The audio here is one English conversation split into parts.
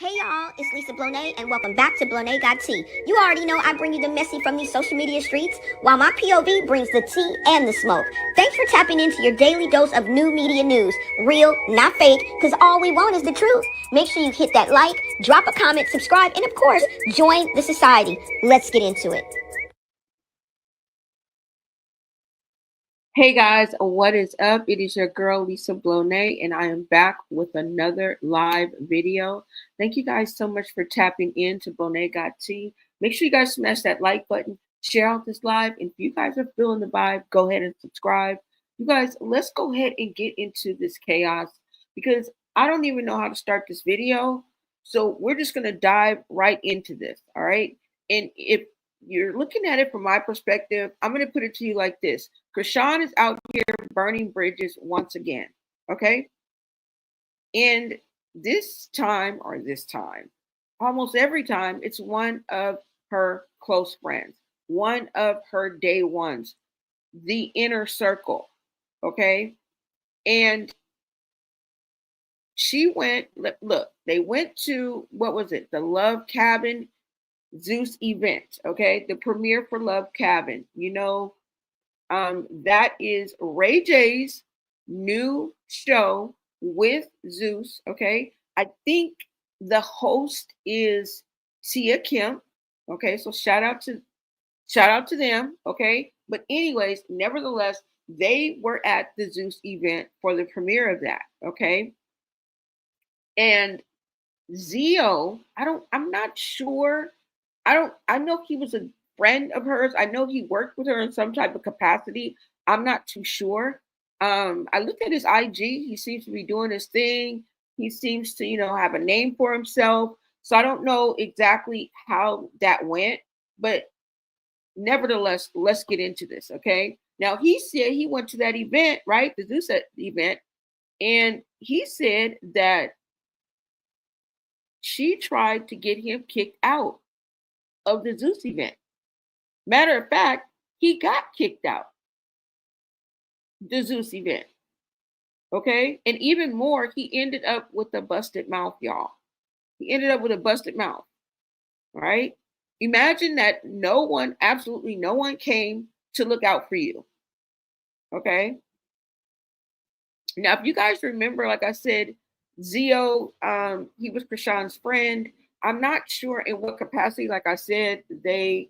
Hey y'all, it's Lisa Blonay, and welcome back to Blonay Got Tea. You already know I bring you the messy from these social media streets, while my POV brings the tea and the smoke. Thanks for tapping into your daily dose of new media news. Real, not fake, because all we want is the truth. Make sure you hit that like, drop a comment, subscribe, and of course, join the society. Let's get into it. Hey guys, what is up? It is your girl Lisa Blonay, and I am back with another live video. Thank you guys so much for tapping in to Blonay Got Tea. Make sure you guys smash that like button, share out this live, and if you guys are feeling the vibe, go ahead and subscribe. You guys, let's go ahead and get into this chaos because I don't even know how to start this video. So we're just gonna dive right into this, all right? And if you're looking at it from my perspective, I'm going to put it to you like this. Chrisean is out here burning bridges once again. Okay. And this time, almost every time, it's one of her close friends, one of her day ones, the inner circle. Okay. And she went, look, they went to, what was it? The Love Cabin Zeus event, okay? The premiere for Love Cabin. That is Ray J's new show with Zeus, okay? I think the host is Tia Kim, okay? So shout out to them, okay? But anyways, nevertheless, they were at the Zeus event for the premiere of that, okay? And Zio, I'm not sure. I know he was a friend of hers. I know he worked with her in some type of capacity. I'm not too sure. I looked at his IG. He seems to be doing his thing. He seems to, have a name for himself. So I don't know exactly how that went, but nevertheless, let's get into this, okay? Now he said he went to that event, right? The Zeus event, and he said that she tried to get him kicked out of the Zeus event. Matter of fact, he got kicked out the Zeus event. Okay. And even more, he ended up with a busted mouth, y'all. He ended up with a busted mouth. Right. Imagine that absolutely no one came to look out for you. Okay. Now, if you guys remember, like I said, Zio, he was Chrisean'S friend. I'm not sure in what capacity, like I said, they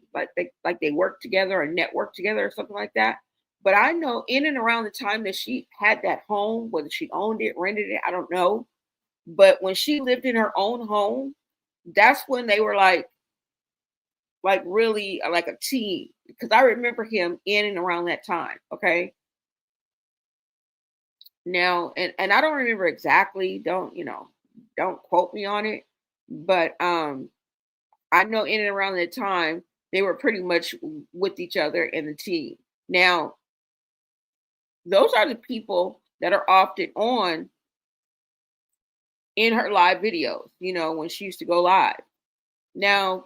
work together or network together or something like that. But I know in and around the time that she had that home, whether she owned it, rented it, I don't know. But when she lived in her own home, that's when they were like really like a team. Because I remember him in and around that time. Okay. Now, and I don't remember exactly, don't quote me on it, but I know in and around that time they were pretty much with each other in the team. Now, those are the people that are often on in her live videos, when she used to go live. Now,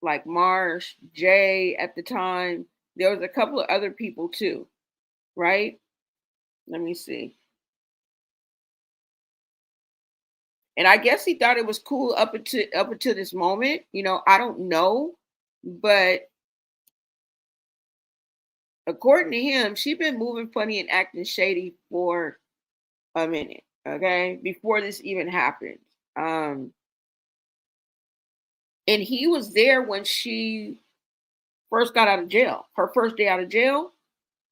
like Marsh, Jay at the time, there was a couple of other people too, right? Let me see. And I guess he thought it was cool up until this moment. I don't know, but according to him, she's been moving funny and acting shady for a minute. Okay, before this even happened. Um, and he was there when she first got out of jail. Her first day out of jail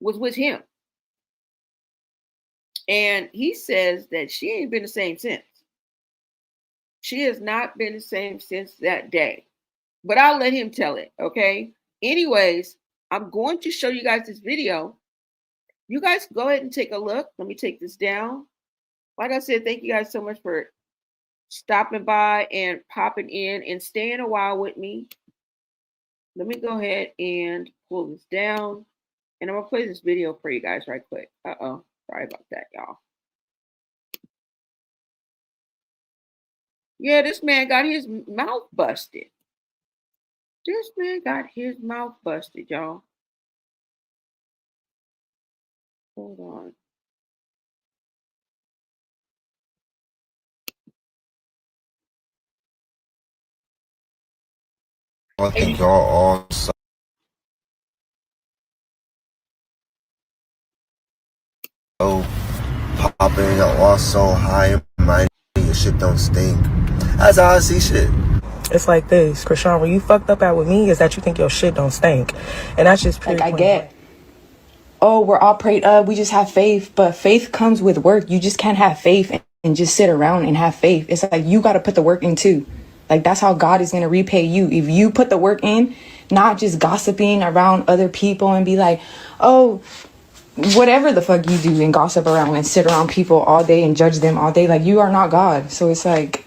was with him, and he says that she ain't been the same since. She has not been the same since that day. But I'll let him tell it, okay? Anyways, I'm going to show you guys this video. You guys go ahead and take a look. Let me take this down. Like I said, thank you guys so much for stopping by and popping in and staying a while with me. Let me go ahead and pull this down. And I'm going to play this video for you guys right quick. Uh-oh. Sorry about that, y'all. Yeah, this man got his mouth busted. This man got his mouth busted, y'all. Hold on. I think y'all all so popping, y'all all so high and mighty, your shit don't stink. That's how I see shit. It's like this, Chrisean, when you fucked up at with me is that you think your shit don't stink. And that's just pure. Like, I get, oh, we're all prayed up, we just have faith, but faith comes with work. You just can't have faith and just sit around and have faith. It's like you got to put the work in too. Like, that's how God is going to repay you. If you put the work in, not just gossiping around other people and be like, oh, whatever the fuck you do and gossip around and sit around people all day and judge them all day. Like, you are not God. So it's like,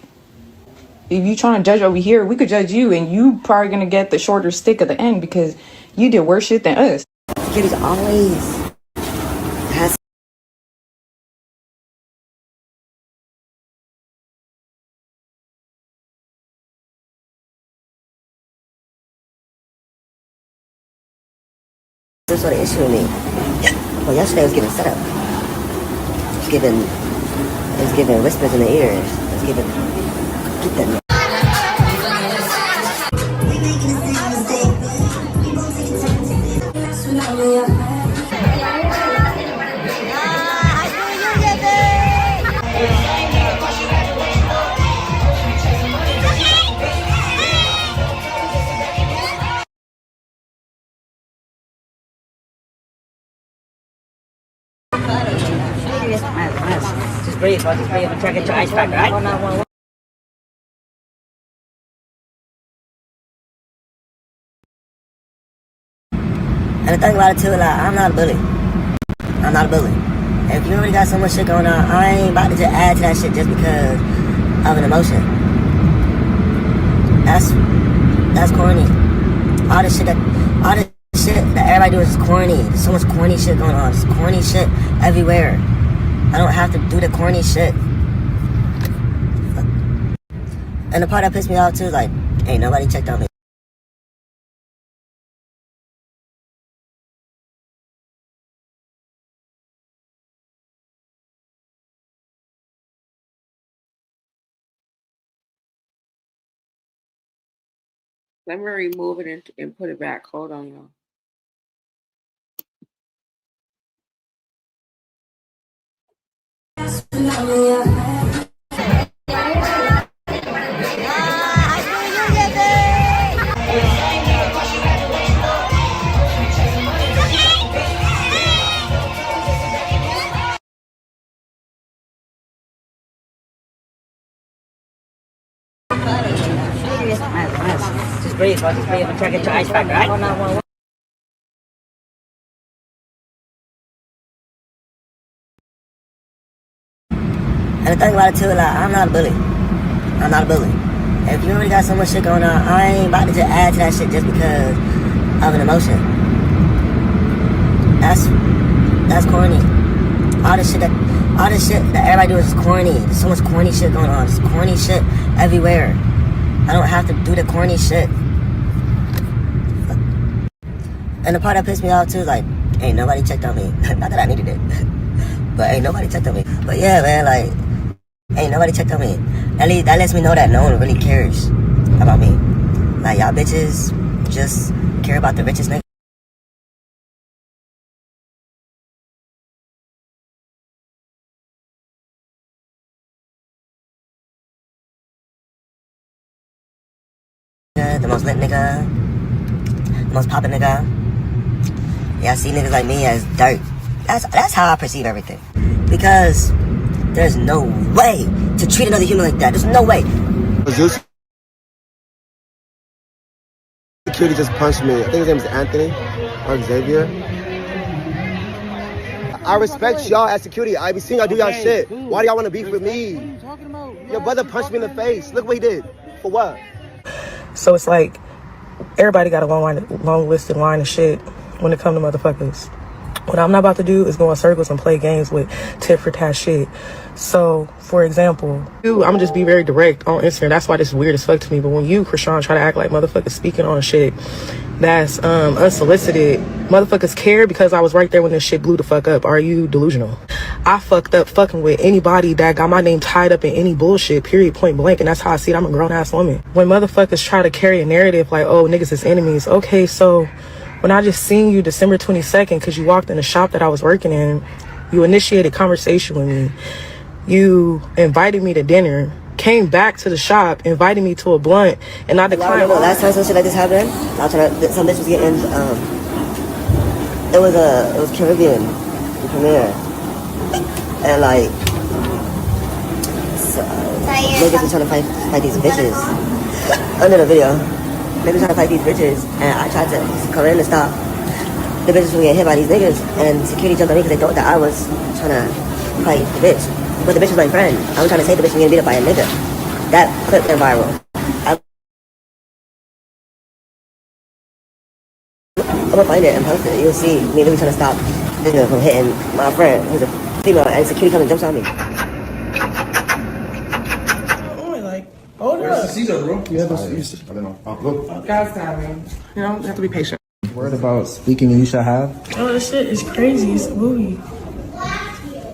if you trying to judge over here, we could judge you, and you probably gonna get the shorter stick at the end because you did worse shit than us. Kitty's always has some sort of issue with me. Well, yesterday was giving setup. It was giving whispers in the ears. It was giving get that. Just breathe, bro. Just breathe. I'm trying to get your ice pack, right? And the thing about it too, like, I'm not a bully. I'm not a bully. If you already got so much shit going on, I ain't about to just add to that shit just because of an emotion. That's corny. All this shit that everybody do is corny. There's so much corny shit going on. There's corny shit everywhere. I don't have to do the corny shit. And the part that pissed me off too is like, ain't nobody checked on me. Let me remove it and put it back. Hold on, y'all. Just breathe, bro. Just breathe. I'm trying to get your ice pack, right? And the thing about it too, like, I'm not a bully. I'm not a bully. If you already got so much shit going on, I ain't about to just add to that shit just because of an emotion. That's corny. All this shit that everybody do is corny. There's so much corny shit going on. There's corny shit everywhere. I don't have to do the corny shit. And the part that pissed me off too is like, ain't nobody checked on me. Not that I needed it, but ain't nobody checked on me. But yeah, man, like, ain't nobody checked on me. That lets me know that no one really cares about me. Like, y'all bitches just care about the richest nigga. The most lit nigga, the most poppin' nigga. Yeah, I see niggas like me as dirt. That's how I perceive everything. Because there's no way to treat another human like that. There's no way. Zeus security just punched me. I think his name is Anthony or Xavier. I respect y'all as security. I be seeing y'all do y'all shit. Why do y'all want to beef with me? Your brother punched me in the face. Look what he did. For what? So it's like everybody got a long listed line of shit when it comes to motherfuckers. What I'm not about to do is go in circles and play games with tit for tat shit. So, for example, I'm gonna just be very direct on Instagram. That's why this is weird as fuck to me. But when you, Chrisean, try to act like motherfuckers speaking on shit that's unsolicited, motherfuckers care because I was right there when this shit blew the fuck up. Are you delusional? I fucked up fucking with anybody that got my name tied up in any bullshit, period, point blank. And that's how I see it. I'm a grown-ass woman. When motherfuckers try to carry a narrative like, oh, niggas is enemies. Okay, so when I just seen you December 22nd because you walked in the shop that I was working in, you initiated conversation with me. You invited me to dinner, came back to the shop, invited me to a blunt, and I declined. Last time some shit like this happened, some bitch was getting, it was Caribbean premiere, and like, niggas was trying to fight these bitches under the video. Niggas trying to fight these bitches, and I tried to come in and stop the bitches from getting hit by these niggas, and security jumped on me because they thought that I was trying to fight the bitch. But the bitch was my friend. I was trying to save the bitch from getting beat up by a nigga. That clip went viral. I'm gonna find it and post it. You'll see me really trying to stop this nigga from hitting my friend, who's a female, and security comes and jumps on me. Hold up. Caesar, bro. You have those. I don't know. God's timing. You know, you have to be patient. Word about speaking and you shall have. Oh, this shit is crazy. It's a movie.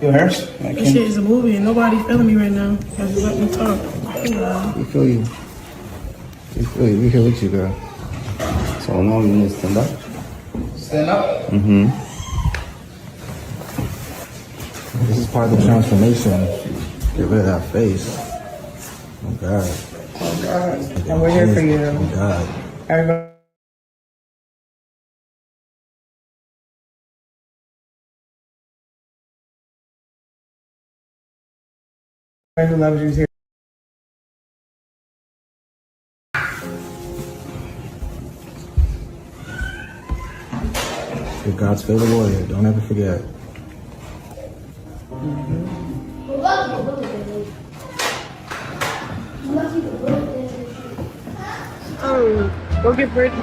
Your hair? This shit is a movie and nobody feeling me right now. Just let me talk. We feel you. We feel you. We're here with you, girl. So now you need to stand up. Stand up? Mm-hmm. This is part of the transformation. Get rid of that face. Oh, God. Oh, God. And we're here for you. Oh, God. Everybody. Who loves you is here. You're God's favorite warrior. Don't ever forget. Go get Bridget.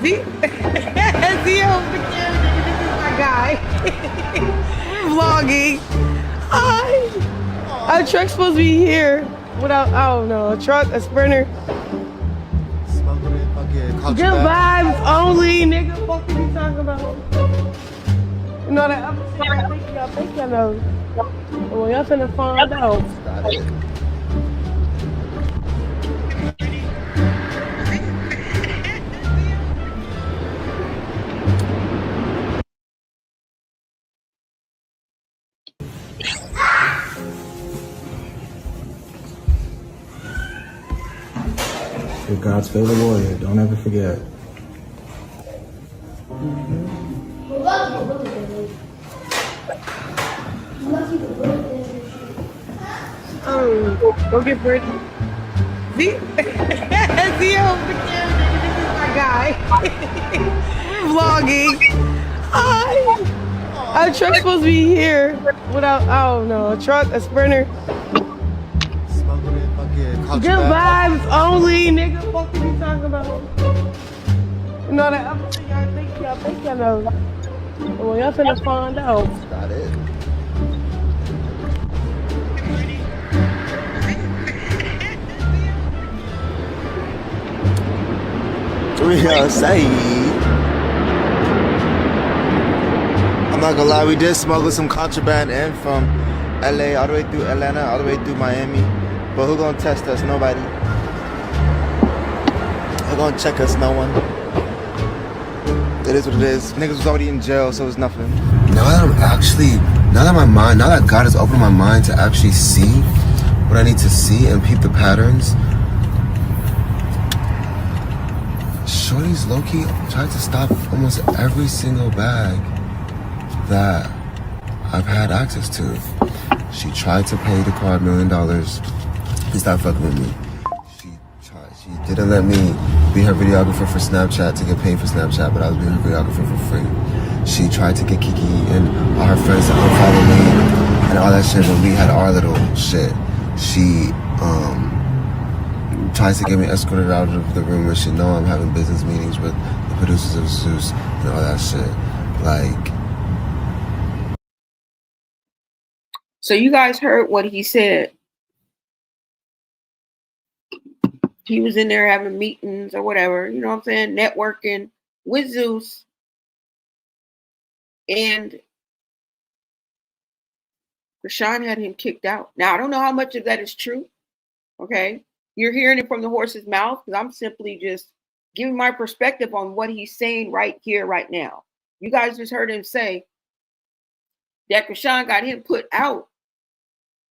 See? See over here. This is my guy. Vlogging. Our truck's supposed to be here without, I don't know, a truck, a Sprinter. Good vibes only, nigga. What are you talking about? You know that other shit y'all think y'all know. Well, y'all finna find out. You're God's favorite warrior. Don't ever forget. Go get Bridget. See? See over here. This is my guy. Vlogging. Our truck's supposed to be here without, I don't know, a truck, a Sprinter. Good vibes only, nigga. What are you talking about? You know that other shit y'all think y'all know. Well, y'all finna find out. Got it. We outside. I'm not gonna lie, we did smuggle some contraband in from LA all the way through Atlanta, all the way through Miami. But who gonna test us? Nobody. Who gonna check us? No one. It is what it is. Niggas was already in jail, so it's nothing. Now that God has opened my mind to actually see what I need to see and peep the patterns, Shorty's low-key tried to stop almost every single bag that I've had access to. She tried to pay the card $1 million. He stopped fucking with me. She didn't let me be her videographer for Snapchat to get paid for Snapchat, but I was being her videographer for free. She tried to get Kiki and all her friends to unfollow me and all that shit when we had our little shit. She tries to get me escorted out of the room when she know I'm having business meetings with the producers of Zeus and all that shit. Like, So you guys heard what he said. He was in there having meetings or whatever, you know what I'm saying, networking with Zeus. And Chrisean had him kicked out. Now, I don't know how much of that is true. Okay. You're hearing it from the horse's mouth because I'm simply just giving my perspective on what he's saying right here, right now. You guys just heard him say that Chrisean got him put out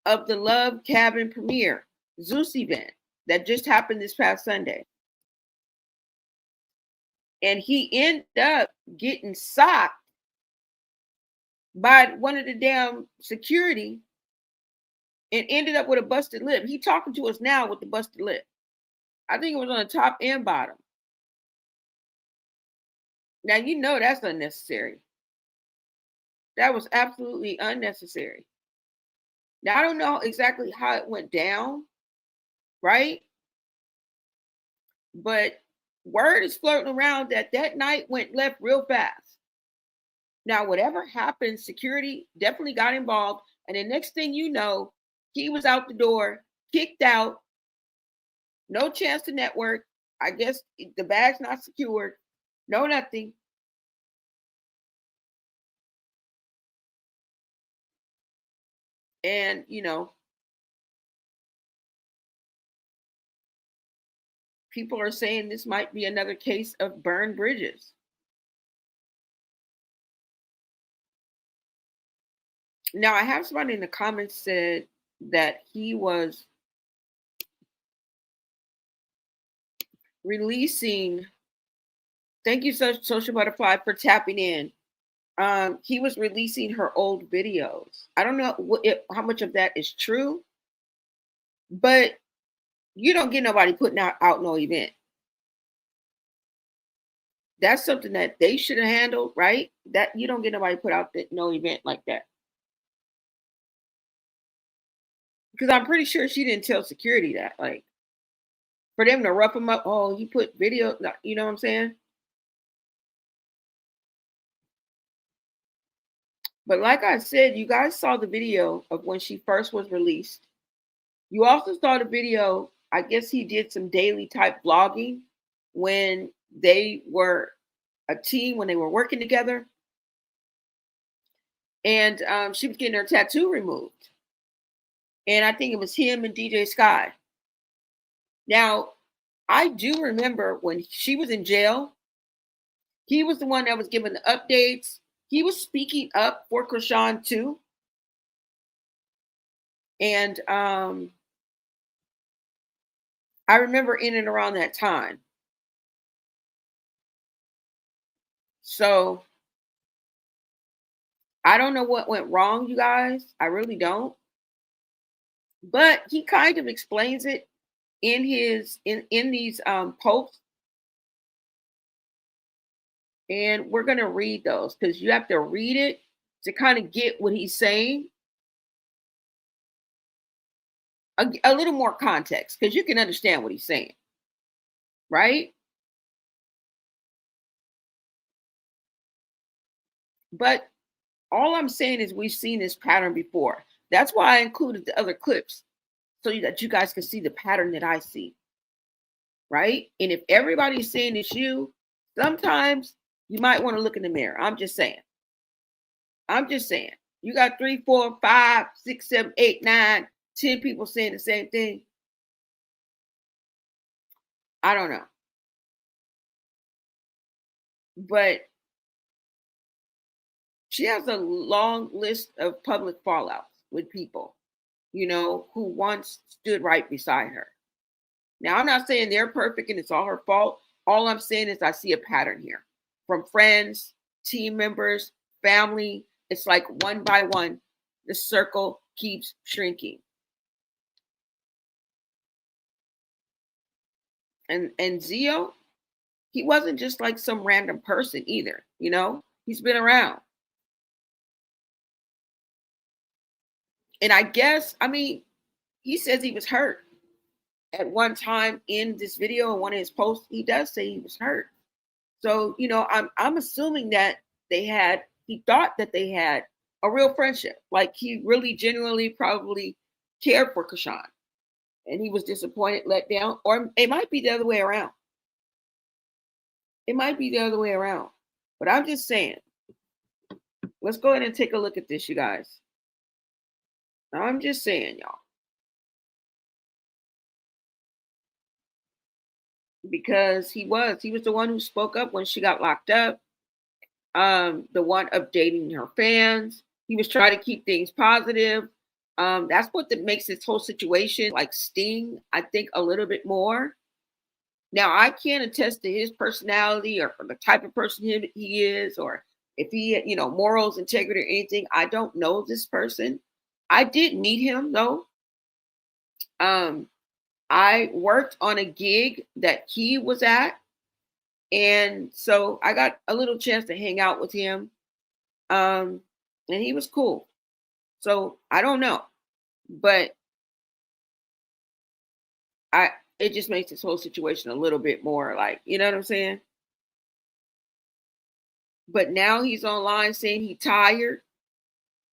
of the Love Cabin premiere Zeus event that just happened this past Sunday. And he ended up getting socked by one of the damn security and ended up with a busted lip. He talking to us now with the busted lip. I think it was on the top and bottom. Now, you know that's unnecessary. That was absolutely unnecessary. Now, I don't know exactly how it went down, right? But word is floating around that that night went left real fast. Now, whatever happened, security definitely got involved. And the next thing you know, he was out the door, kicked out, no chance to network. I guess the bag's not secured, no nothing. And, you know, people are saying this might be another case of burned bridges. Now, I have somebody in the comments said that he was releasing. Thank you, Social Butterfly, for tapping in. He was releasing her old videos. I don't know how much of that is true, but you don't get nobody putting out no event. That's something that they should have handled, right? That you don't get nobody put out no event like that. Because I'm pretty sure she didn't tell security that, like, for them to rough him up. Oh, you put video, you know what I'm saying? But like I said, you guys saw the video of when she first was released. You also saw the video, I guess he did some daily type vlogging when they were a team, when they were working together. And she was getting her tattoo removed. And I think it was him and DJ Sky. Now, I do remember when she was in jail, he was the one that was giving the updates. He was speaking up for Chrisean too. And I remember in and around that time. So I don't know what went wrong, you guys. I really don't. But he kind of explains it in his in these posts. And we're going to read those because you have to read it to kind of get what he's saying. A little more context because you can understand what he's saying. Right? But all I'm saying is we've seen this pattern before. That's why I included the other clips so that you guys can see the pattern that I see. Right? And if everybody's saying it's you, sometimes you might want to look in the mirror. I'm just saying. You got 3, 4, 5, 6, 7, 8, 9, 10 people saying the same thing. I don't know. But she has a long list of public fallouts with people, you know, who once stood right beside her. Now, I'm not saying they're perfect and it's all her fault. All I'm saying is I see a pattern here from friends, team members, family. It's like one by one, the circle keeps shrinking. And Zio, he wasn't just like some random person either, you know? He's been around. And I guess, I mean, he says he was hurt. At one time in this video, in one of his posts, he does say he was hurt. So, you know, I'm assuming that he thought that they had a real friendship. Like he really genuinely probably cared for Chrisean, and he was disappointed, let down, or it might be the other way around. It might be the other way around. But I'm just saying, let's go ahead and take a look at this, you guys. I'm just saying, y'all. Because he was the one who spoke up when she got locked up. The one updating her fans. He was trying to keep things positive. That's what makes this whole situation like sting, I think, a little bit more. Now, I can't attest to his personality or the type of person he is, or if he, morals, integrity, or anything. I don't know this person. I did meet him though. I worked on a gig that he was at, and so I got a little chance to hang out with him, and he was cool. So I don't know, but it just makes this whole situation a little bit more like, you know what I'm saying? But now he's online saying he's tired,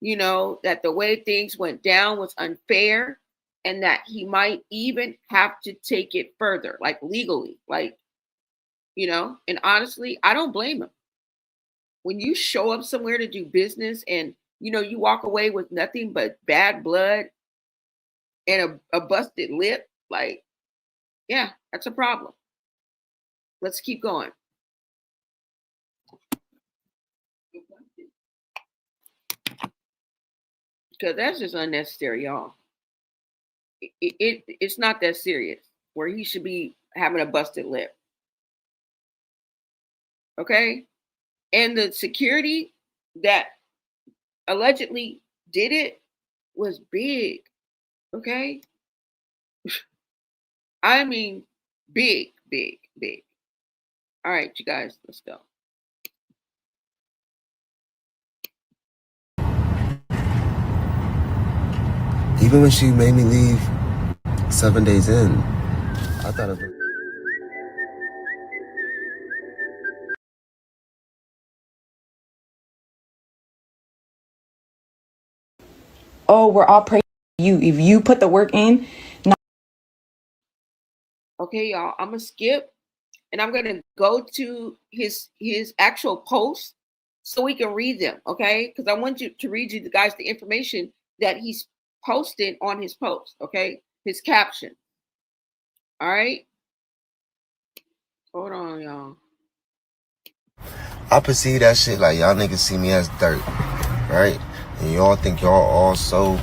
that the way things went down was unfair, and that he might even have to take it further, like legally, and honestly, I don't blame him. When you show up somewhere to do business and, you walk away with nothing but bad blood and a busted lip, like, yeah, that's a problem. Let's keep going. Because that's just unnecessary, y'all. It's not that serious where he should be having a busted lip. Okay? And the security that allegedly did it was big. Okay? I mean, big, big, big. All right, you guys, let's go. Even when she made me leave 7 days in, I thought of it. Oh, we're all praying for you. If you put the work in. Okay, y'all, I'm gonna skip and I'm gonna go to his actual posts so we can read them, okay? Because I want you to read you guys the information that he's posted on his post, okay? His caption. All right. Hold on, y'all. I perceive that shit like y'all niggas see me as dirt, right? And y'all think y'all all so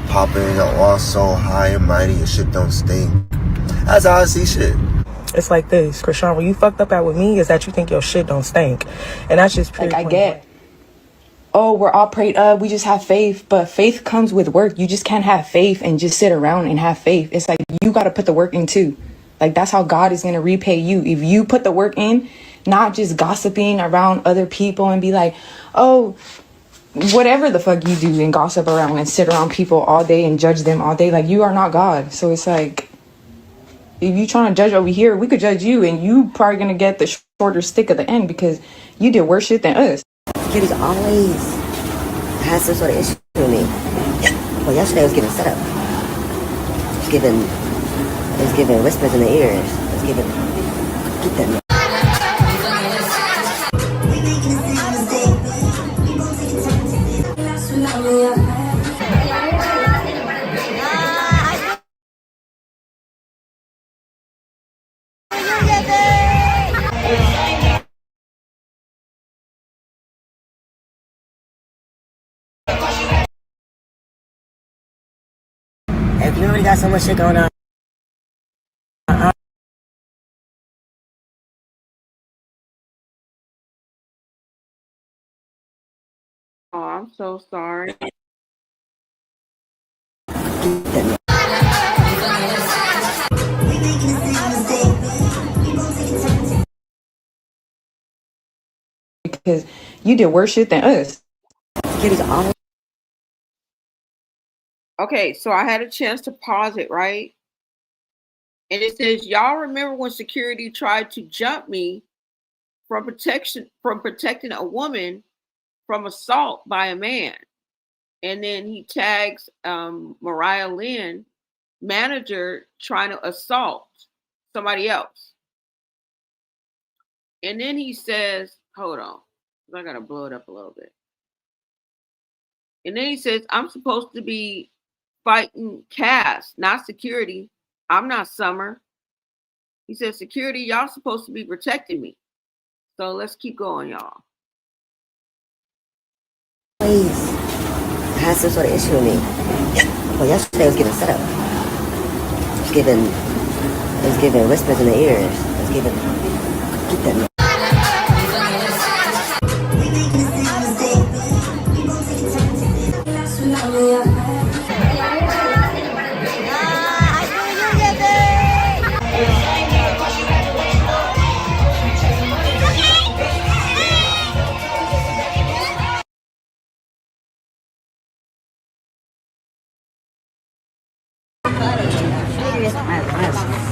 poppin', y'all all so high and mighty, your shit don't stink. That's how I see shit. It's like this, Chrisean, when you fucked up at with me is that you think your shit don't stink. And that's just like, I get, oh, we're all prayed up, we just have faith, but faith comes with work. You just can't have faith and just sit around and have faith. It's like, you got to put the work in too. Like, that's how God is going to repay you. If you put the work in, not just gossiping around other people and be like, oh, whatever the fuck you do and gossip around and sit around people all day and judge them all day. Like, you are not God. So it's like, if you trying to judge over here, we could judge you, and you probably gonna get the shorter stick at the end because you did worse shit than us. Kitty's always has some sort of issue with me. Well, yesterday I was giving setup. It was giving whispers in the ears. It was giving, get that. If you already got so much shit going on. Oh, I'm so sorry. Because you did worse shit than us. Kitty's always. Okay, so I had a chance to pause it, right? And it says, y'all remember when security tried to jump me from protecting a woman from assault by a man? And then he tags Mariah Lynn, manager, trying to assault somebody else. And then he says, hold on, I gotta blow it up a little bit. And then he says, I'm supposed to be fighting Cass, not security. I'm not Summer. He says, security, y'all supposed to be protecting me. So let's keep going, y'all. Please. I had some sort of issue with me. Well, yesterday was giving setup. It was giving whispers in the ears. It was giving, get that man.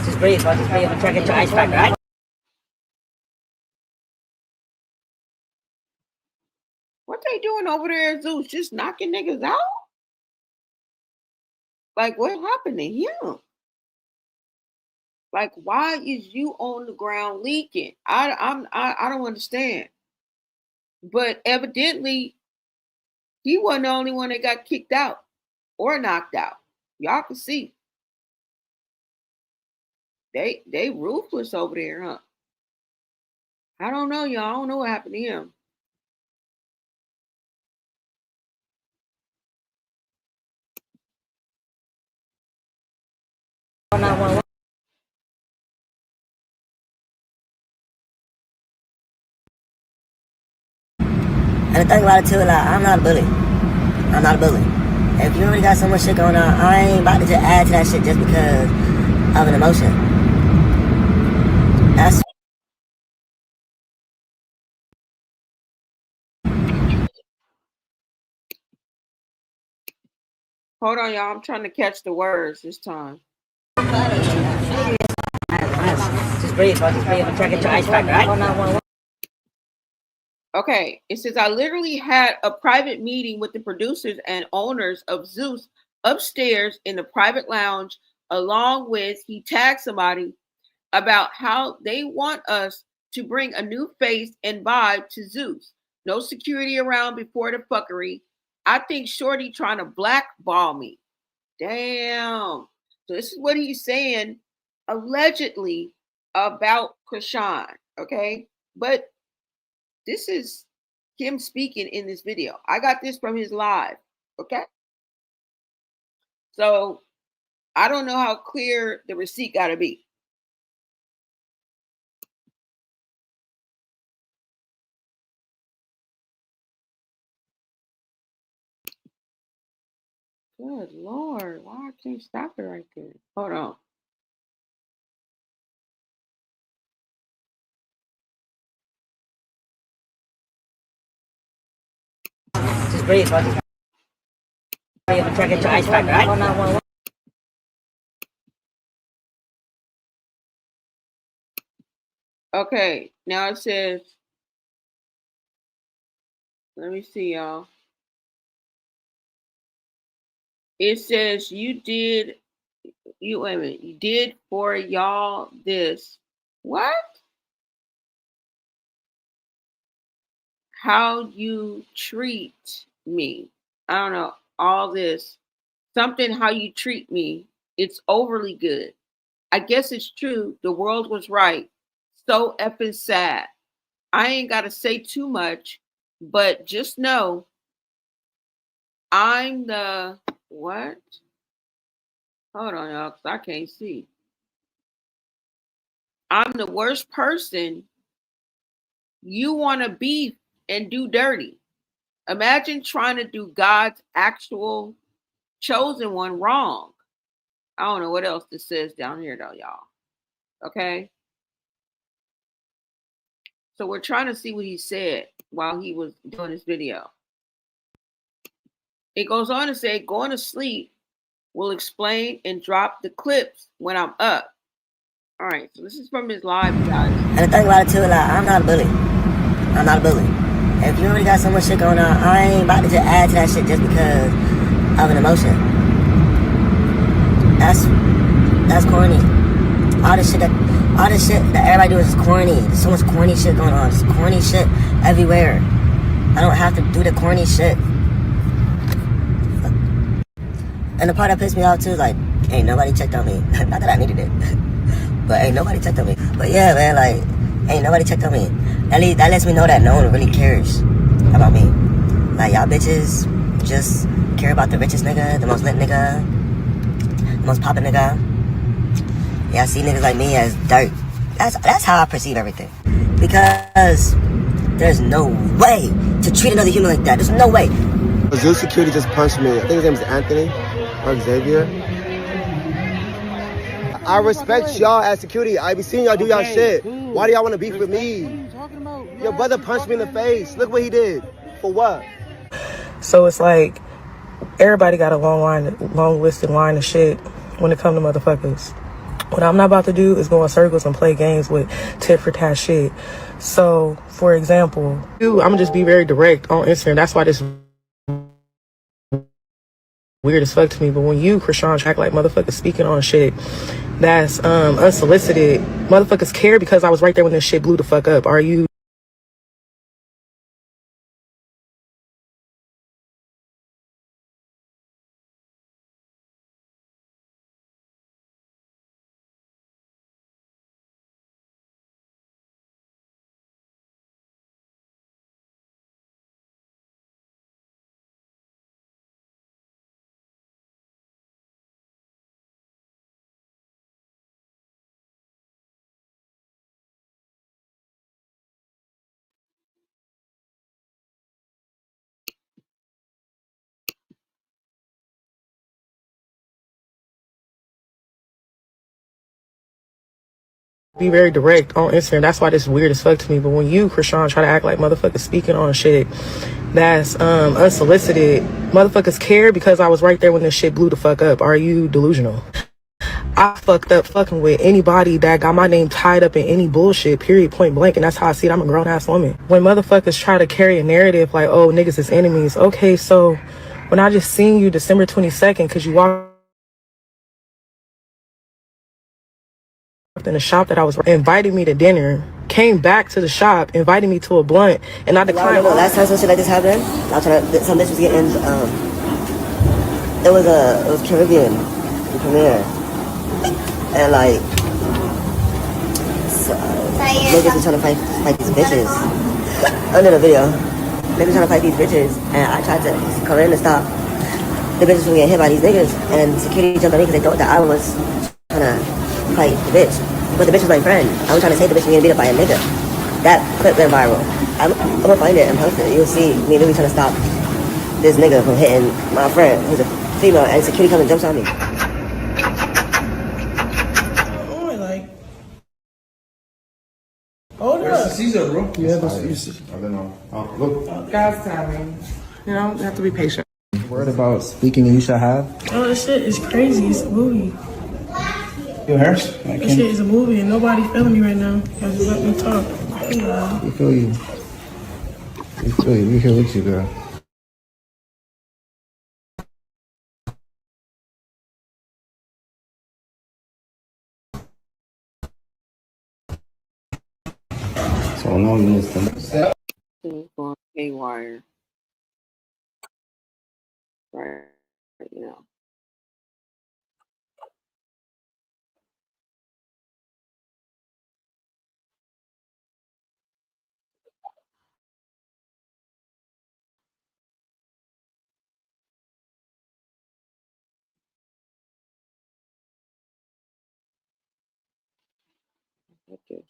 Just breathe, I'll just breathe. I'm trying to get your ice pack, right? What they doing over there at Zeus? Just knocking niggas out? Like, what happened to him? Like, why is you on the ground leaking? I don't understand. But evidently, he wasn't the only one that got kicked out or knocked out. Y'all can see. They ruthless over there, huh? I don't know, y'all. I don't know what happened to him. And the thing about it too, like, I'm not a bully. I'm not a bully. If you already got so much shit going on, I ain't about to just add to that shit just because of an emotion. That's Hold on, y'all. I'm trying to catch the words this time. Just breathe, I'll just breathe. I'm trying to get your ice pack, right? Okay, it says, I literally had a private meeting with the producers and owners of Zeus upstairs in the private lounge, along with, he tagged somebody about how they want us to bring a new face and vibe to Zeus. No security around before the fuckery. I think Shorty trying to blackball me. Damn. So this is what he's saying, allegedly, about Chrisean, okay? But this is him speaking in this video. I got this from his live, okay? So I don't know how clear the receipt got to be. Good Lord, why I can't stop it right there? Hold on. Just breathe, I'll just breathe. I'm trying to get your ice pack, right? Okay, now it says, let me see, y'all. It says you did for y'all this. What? How you treat me. I don't know. All this. Something how you treat me. It's overly good. I guess it's true. The world was right. So effing sad. I ain't got to say too much, but just know I'm the what? Hold on, y'all, because I can't see. I'm the worst person you want to beef and do dirty. Imagine trying to do God's actual chosen one wrong. I don't know what else this says down here, though, y'all. Okay? So we're trying to see what he said while he was doing this video. It goes on to say, going to sleep will explain and drop the clips when I'm up. All right, so this is from his live, guys. And the thing about it too, like, I'm not a bully. I'm not a bully. If you already got so much shit going on, I ain't about to just add to that shit just because of an emotion. That's corny. All this shit that everybody do is corny. There's so much corny shit going on. There's corny shit everywhere. I don't have to do the corny shit. And the part that pissed me off too is like, ain't nobody checked on me. Not that I needed it, but ain't nobody checked on me. But yeah, man, like, ain't nobody checked on me. That lets me know that no one really cares about me. Like, y'all bitches just care about the richest nigga, the most lit nigga, the most poppin' nigga. Yeah, I see niggas like me as dirt. That's how I perceive everything. Because there's no way to treat another human like that. There's no way. Zeus security just punched me. I think his name is Anthony or Xavier. I respect y'all as security. I be seeing y'all do y'all shit. Why do y'all want to beef with me? Your brother punched me in the face. Look what he did. For what? So it's like everybody got a long listed line of shit when it comes to motherfuckers. What I'm not about to do is go in circles and play games with tit for tat shit. So, for example, I'm gonna just be very direct on Instagram. That's why this weird as fuck to me. But when you, Chrisean, act like motherfuckers speaking on shit that's unsolicited, motherfuckers care because I was right there when this shit blew the fuck up. Are you be very direct on Instagram? That's why this weird as fuck to me. But when you, Chrisean, try to act like motherfuckers speaking on shit that's unsolicited, motherfuckers care because I was right there when this shit blew the fuck up. Are you delusional? I fucked up fucking with anybody that got my name tied up in any bullshit, period, point blank. And that's how I see it. I'm a grown ass woman. When motherfuckers try to carry a narrative like, oh, niggas is enemies. Okay, so when I just seen you December 22nd, because you walked in the shop that I was inviting me to dinner, came back to the shop, invited me to a blunt, and I declined. Last time some shit like this happened, I was trying to, some bitch was getting, it was Caribbean, the premiere. And like, niggas was trying to fight these bitches. Under the video, niggas trying to fight these bitches, and I tried to come in and stop the bitches from getting hit by these niggas, and security jumped on me because they thought that I was trying to fight the bitch. But the bitch was my friend. I was trying to save the bitch from getting beat up by a nigga. That clip went viral. I'm gonna find it and post it. You'll see me literally trying to stop this nigga from hitting my friend, who's a female, and security comes and jumps on me. Hold up. Caesar, bro. Yeah, that's Caesar. I don't know. Oh, look. God's timing. You know, you have to be patient. Word about speaking and you shall have. Oh, this shit is crazy. It's a movie. Your hurts? This shit is a movie and nobody feeling me right now. Just let me talk. We feel you. We feel you. We here with you, girl. So now you understand. Going haywire. Right now. Okay.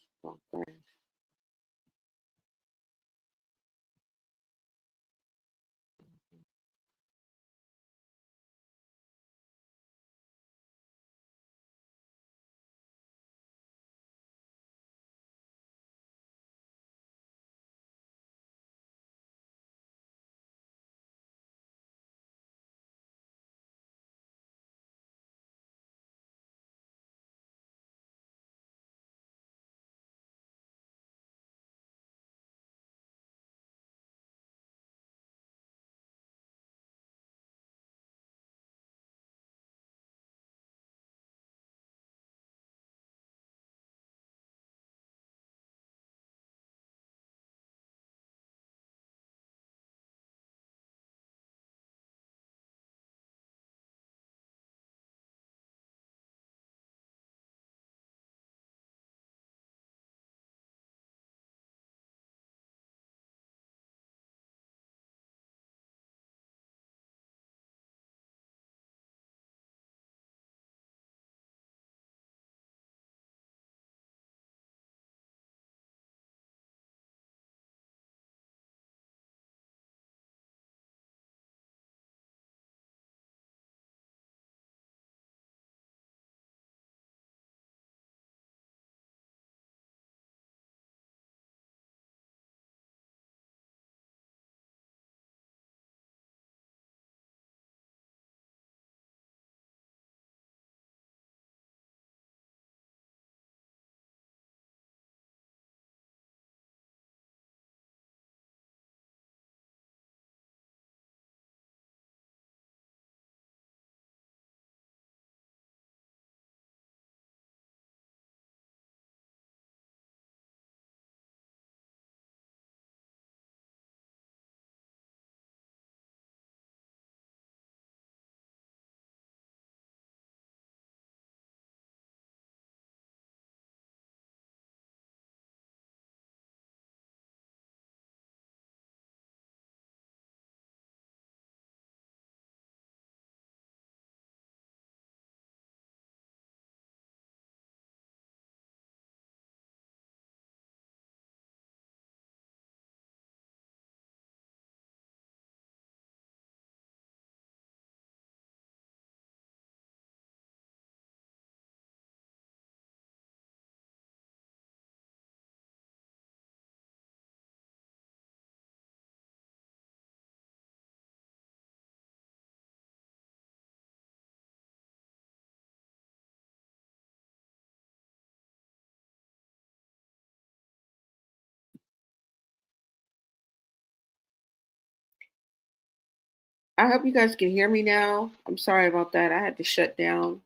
I hope you guys can hear me now. I'm sorry about that. I had to shut down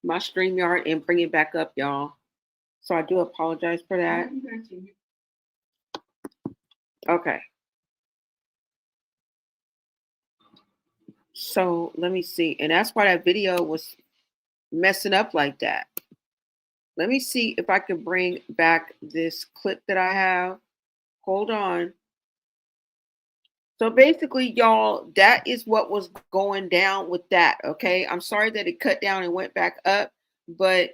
my StreamYard and bring it back up, y'all. So I do apologize for that. Okay. So let me see. And that's why that video was messing up like that. Let me see if I can bring back this clip that I have. Hold on. So basically, y'all, that is what was going down with that, okay? I'm sorry that it cut down and went back up, but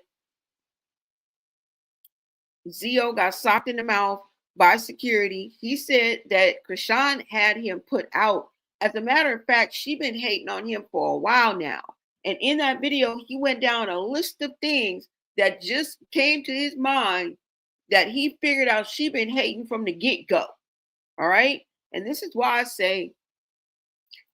Zio got socked in the mouth by security. He said that Chrisean had him put out. As a matter of fact, she been hating on him for a while now. And in that video, he went down a list of things that just came to his mind that he figured out she been hating from the get-go. All right? And this is why I say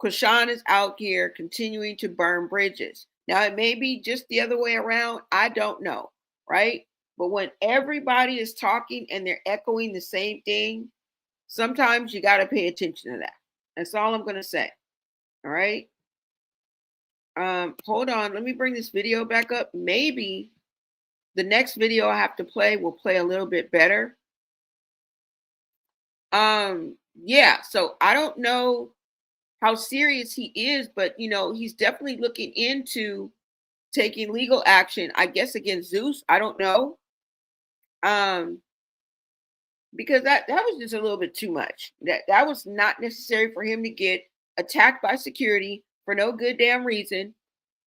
Chrisean is out here continuing to burn bridges. Now, it may be just the other way around. I don't know, right? But when everybody is talking and they're echoing the same thing, sometimes you got to pay attention to that. That's all I'm going to say. All right. Hold on. Let me bring this video back up. Maybe the next video I have to play will play a little bit better. Yeah. So I don't know how serious he is, but you know, he's definitely looking into taking legal action, I guess, against Zeus. I don't know. Because that was just a little bit too much. That was not necessary for him to get attacked by security for no good damn reason,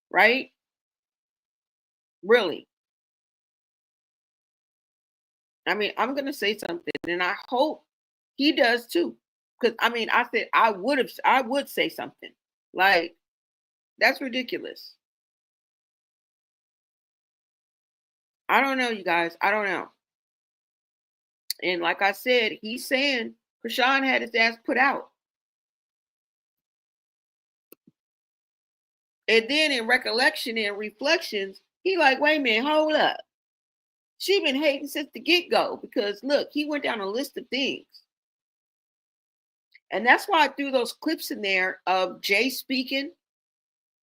right? Really. I mean, I'm gonna say something, and I hope he does too. Because I mean, I said I would say something. Like, that's ridiculous. I don't know, you guys. I don't know. And like I said, he's saying Chrisean had his ass put out. And then in recollection and reflections, he like, wait a minute, hold up. She been hating since the get-go because look, he went down a list of things. And that's why I threw those clips in there of Jay speaking,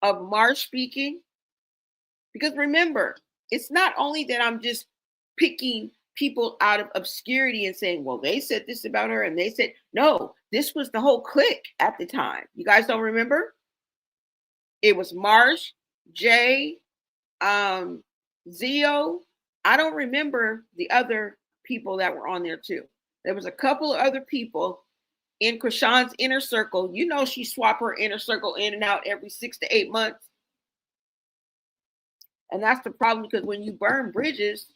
of Marsh speaking. Because remember, it's not only that I'm just picking people out of obscurity and saying, well, they said this about her and they said, no, this was the whole clique at the time. You guys don't remember? It was Marsh, Jay, Zio. I don't remember the other people that were on there too. There was a couple of other people in Chrisean's inner circle. You know, she swapped her inner circle in and out every 6 to 8 months. And that's the problem, because when you burn bridges,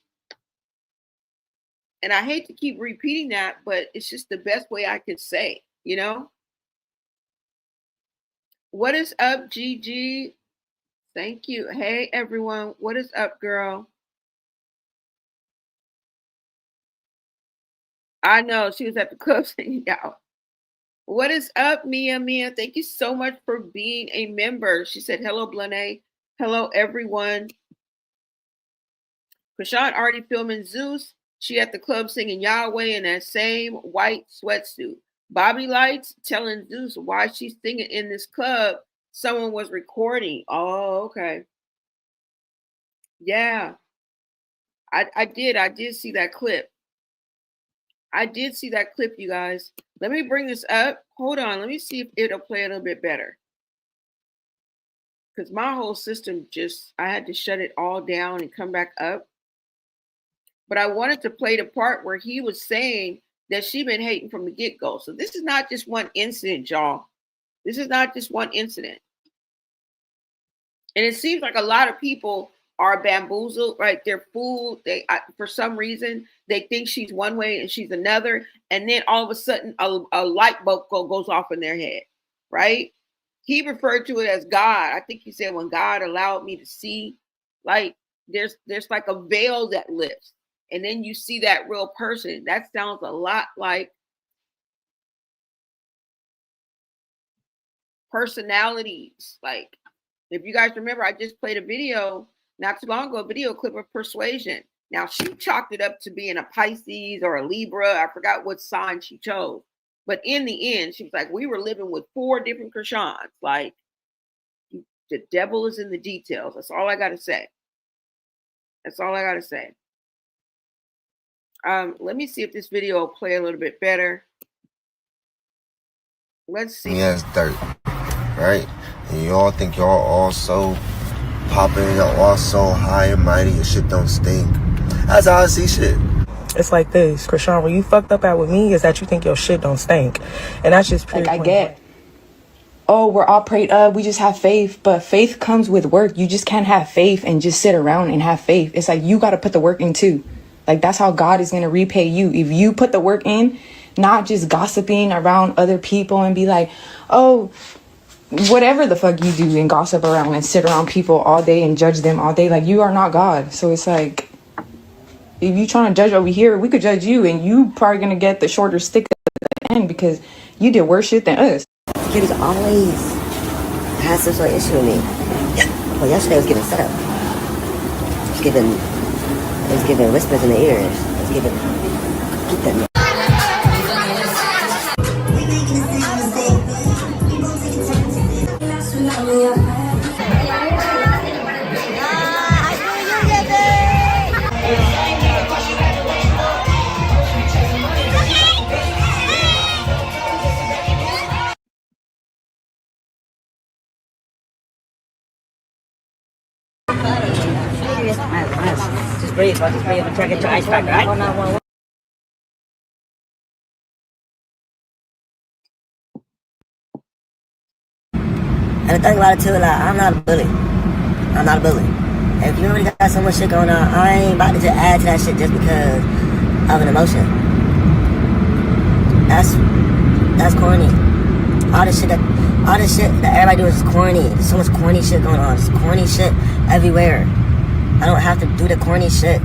and I hate to keep repeating that, but it's just the best way I could say, you know? What is up, Gigi? Thank you. Hey, everyone. What is up, girl? I know she was at the club singing out. What is up, Mia? Mia, thank you so much for being a member. She said, hello, Blane. Hello, everyone. Chrisean already filming Zeus. She at the club singing Yahweh in that same white sweatsuit. Bobby Lights telling Zeus why she's singing in this club. Someone was recording. Oh, okay. Yeah. I did see that clip. I did see that clip, you guys. Let me bring this up. Hold on. Let me see if it'll play a little bit better. Because my whole system I had to shut it all down and come back up. But I wanted to play the part where he was saying that she been hating from the get-go. So this is not just one incident, y'all. This is not just one incident. And it seems like a lot of people are bamboozled, right? They're fooled. For some reason, they think she's one way and she's another. And then all of a sudden, a light bulb goes off in their head, right? He referred to it as God. I think he said, when God allowed me to see, like, there's like a veil that lifts. And then you see that real person. That sounds a lot like personalities. Like, if you guys remember, I just played a video not too long ago, a video clip of Persuasion. Now, she chalked it up to being a Pisces or a Libra. I forgot what sign she chose. But in the end, she was like, we were living with 4 different Chrisean'S. Like, the devil is in the details. That's all I got to say. That's all I got to say. Let me see if this video will play a little bit better. Let's see. He has dirt, right? And you all think y'all all so popping, y'all all so high and mighty, your shit don't stink. That's how I see shit. It's like this, Chrisean, when you fucked up at with me is that you think your shit don't stink. And that's just like, I get, oh, we're all prayed up, we just have faith, but faith comes with work. You just can't have faith and just sit around and have faith. It's like, you got to put the work in too. Like, that's how God is going to repay you. If you put the work in, not just gossiping around other people and be like, oh, whatever the fuck you do and gossip around and sit around people all day and judge them all day. Like, you are not God. So it's like, if you trying to judge over here, we could judge you and you probably going to get the shorter stick at the end because you did worse shit than us. Security's always has some sort of issue with me. Well, yesterday was giving setup. It was giving whispers in the ears. It was giving, keep that. Just breathe. I'll just breathe and try to get your ice pack, right? And the thing about it too, like, I'm not a bully. I'm not a bully. And if you already got so much shit going on, I ain't about to just add to that shit just because of an emotion. That's corny. All this shit that everybody doing is corny. There's so much corny shit going on. There's corny shit everywhere. I don't have to do the corny shit.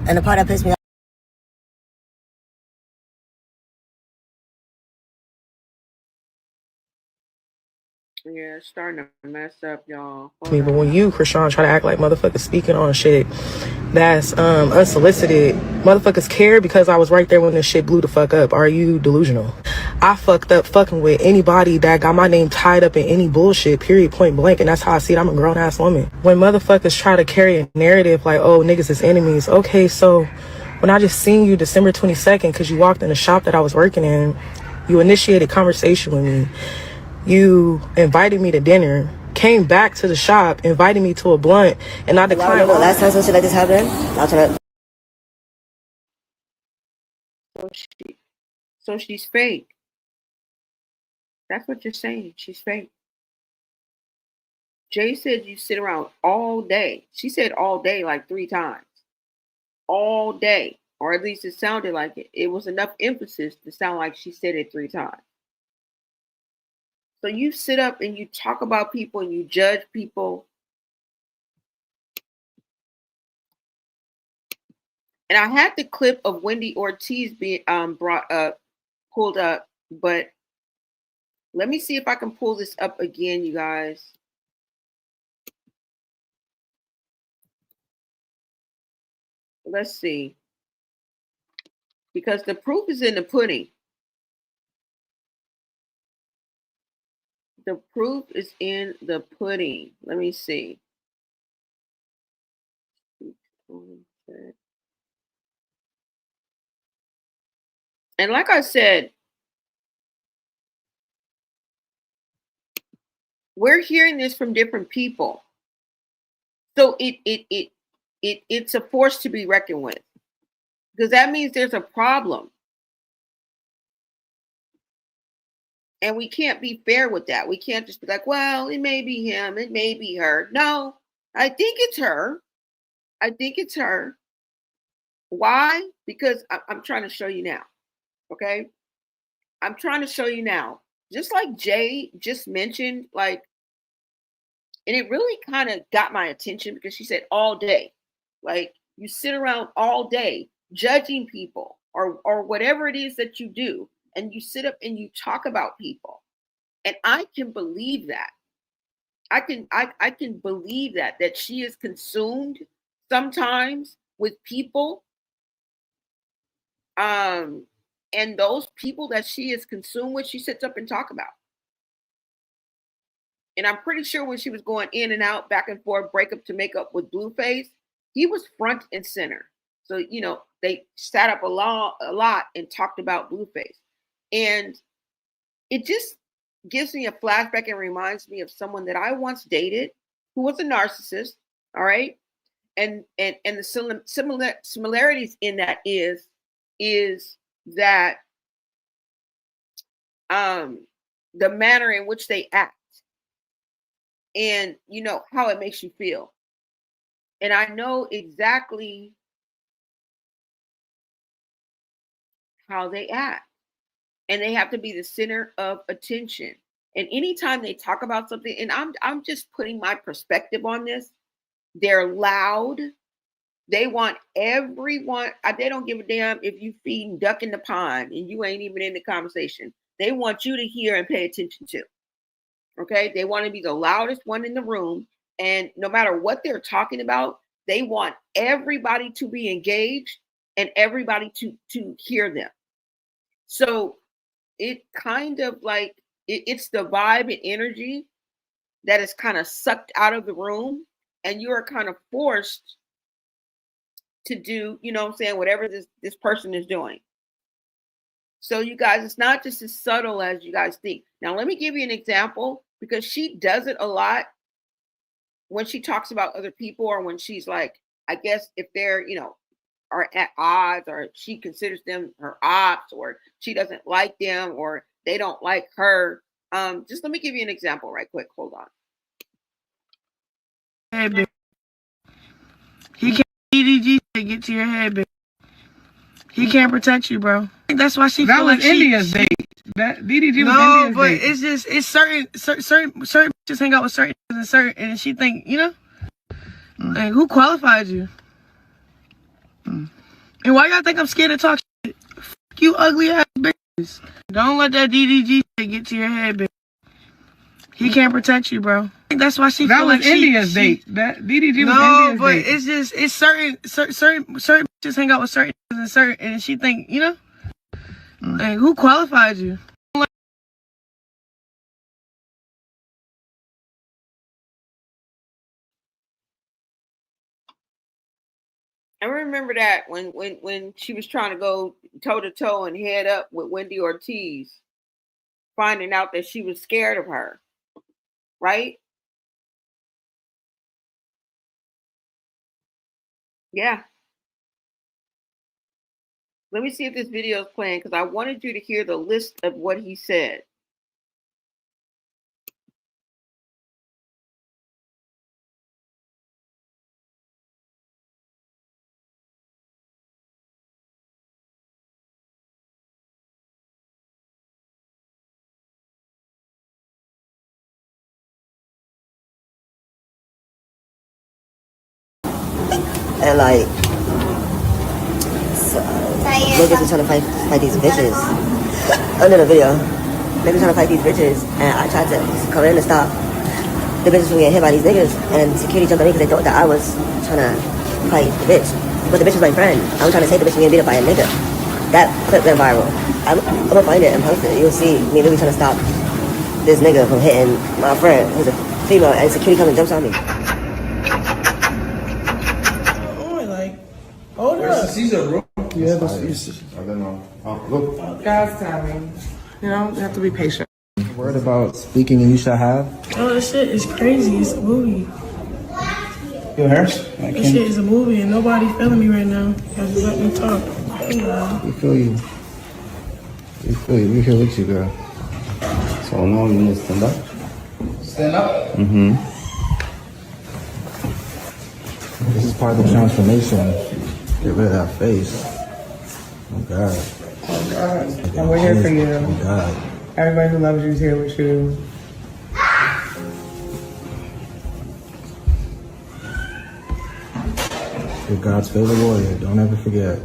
And the part that pissed me off. Yeah, it's starting to mess up, y'all. But when you, Chrisean, try to act like motherfuckers speaking on shit that's unsolicited, motherfuckers care because I was right there when this shit blew the fuck up. Are you delusional? I fucked up fucking with anybody that got my name tied up in any bullshit, period, point blank. And that's how I see it. I'm a grown ass woman. When motherfuckers try to carry a narrative like, oh, niggas is enemies. Okay, so when I just seen you December 22nd because you walked in the shop that I was working in, you initiated conversation with me. You invited me to dinner, came back to the shop, invited me to a blunt, and I declined. Last time some shit like this happened, I'll try to. So she's fake. That's what you're saying. She's fake. Jay said you sit around all day. She said all day like 3 times. All day. Or at least it sounded like it. It was enough emphasis to sound like she said it 3 times. So you sit up and you talk about people and you judge people. And I had the clip of Wendy Ortiz being pulled up, but let me see if I can pull this up again, you guys. Let's see. Because the proof is in the pudding. The proof is in the pudding. Let me see. And like I said, we're hearing this from different people. So it's a force to be reckoned with. Because that means there's a problem. And we can't be fair with that. We can't just be like, well, it may be him, it may be her. No, I think it's her. I think it's her. Why? Because I'm trying to show you now. Okay? I'm trying to show you now. Just like Jay just mentioned, like, and it really kind of got my attention because she said all day. Like, you sit around all day judging people or whatever it is that you do. And you sit up and you talk about people. And I can believe that. I can believe that she is consumed sometimes with people And those people that she is consumed with, she sits up and talk about. And I'm pretty sure when she was going in and out, back and forth, breakup to make up with Blueface, he was front and center. So, you know, they sat up a lot and talked about Blueface. And it just gives me a flashback and reminds me of someone that I once dated who was a narcissist. All right. And the similarities in that is that the manner in which they act and you know how it makes you feel. And I know exactly how they act. And they have to be the center of attention. And anytime they talk about something, and I'm just putting my perspective on this, they're loud. They want everyone, they don't give a damn if you feeding duck in the pond and you ain't even in the conversation. They want you to hear and pay attention to. Okay? They want to be the loudest one in the room. And no matter what they're talking about, they want everybody to be engaged and everybody to hear them. So it kind of like, it's the vibe and energy that is kind of sucked out of the room. And you are kind of forced to do, you know what I'm saying, whatever this person is doing. So you guys, it's not just as subtle as you guys think. Now, let me give you an example because she does it a lot when she talks about other people or when she's like, I guess if they're, you know, are at odds or she considers them her ops or she doesn't like them or they don't like her. Just let me give you an example right quick. Hold on. Hey, baby. He can't DDG to get to your head, baby. He can't protect you, bro. That's why she. That was like India's date. That DDG was India's but date. It's just it's certain bitches hang out with certain and she think, you know, like who qualified you? And why y'all think I'm scared to talk shit? Fuck you ugly ass bitches. Don't let that DDG get to your head, baby. He can't protect you, bro. That's why she. That was like India's date. That DDG was India's date. It's just it's certain bitches hang out with certain and she think, you know, like who qualified you? I remember that when she was trying to go toe to toe and head up with Wendy Ortiz, finding out that she was scared of her, right? Yeah. Let me see if this video is playing because I wanted you to hear the list of what he said. And like, so, niggas was trying to fight these bitches. Under the video, niggas trying to fight these bitches, and I tried to come in and stop the bitches from getting hit by these niggas, and security jumped on me because they thought that I was trying to fight the bitch. But the bitch was my friend. I was trying to save the bitch from getting beat up by a nigga. That clip went viral. I'm gonna find it and post it. You'll see me literally trying to stop this nigga from hitting my friend, who's a female, and security comes and jumps on me. Hold up. Caesar, bro. Yeah, but I don't know. Look. God's timing. You know, you have to be patient. Word about speaking and you shall have. Oh, this shit is crazy. It's a movie. Your hurts? This shit is a movie and nobody feeling me right now. Y'all just let me talk. We feel you. We feel you. We're here with you, girl. So now you need to stand up. Stand up? Mm-hmm. This is part of the transformation. Get rid of that face. Oh, God. Oh, God. And we're here for you. Oh, God. Everybody who loves you is here with you. You're God's favorite warrior. Don't ever forget.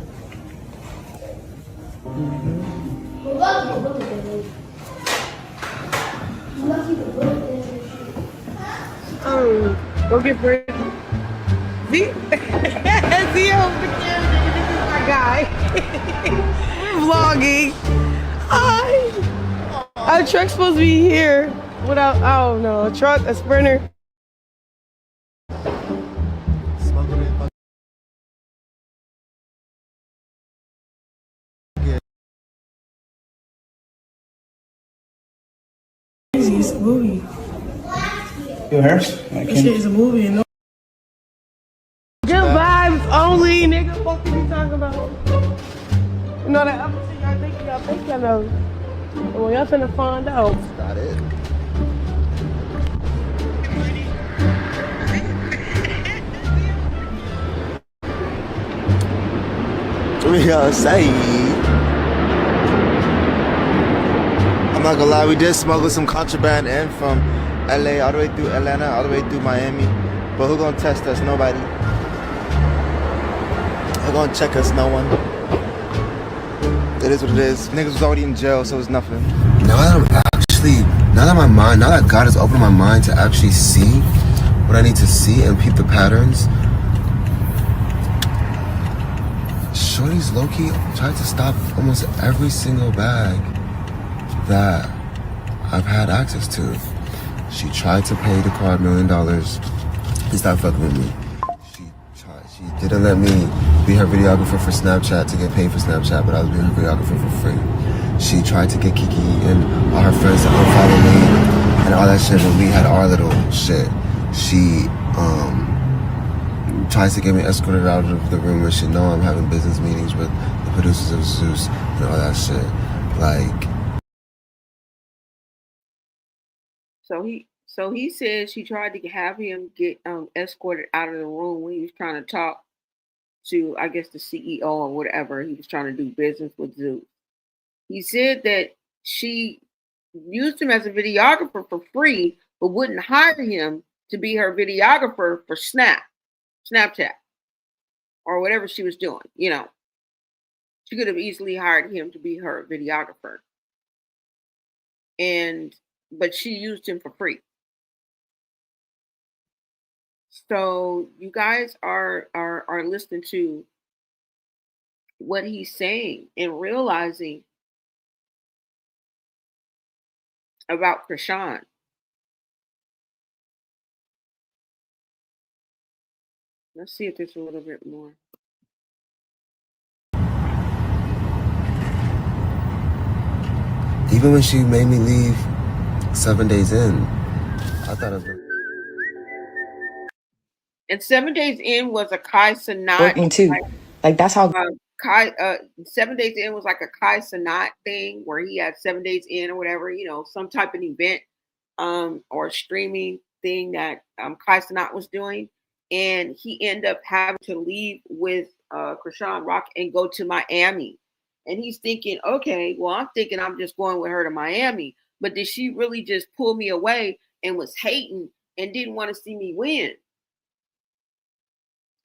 Go get bread. See? See over the camera. guy. Vlogging. Hi. Our truck's supposed to be here without, I don't know, a truck, a sprinter. It's a movie. Your hair? That shit is a movie. No. Good vibes only, nigga. What you talking about? You know that other shit y'all think y'all know. Well, y'all finna find out. Got it. We gonna say. I'm not gonna lie, we did smuggle some contraband in from LA all the way through Atlanta, all the way through Miami. But who gonna test us? Nobody. Who gonna check us? No one. It is what it is. Niggas was already in jail, so it's nothing. Now that God has opened my mind to actually see what I need to see and peep the patterns, Shorty's low-key tried to stop almost every single bag that I've had access to. She tried to pay the card $1 million. He stopped fucking with me. She didn't let me be her videographer for Snapchat to get paid for Snapchat, but I was being her videographer for free. She tried to get Kiki and all her friends to unfollow me and all that shit when we had our little shit. She tries to get me escorted out of the room where she know I'm having business meetings with the producers of Zeus and all that shit. Like, So he said she tried to have him get escorted out of the room when he was trying to talk to, I guess, the CEO or whatever. He was trying to do business with Zeus. He said that she used him as a videographer for free, but wouldn't hire him to be her videographer for Snapchat, or whatever she was doing. You know, she could have easily hired him to be her videographer, but she used him for free. So you guys are listening to what he's saying and realizing about Chrisean. Let's see if there's a little bit more. even when she made me leave 7 days in, I thought it was... And 7 days in was a Kai Sanat. Working too. Like that's how 7 days in was like a Kai Sanat thing where he had 7 days in or whatever, you know, some type of event or streaming thing that Kai Sanat was doing. And he ended up having to leave with Chrisean Rock and go to Miami. And he's thinking, okay, well, I'm thinking I'm just going with her to Miami. But did she really just pull me away and was hating and didn't want to see me win?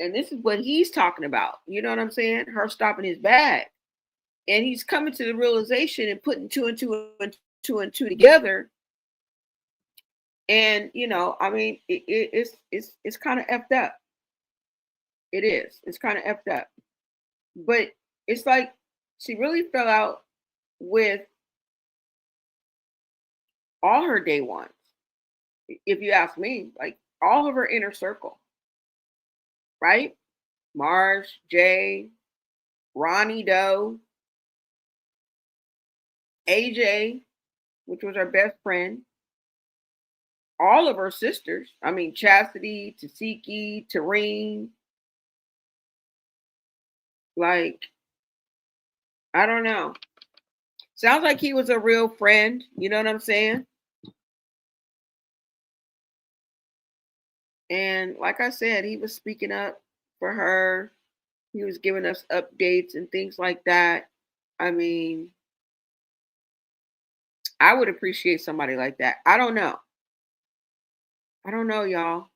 And this is what he's talking about. You know what I'm saying? Her stopping his bag. And he's coming to the realization and putting two and two together. And, you know, I mean, it's kind of effed up. It is. It's kind of effed up. But it's like she really fell out with all her day ones. If you ask me, like all of her inner circle. Right? Marge, Jay, Ronnie Doe, AJ, which was her best friend, all of her sisters. I mean, Chastity, Tasiki, Tareen. Like, I don't know. Sounds like he was a real friend. You know what I'm saying? And like I said, he was speaking up for her. He was giving us updates and things like that. I mean, I would appreciate somebody like that. I don't know. I don't know, y'all.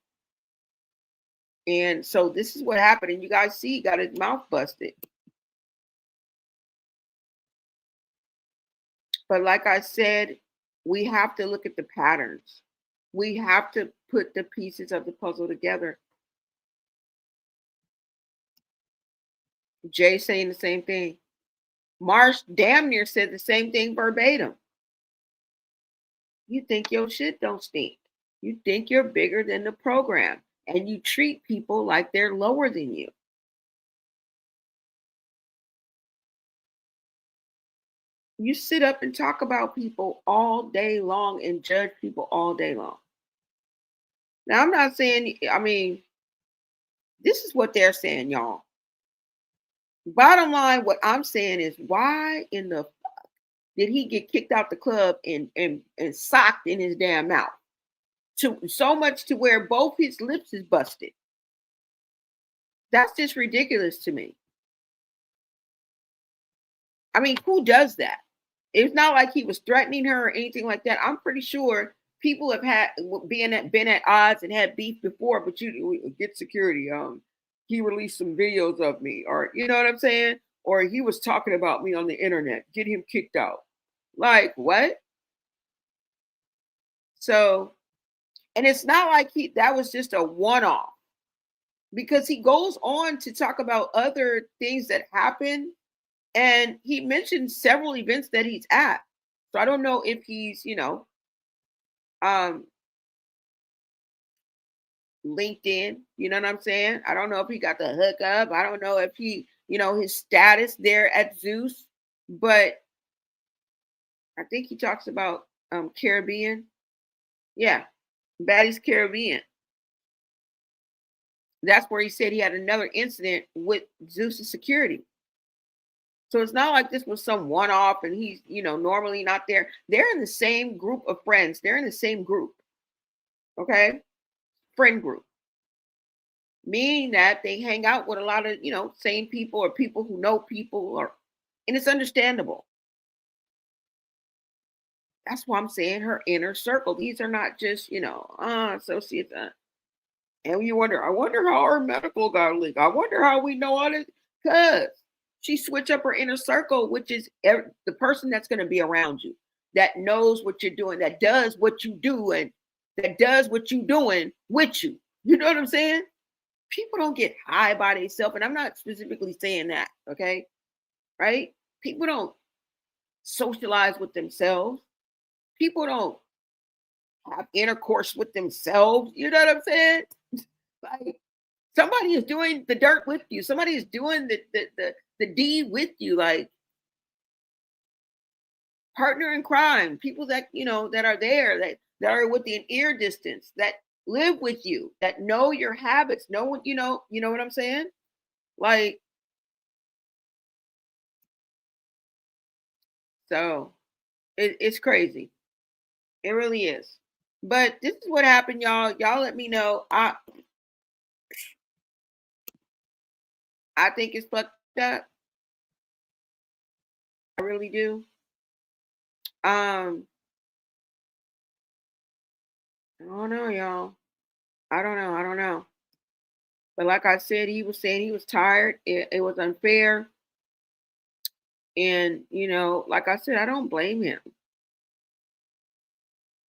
And so this is what happened. And you guys see, he got his mouth busted. But like I said, we have to look at the patterns. We have to put the pieces of the puzzle together. Jay saying the same thing. Marsh damn near said the same thing verbatim. You think your shit don't stink. You think you're bigger than the program, and you treat people like they're lower than you. You sit up and talk about people all day long and judge people all day long. Now, I'm not saying, I mean, this is what they're saying, y'all. Bottom line, what I'm saying is, why in the fuck did he get kicked out the club and socked in his damn mouth? To so much to where both his lips is busted. That's just ridiculous to me. I mean, who does that? It's not like he was threatening her or anything like that. I'm pretty sure people have had been at odds and had beef before, but you get security. He released some videos of me, or you know what I'm saying? Or he was talking about me on the internet. Get him kicked out. Like what? So, and it's not like that was just a one-off, because he goes on to talk about other things that happen. And he mentioned several events that he's at. So I don't know if he's, LinkedIn, you know what I'm saying? I don't know if he got the hookup. I don't know if he, his status there at Zeus, but I think he talks about Caribbean. Yeah, Baddies Caribbean. That's where he said he had another incident with Zeus's security. So it's not like this was some one-off and he's, normally not there. They're in the same group of friends. They're in the same group. Okay? Friend group. Meaning that they hang out with a lot of, same people or people who know people, and it's understandable. That's why I'm saying her inner circle. These are not just, associates. And you wonder, I wonder how her medical got leaked. I wonder how we know all this. Because she switch up her inner circle, which is the person that's going to be around you, that knows what you're doing, that does what you do, and that does what you're doing with you. You know what I'm saying? People don't get high by themselves, and I'm not specifically saying that, okay? Right? People don't socialize with themselves. People don't have intercourse with themselves. You know what I'm saying? Like, somebody is doing the dirt with you. Somebody is doing the deed with you, like partner in crime, people that that are there, that are within ear distance, that live with you, that know your habits, know what you know what I'm saying? Like, so it's crazy. It really is. But this is what happened, y'all. Y'all let me know. I think it's fucked up. I really do. I don't know, y'all. I don't know. I don't know. But like I said, he was saying he was tired. It was unfair. And, like I said, I don't blame him.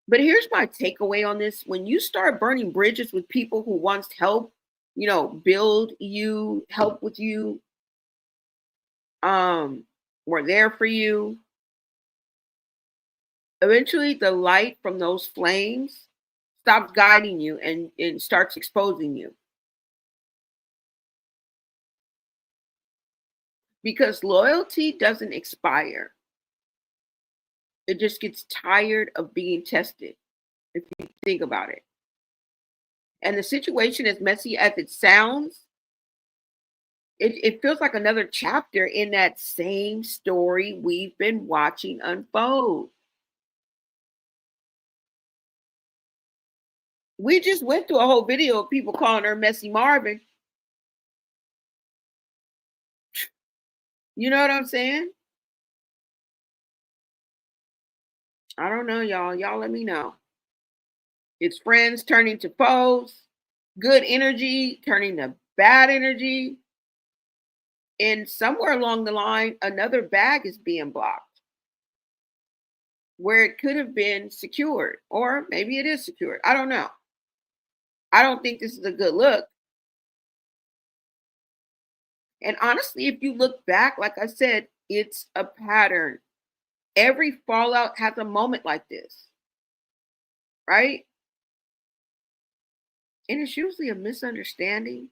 But here's my takeaway on this. When you start burning bridges with people who once help, build you, help with you, were there for you, eventually the light from those flames stops guiding you and starts exposing you. Because loyalty doesn't expire. It just gets tired of being tested, if you think about it. And the situation, as messy as it sounds, it feels like another chapter in that same story we've been watching unfold. We just went through a whole video of people calling her Messy Marvin. You know what I'm saying? I don't know, y'all. Y'all let me know. It's friends turning to foes, good energy turning to bad energy. And somewhere along the line, another bag is being blocked where it could have been secured, or maybe it is secured. I don't know. I don't think this is a good look. And honestly, if you look back, like I said, it's a pattern. Every fallout has a moment like this, right? And it's usually a misunderstanding.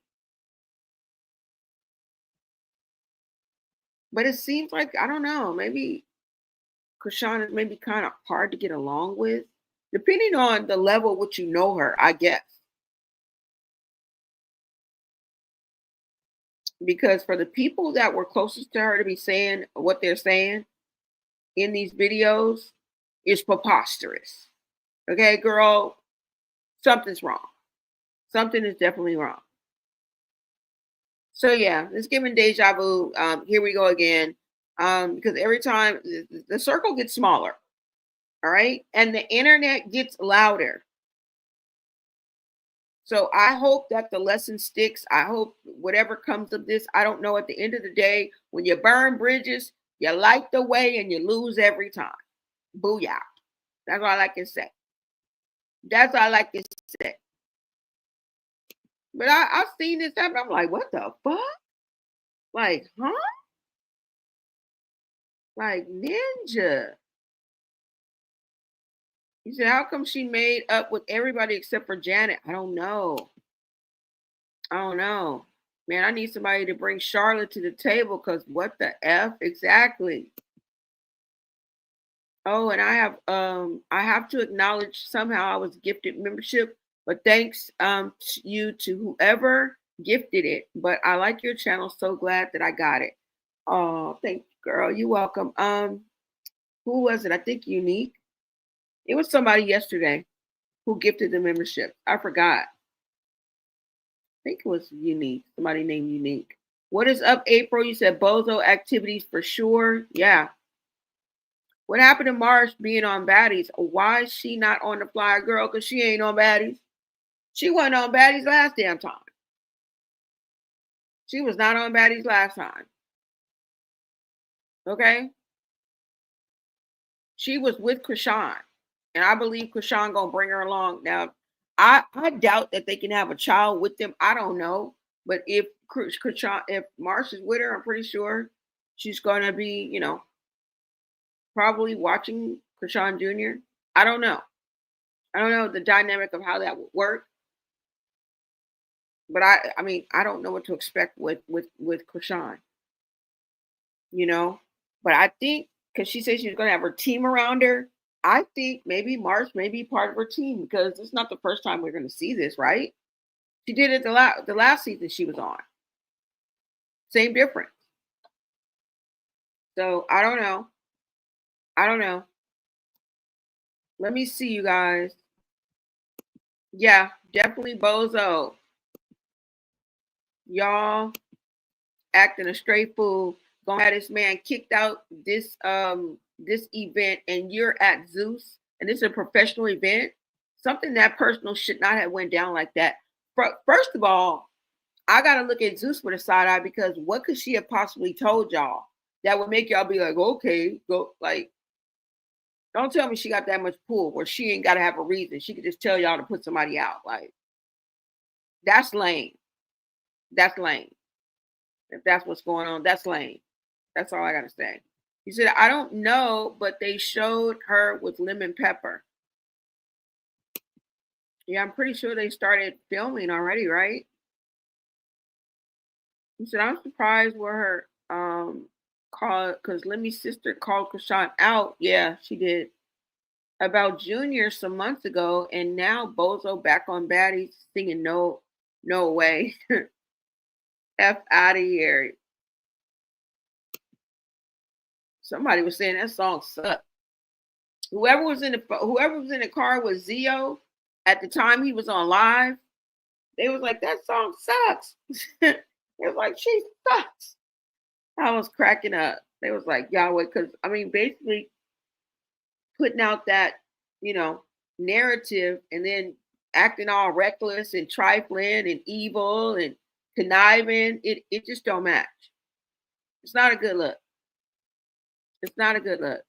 But it seems like, I don't know, maybe Chrisean is maybe kind of hard to get along with, depending on the level which you know her, I guess. Because for the people that were closest to her to be saying what they're saying in these videos, is preposterous. Okay, girl, something's wrong. Something is definitely wrong. So yeah, it's giving deja vu. Here we go again. Because every time the circle gets smaller, all right, and the internet gets louder. So I hope that the lesson sticks. I hope whatever comes of this, I don't know. At the end of the day, when you burn bridges, you light the way and you lose every time. Booyah. That's all I can say. That's all I can say. But I've seen this happen. I'm like, what the fuck? Like, huh? Like, Ninja. He said, how come she made up with everybody except for Janet? I don't know. I don't know. Man, I need somebody to bring Charlotte to the table because what the F? Exactly. Oh, and I have to acknowledge somehow I was gifted membership, but thanks to you to whoever gifted it. But I like your channel, so glad that I got it. Oh, thank you, girl. You're welcome. Who was it? I think Unique. It was somebody yesterday who gifted the membership. I forgot. I think it was Unique. Somebody named Unique. What is up, April? You said bozo activities for sure. Yeah. What happened to Marsh being on Baddies? Why is she not on the flyer, girl? Because she ain't on Baddies. She wasn't on Baddies last damn time. She was not on Baddies last time. Okay? She was with Chrisean. And I believe Chrisean gonna bring her along. Now, I doubt that they can have a child with them. I don't know. But if Chrisean, if Marsh is with her, I'm pretty sure she's gonna be, you know, probably watching Chrisean Jr. I don't know. I don't know the dynamic of how that would work. But I mean, I don't know what to expect with Chrisean. You know? But I think because she said she's gonna have her team around her, I think maybe Marsh may be part of her team because it's not the first time we're gonna see this, right? She did it the last season she was on. Same difference. So I don't know. I don't know. Let me see, you guys. Yeah, definitely bozo. Y'all acting a straight fool. Gonna have this man kicked out this event, and you're at Zeus, and this is a professional event. Something that personal should not have went down like that. First of all, I gotta look at Zeus with a side eye because what could she have possibly told y'all that would make y'all be like, okay, go, like, don't tell me she got that much pull where she ain't gotta have a reason. She could just tell y'all to put somebody out. Like, that's lame. That's lame. If that's what's going on, that's lame. That's all I gotta say. He said, I don't know, but they showed her with lemon pepper. Yeah, I'm pretty sure they started filming already, right? He said, I'm surprised where her called, because Lemmy's sister called Chrisean out. Yeah, she did. About Junior some months ago, and now Bozo back on Baddies singing No Way. F out of here. Somebody was saying that song sucked. Whoever was in the car with Zio at the time he was on live, they was like, that song sucks. It was like, she sucks. I was cracking up. They was like, Yahweh, because I mean, basically putting out that, you know, narrative and then acting all reckless and trifling and evil and conniving, it just don't match. It's not a good look. It's not a good look.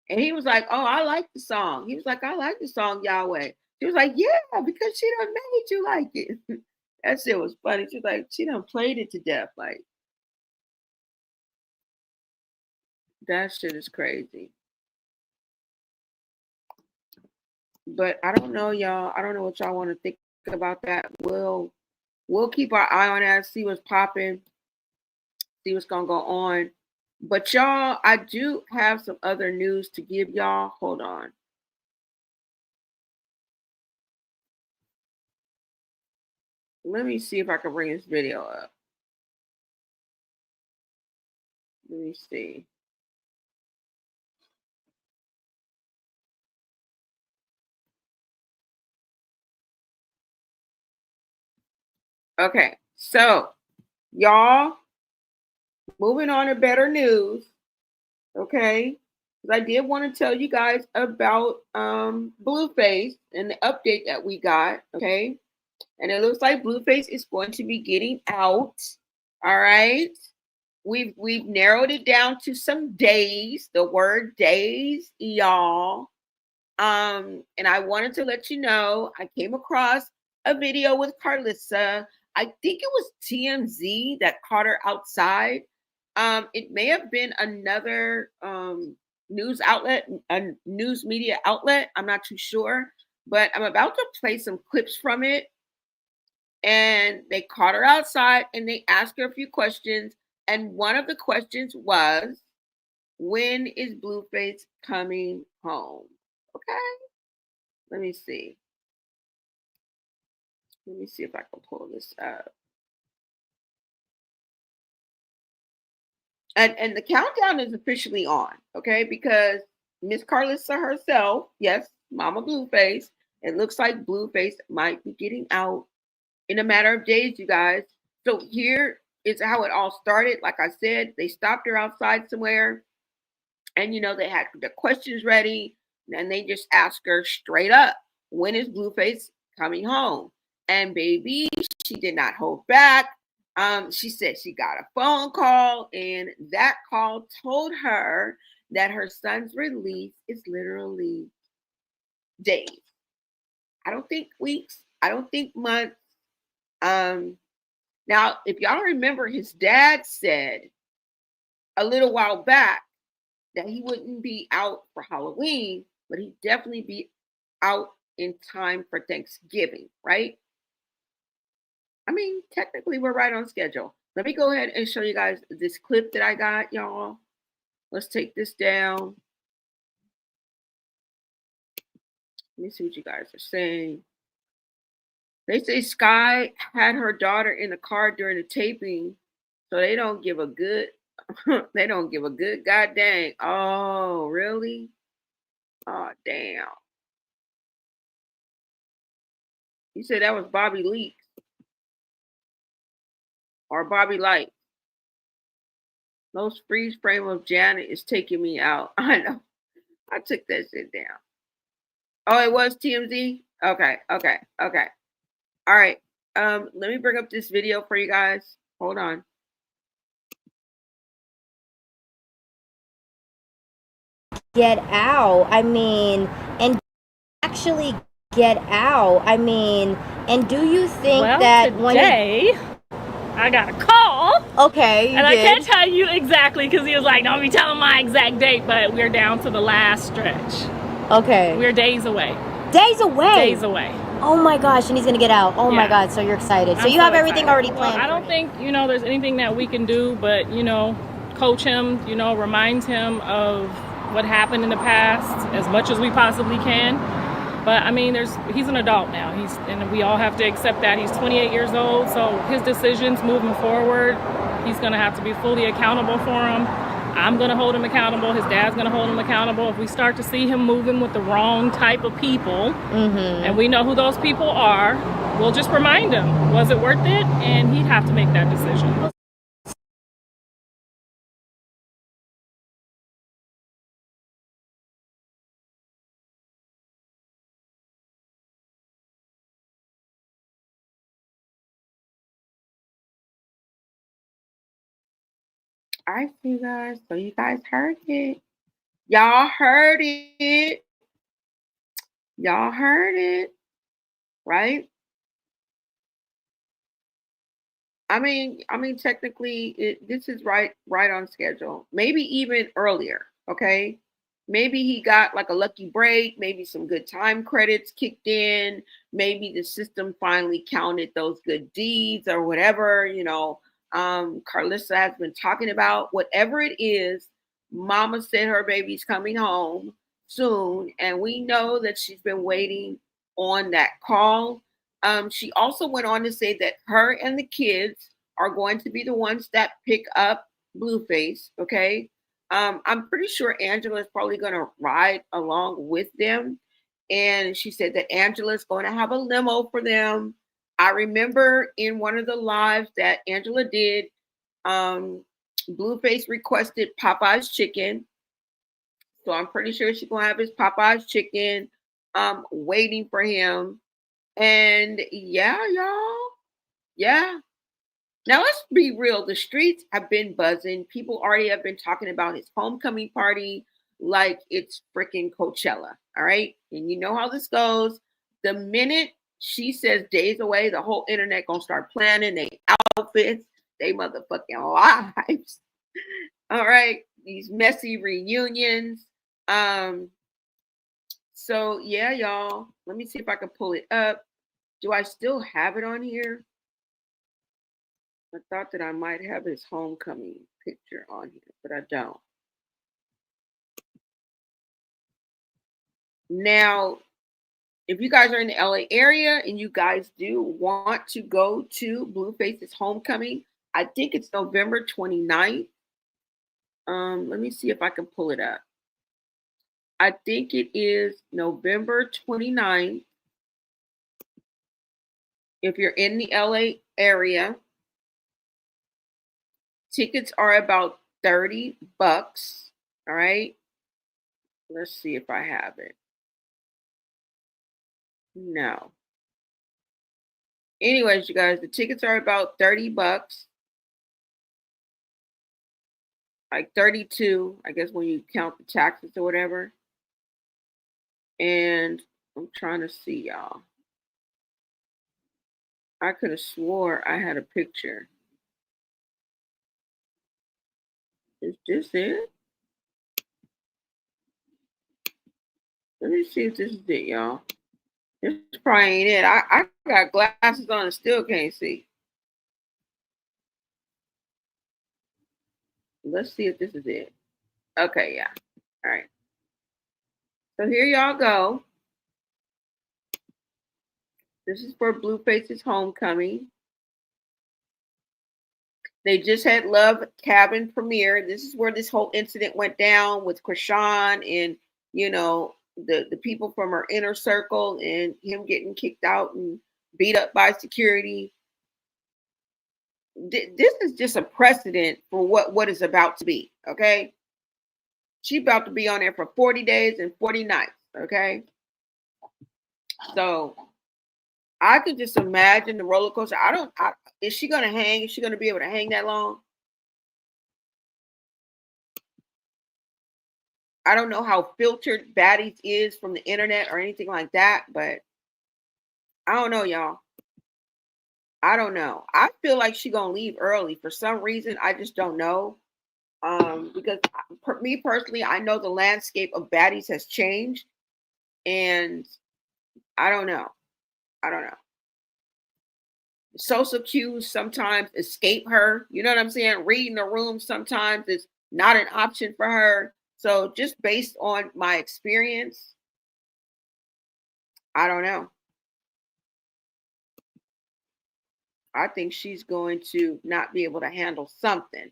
And he was like, oh, I like the song. He was like, I like the song, Yahweh. She was like, yeah, because she done made you like it. That shit was funny. She was like, she done played it to death. Like, That shit is crazy. But I don't know, y'all. I don't know what y'all want to think about that. We'll keep our eye on that, see what's popping, see what's gonna go on. But y'all, I do have some other news to give y'all. Hold on. Let me see if I can bring this video up. Let me see. Okay, so y'all, moving on to better news. Okay, because I did want to tell you guys about Blueface and the update that we got. Okay, and it looks like Blueface is going to be getting out. All right, we've narrowed it down to some days. The word days, y'all. And I wanted to let you know I came across a video with Carlissa. I think it was TMZ that caught her outside. It may have been another news outlet, a news media outlet. I'm not too sure, but I'm about to play some clips from it. And they caught her outside and they asked her a few questions. And one of the questions was, when is Blueface coming home? Okay. Let me see. Let me see if I can pull this up. And the countdown is officially on, okay? Because Miss Carlissa herself, yes, Mama Blueface, it looks like Blueface might be getting out in a matter of days, you guys. So here is how it all started. Like I said, they stopped her outside somewhere, and they had the questions ready, and they just asked her straight up, when is Blueface coming home? And baby, she did not hold back. She said she got a phone call, and that call told her that her son's release is literally days. I don't think weeks. I don't think months. Now, if y'all remember, his dad said a little while back that he wouldn't be out for Halloween, but he'd definitely be out in time for Thanksgiving, right? I mean, technically, we're right on schedule. Let me go ahead and show you guys this clip that I got, y'all. Let's take this down. Let me see what you guys are saying. They say Sky had her daughter in the car during the taping, so they don't give a good they don't give a good god dang. Oh, really? Oh, damn. You said that was Bobby Leaks or Bobby Light. Those freeze frame of Janet is taking me out. I know. I took that shit down. Oh, it was TMZ? Okay. All right. Let me bring up this video for you guys. Hold on. Get out. I mean, and actually get out. I mean, and do you think that today, I got a call. Okay, and I can't tell you exactly because he was like, don't be telling my exact date, but we're down to the last stretch. Okay. We're days away. Days away? Days away. Oh my gosh, and he's gonna get out. Oh my God, so you're excited. So you have everything already planned. Well, I don't think, there's anything that we can do, but, coach him, remind him of what happened in the past as much as we possibly can. But I mean, he's an adult now. And we all have to accept that. He's 28 years old, so his decisions moving forward, he's gonna have to be fully accountable for them. I'm gonna hold him accountable. His dad's gonna hold him accountable. If we start to see him moving with the wrong type of people, and we know who those people are, we'll just remind him, was it worth it? And he'd have to make that decision. All right, you guys. So you guys heard it. Y'all heard it. Y'all heard it. Right? I mean, technically, this is right on schedule. Maybe even earlier. Okay. Maybe he got like a lucky break, maybe some good time credits kicked in, maybe the system finally counted those good deeds or whatever, Carlissa has been talking about. Whatever it is, mama said her baby's coming home soon, and we know that she's been waiting on that call. She also went on to say that her and the kids are going to be the ones that pick up Blueface, okay? I'm pretty sure Angela is probably going to ride along with them. And she said that Angela is going to have a limo for them. I remember in one of the lives that Angela did, Blueface requested Popeye's chicken. So I'm pretty sure she's going to have his Popeye's chicken waiting for him. And yeah, y'all. Yeah. Now let's be real. The streets have been buzzing. People already have been talking about his homecoming party like it's freaking Coachella. All right. And you know how this goes. The minute she says days away, the whole internet gonna start planning their outfits, they motherfucking lives. All right. These messy reunions. So yeah, y'all. Let me see if I can pull it up. Do I still have it on here? I thought that I might have his homecoming picture on here, but I don't. Now, if you guys are in the LA area and you guys do want to go to Blueface's homecoming, I think it's November 29th. Let me see if I can pull it up. I think it is November 29th. If you're in the LA area, tickets are about $30. All right. Let's see if I have it. No. Anyways, you guys, the tickets are about $30. Like 32, I guess, when you count the taxes or whatever. And I'm trying to see, y'all. I could have swore I had a picture. Is this it? Let me see if this is it, y'all. This probably ain't it. I got glasses on and still can't see. Let's see if this is it. Okay, yeah. All right. So here y'all go. This is for Blueface's homecoming. They just had Love Cabin premiere. This is where this whole incident went down with Chrisean and, the people from her inner circle and him getting kicked out and beat up by security. This is just a precedent for what is about to be, okay? She about to be on there for 40 days and 40 nights, okay? So I could just imagine the roller coaster. Is she going to hang? Is she going to be able to hang that long? I don't know how filtered Baddies is from the internet or anything like that, but I don't know, y'all. I don't know. I feel like she's going to leave early for some reason. I just don't know. Because me personally, I know the landscape of Baddies has changed, and I don't know. Social cues sometimes escape her. You know what I'm saying? Reading the room sometimes is not an option for her. So just based on my experience, I don't know. I think she's going to not be able to handle something.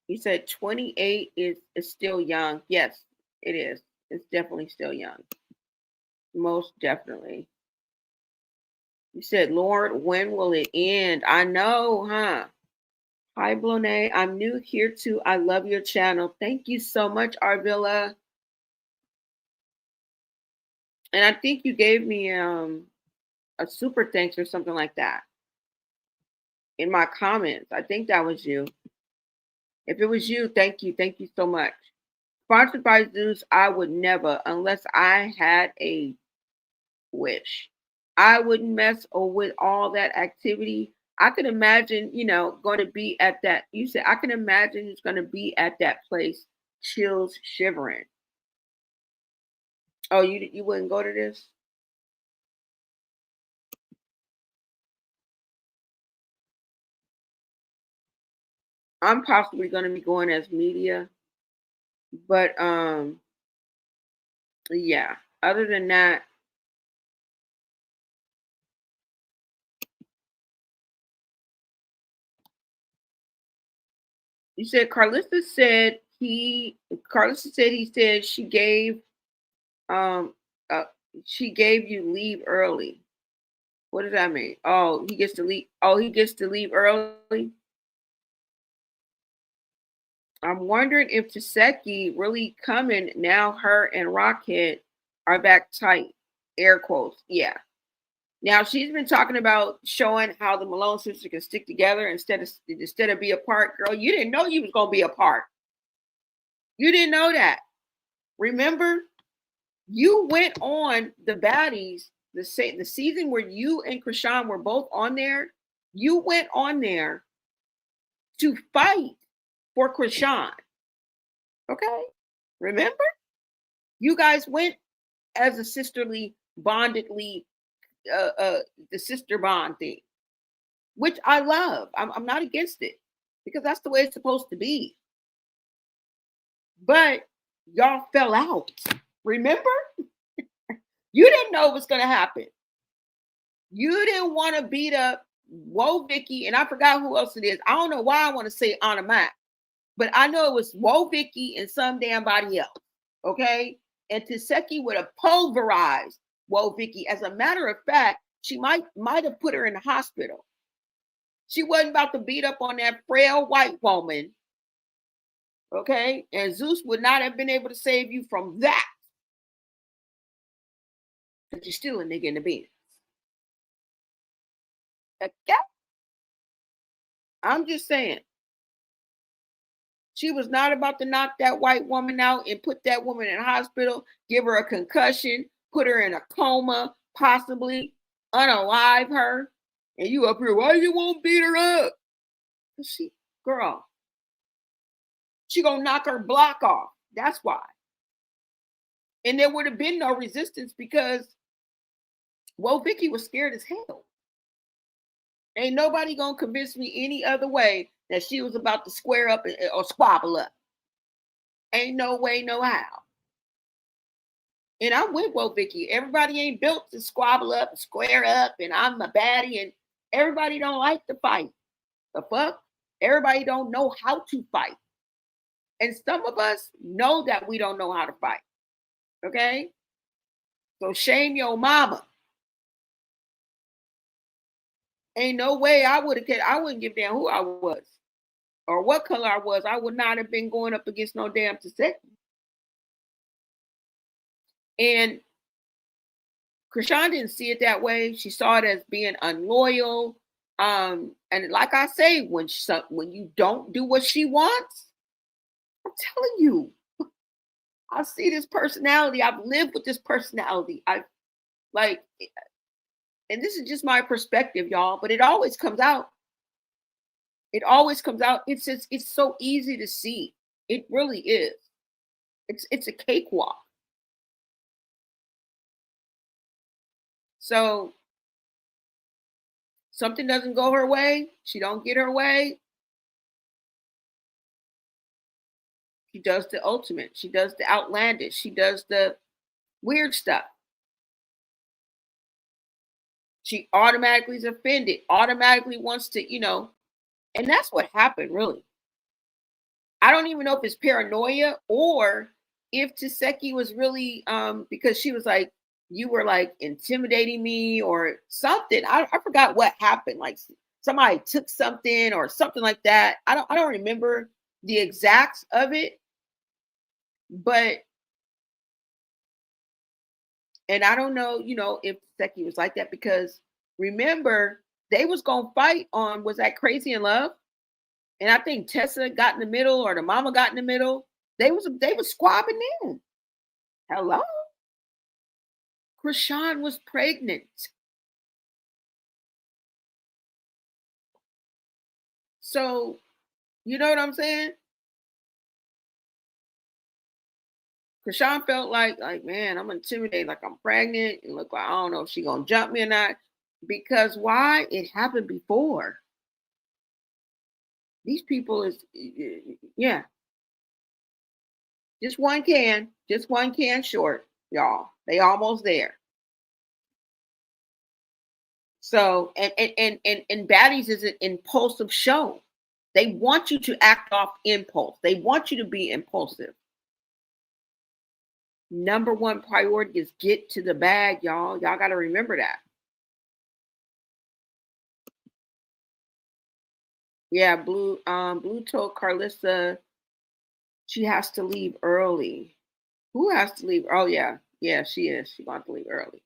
He said 28 is still young. Yes, it is. It's definitely still young. Most definitely. You said, Lord, when will it end? I know, huh? Hi, Blone. I'm new here too. I love your channel. Thank you so much, Arvilla. And I think you gave me a super thanks or something like that in my comments. I think that was you. If it was you, thank you. Thank you so much. Sponsored by Zeus, I would never, unless I had a wish. I wouldn't mess with all that activity. I can imagine, going to be at that. You said I can imagine it's going to be at that place, chills, shivering. Oh, you wouldn't go to this? I'm possibly going to be going as media, but yeah. Other than that, you said Carlissa said he said um uh, she gave you leave early. What does that mean? Oh, he gets to leave. Oh, he gets to leave early. I'm wondering if Taseki really coming now. Her and Rockhead are back tight. Air quotes. Yeah. Now she's been talking about showing how the Malone sisters can stick together instead of be apart. Girl, you didn't know you was gonna be apart. You didn't know that. Remember, you went on the baddies the season where you and Chrisean were both on there. You went on there to fight for Chrisean. Okay, remember? You guys went as a sisterly, bondedly, the sister bond thing, which I love. I'm not against it because that's the way it's supposed to be. But y'all fell out. Remember? You didn't know what's going to happen. You didn't want to beat up Woe Vicky, and I forgot who else it is. I don't know why I want to say Anna Mac, but I know it was Woe Vicky and some damn body else. Okay? And Taseki would have pulverized Woe Vicky. As a matter of fact, she might have put her in the hospital. She wasn't about to beat up on that frail white woman. Okay? And Zeus would not have been able to save you from that. But you're still a nigga in the business. Okay? I'm just saying. She was not about to knock that white woman out and put that woman in a hospital, give her a concussion, put her in a coma, possibly unalive her. And you up here, why you won't beat her up? Girl, she gonna knock her block off. That's why. And there would have been no resistance because, well, Vicky was scared as hell. Ain't nobody gonna convince me any other way that she was about to square up or squabble up. Ain't no way, no how. And I'm with Woe Vicky. Everybody ain't built to squabble up and square up, and I'm a baddie, and everybody don't like to fight. The fuck? Everybody don't know how to fight. And some of us know that we don't know how to fight. Okay? So shame your mama. Ain't no way I wouldn't give a damn who I was or what color I was. I would not have been going up against no damn Taseki. And Chrisean didn't see it that way. She saw it as being unloyal. And like I say, when you don't do what she wants, I'm telling you, I see this personality. I've lived with this personality. And this is just my perspective, y'all, but it always comes out. It always comes out. It's so easy to see. It really is. It's a cakewalk. So something doesn't go her way, she don't get her way. She does the ultimate. She does the outlandish. She does the weird stuff. She automatically is offended, automatically wants to, and that's what happened, really. I don't even know if it's paranoia or if Taseki was really, because she was like, you were like intimidating me or something. I forgot what happened. Like somebody took something or something like that. I don't remember the exacts of it, but and I don't know, if Seki was like that because remember they was gonna fight on was that Crazy in Love, and I think Tessa got in the middle or the mama got in the middle. They was squabbing in. Hello, Chrisean was pregnant. So, you know what I'm saying? Chrisean felt like, man, I'm intimidated, like I'm pregnant, and look like I don't know if she's gonna jump me or not. Because why? It happened before. These people is, yeah, just one can short, y'all. They almost there. So, and Baddies is an impulsive show. They want you to act off impulse. They want you to be impulsive. Number one priority is get to the bag, y'all. Y'all got to remember that. Yeah, Blue told Carlissa she has to leave early. Who has to leave? Oh yeah, she is. She wants to leave early.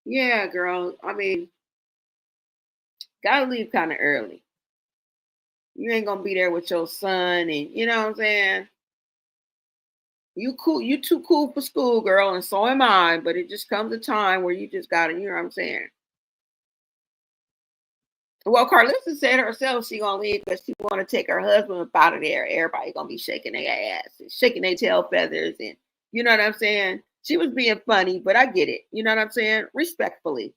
Yeah, girl. I mean, gotta leave kind of early. You ain't gonna be there with your son, and you know what I'm saying. You cool. You too cool for school, girl, and so am I. But it just comes a time where you just gotta. You know what I'm saying. Well, Carlissa said herself she gonna leave because she want to take her husband up out of there. Everybody gonna be shaking their ass and shaking their tail feathers, and you know what I'm saying. She was being funny, but I get it. You know what I'm saying? Respectfully.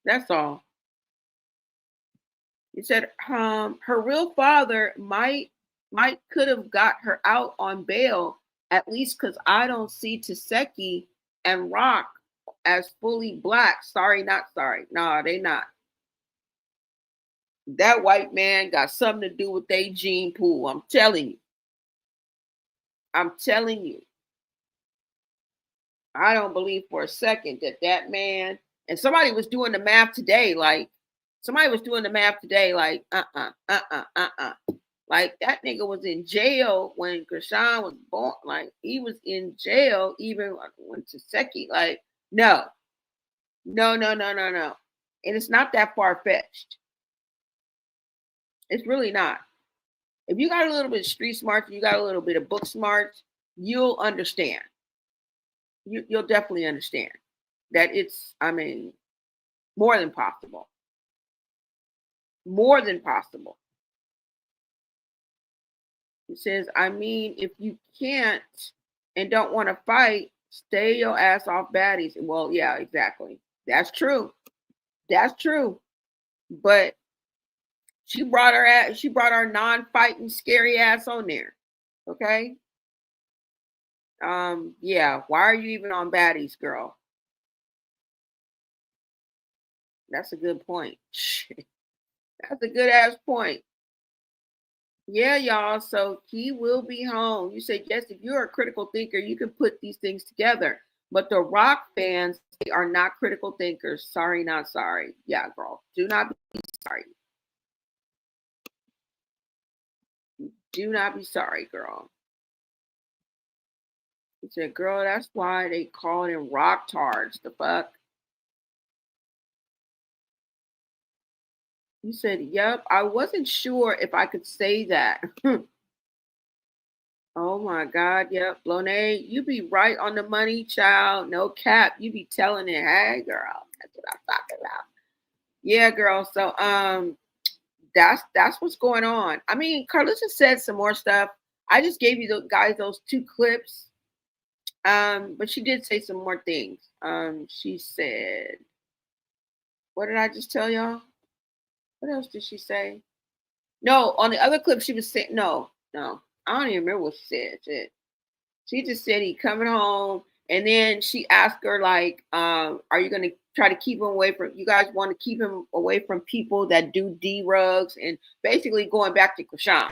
That's all. He said her real father might could have got her out on bail, at least because I don't see Taseki and Rock as fully black. Sorry, not sorry. No, they not. That white man got something to do with their gene pool. I'm telling you. I don't believe for a second that man, and somebody was doing the math today, like like like that nigga was in jail when Chrisean was born. Like he was in jail even when Taseki. Like no. And it's not that far fetched. It's really not. If you got a little bit of street smarts, you got a little bit of book smarts, you'll understand. You'll definitely understand that it's, I mean, more than possible. More than possible. It says, I mean, if you can't and don't want to fight, stay your ass off baddies. Well, yeah, exactly. That's true. But she brought her non-fighting scary ass on there. Okay. Yeah, why are you even on baddies, girl? That's a good point. That's a good ass point. Yeah, y'all. So he will be home. You said, yes, if you're a critical thinker, you can put these things together. But the Rock fans, they are not critical thinkers. Sorry, not sorry. Yeah, girl. Do not be sorry. Do not be sorry, girl. He said, girl, that's why they call them rock tards. The fuck? You said, yep. I wasn't sure if I could say that. Oh my God. Yep. Blonay, you be right on the money, child. No cap. You be telling it. Hey, girl. That's what I'm talking about. Yeah, girl. So that's what's going on. I mean, Carlissa said some more stuff. I just gave you guys those two clips. But she did say some more things. She said, what did I just tell y'all? What else did she say? No, on the other clip, she was saying, no. I don't even remember what she said. She just said he coming home. And then she asked her, like, are you going to try to keep him away from, you guys want to keep him away from people that do D-rugs, and basically going back to Chrisean.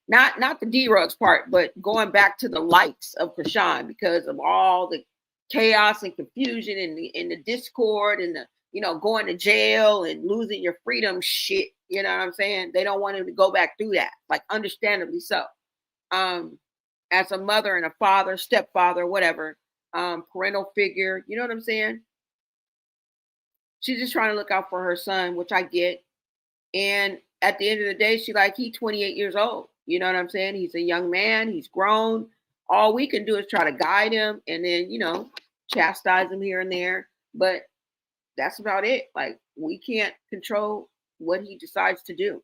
Not the D-rugs part, but going back to the likes of Chrisean because of all the chaos and confusion in the Discord and the, you know, going to jail and losing your freedom shit. You know what I'm saying? They don't want him to go back through that, like understandably so. As a mother and a father, stepfather, whatever, parental figure, you know what I'm saying? She's just trying to look out for her son, which I get. And at the end of the day, he's 28 years old. You know what I'm saying? He's a young man. He's grown. All we can do is try to guide him and then, you know, chastise him here and there. But That's about it. Like, we can't control what he decides to do.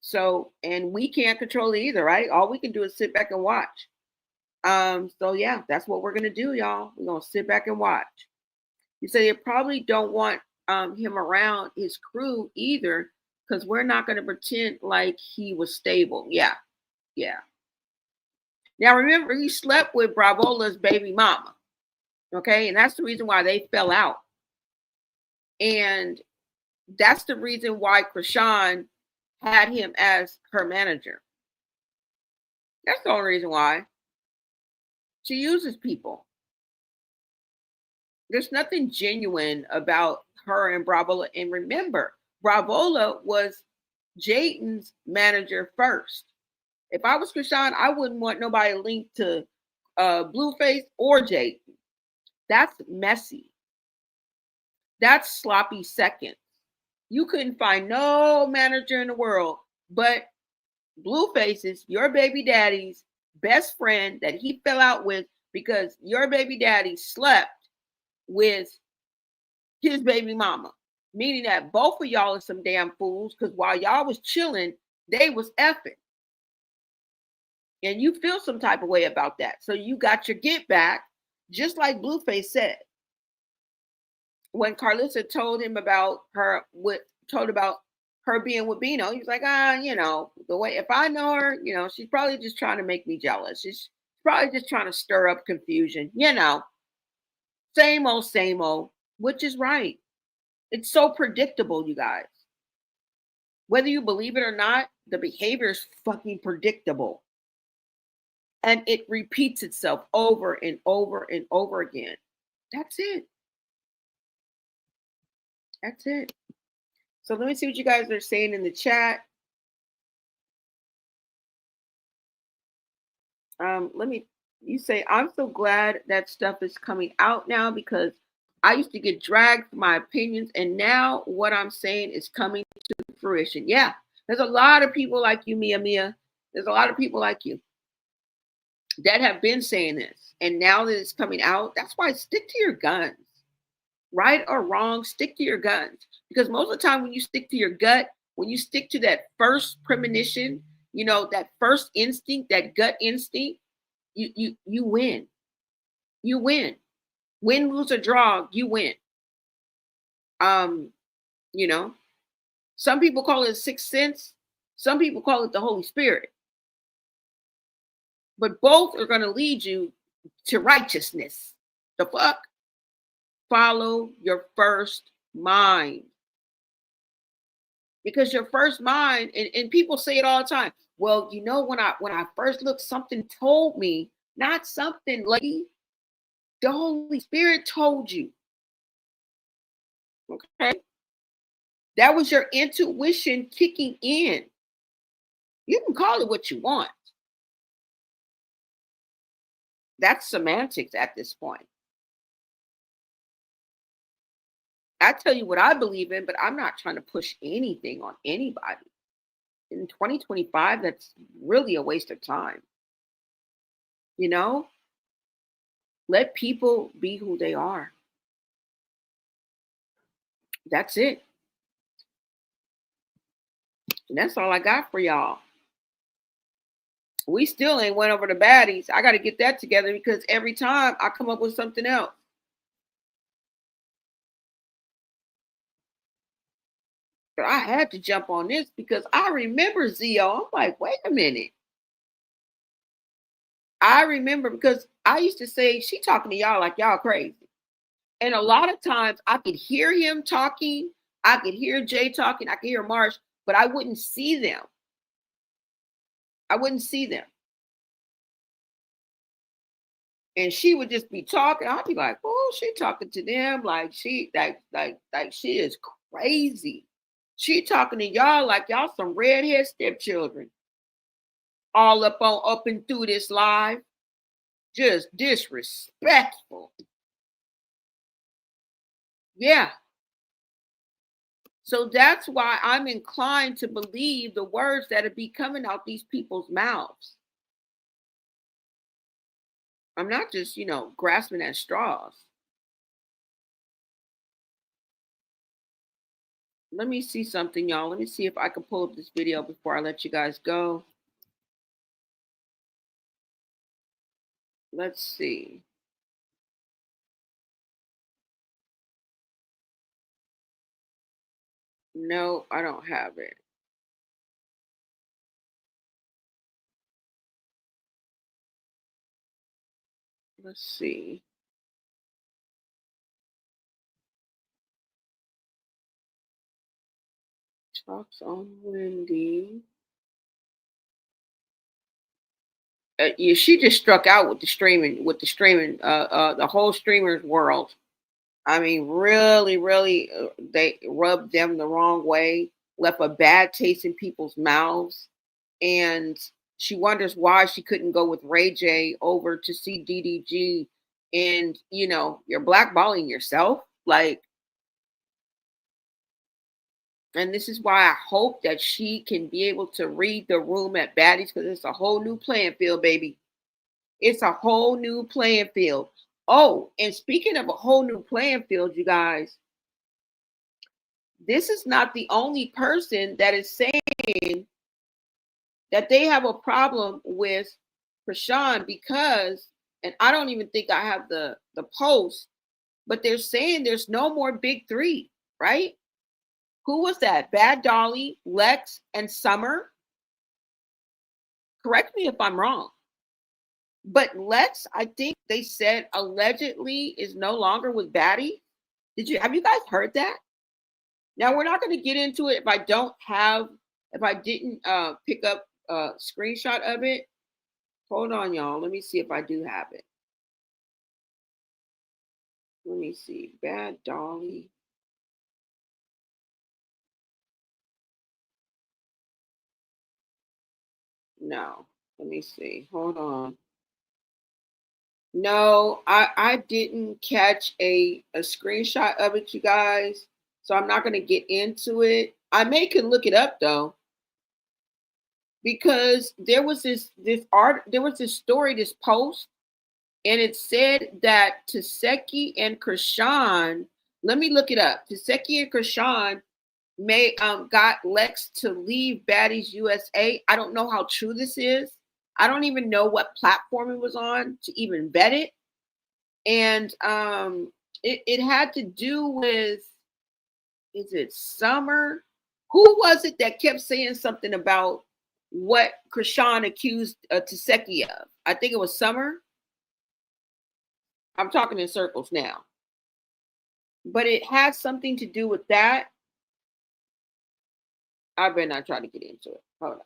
So, and we can't control it either, right? All we can do is sit back and watch. So yeah, that's what we're gonna do, y'all. We're gonna sit back and watch. You say you probably don't want him around his crew either, because we're not gonna pretend like he was stable. Yeah, yeah. Now remember, he slept with Bravola's baby mama. Okay, and that's the reason why they fell out. And that's the reason why Chrisean had him as her manager. That's the only reason why. She uses people. There's nothing genuine about her and Bravola. And remember, Bravola was Jayden's manager first. If I was Chrisean, I wouldn't want nobody linked to Blueface or Jayden. That's messy. That's sloppy seconds. You couldn't find no manager in the world but Blueface's, your baby daddy's best friend that he fell out with because your baby daddy slept with his baby mama. Meaning that both of y'all are some damn fools, because while y'all was chilling, they was effing. And you feel some type of way about that. So you got your get back, just like Blueface said. When Carlissa told him about her, told about her being with Bino, he was like, the way, if I know her, she's probably just trying to make me jealous. She's probably just trying to stir up confusion, same old, which is right. It's so predictable, you guys. Whether you believe it or not, the behavior is fucking predictable. And it repeats itself over and over and over again. That's it. That's it. So let me see what you guys are saying in the chat. You say, I'm so glad that stuff is coming out now, because I used to get dragged for my opinions, and now what I'm saying is coming to fruition. Yeah, there's a lot of people like you, Mia. There's a lot of people like you that have been saying this, and now that it's coming out, that's why stick to your guns. Right or wrong, stick to your guns. Because most of the time when you stick to your gut, when you stick to that first premonition, that first instinct, that gut instinct, you win. You win. Win, lose, or draw, you win. Some people call it a sixth sense. Some people call it the Holy Spirit. But both are going to lead you to righteousness. The fuck? Follow your first mind. Because your first mind, and people say it all the time. Well, when I first looked, something told me, not something, lady. The Holy Spirit told you. Okay? That was your intuition kicking in. You can call it what you want. That's semantics at this point. I tell you what I believe in, but I'm not trying to push anything on anybody. In 2025, that's really a waste of time. Let people be who they are. That's it. And that's all I got for y'all. We still ain't went over the baddies. I got to get that together, because every time I come up with something else. But I had to jump on this because I remember Zio. I'm like, wait a minute. I remember, because I used to say, she talking to y'all like y'all crazy. And a lot of times I could hear him talking. I could hear Jay talking. I could hear Marsh, but I wouldn't see them. And she would just be talking. I'd be like, oh, she talking to them like she she is crazy. She talking to y'all like y'all some redhead stepchildren. All up and through this live. Just disrespectful. Yeah. So that's why I'm inclined to believe the words that be coming out these people's mouths. I'm not just, grasping at straws. Let me see something, y'all. Let me see if I can pull up this video before I let you guys go. Let's see. No, I don't have it. Let's see. Talks on Wendy. Yeah, she just struck out with the streaming, the whole streamers world. I mean, really, they rubbed them the wrong way, left a bad taste in people's mouths, and she wonders why she couldn't go with Ray J over to see DDG, and you're blackballing yourself, like. And this is why I hope that she can be able to read the room at Baddies, because it's a whole new playing field, baby. It's a whole new playing field. Oh, and speaking of a whole new playing field, you guys, this is not the only person that is saying that they have a problem with Chrisean, because, and I don't even think I have the post, but they're saying there's no more big three, right? Who was that? Bad Dolly, Lex, and Summer? Correct me if I'm wrong. But Lex, I think they said allegedly is no longer with Batty. Have you guys heard that? Now we're not going to get into it if I didn't pick up a screenshot of it. Hold on, y'all. Let me see if I do have it. Let me see. Bad Dolly. No, let me see. Hold on. No, I didn't catch a screenshot of it, you guys. So I'm not going to get into it. I can look it up though, because there was this story, this post, and it said that Taseki and Chrisean. Let me look it up. Taseki and Chrisean got Lex to leave Baddies USA. I don't know how true this is. I don't even know what platform it was on to even vet it. And it had to do with, is it Summer? Who was it that kept saying something about what Chrisean accused Taseki of? I think it was Summer. I'm talking in circles now. But it had something to do with that. I better not try to get into it. Hold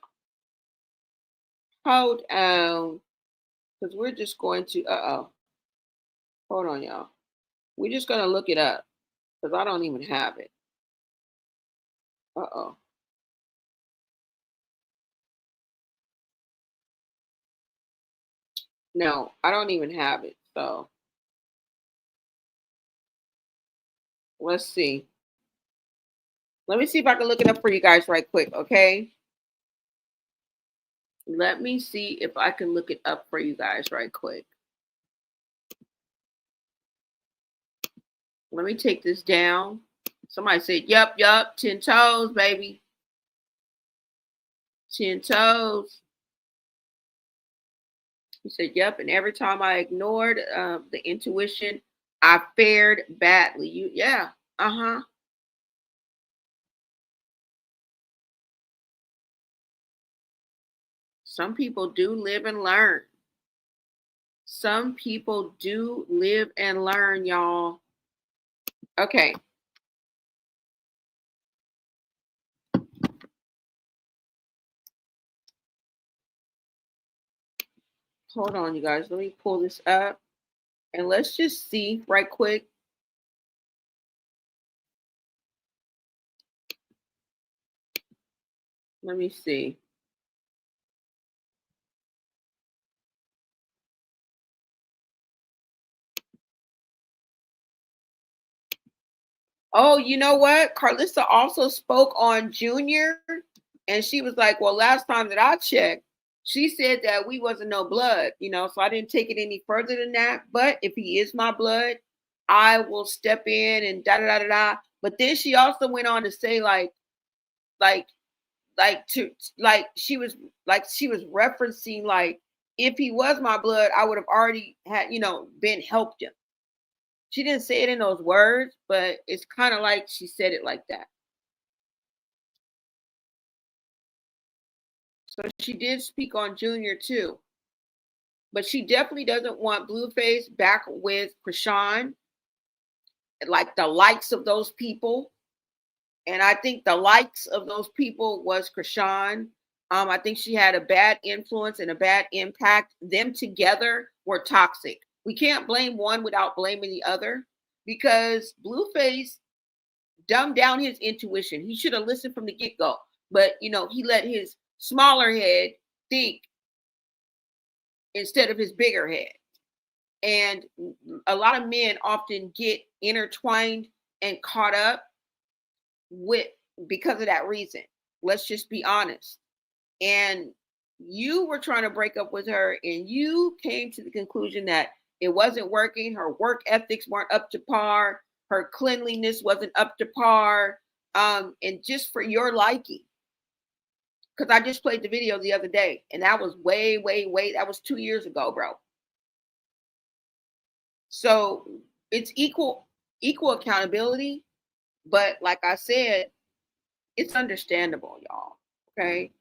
on. Because we're just going to, hold on, y'all. We're just going to look it up, because I don't even have it. No, I don't even have it. So let's see. Let me see if I can look it up for you guys right quick, okay? Let me see if I can look it up for you guys right quick. Let me take this down. Somebody said, yup, 10 toes, baby. 10 toes. He said, yep, and every time I ignored the intuition, I fared badly. Yeah, Some people do live and learn. Some people do live and learn, y'all. Okay. Hold on, you guys. Let me pull this up. And let's just see right quick. Let me see. Oh, you know what? Carlissa also spoke on Junior, and she was like, well, last time that I checked, she said that we wasn't no blood, so I didn't take it any further than that. But if he is my blood, I will step in and da-da-da-da-da. But then she also went on to say she was referencing like, if he was my blood, I would have already had, been helped him. She didn't say it in those words, but it's kind of like she said it like that. So she did speak on Junior too. But she definitely doesn't want Blueface back with Chrisean, like the likes of those people. And I think the likes of those people was Chrisean. I think she had a bad influence and a bad impact. Them together were toxic. We can't blame one without blaming the other, because Blueface dumbed down his intuition. He should have listened from the get-go. But, he let his smaller head think instead of his bigger head. And a lot of men often get intertwined and caught up because of that reason. Let's just be honest. And you were trying to break up with her, and you came to the conclusion that it wasn't working. Her work ethics weren't up to par. Her cleanliness wasn't up to par. And just for your liking. Because I just played the video the other day, and that was way, that was 2 years ago, bro. So it's equal accountability. But like I said, it's understandable, y'all. Okay.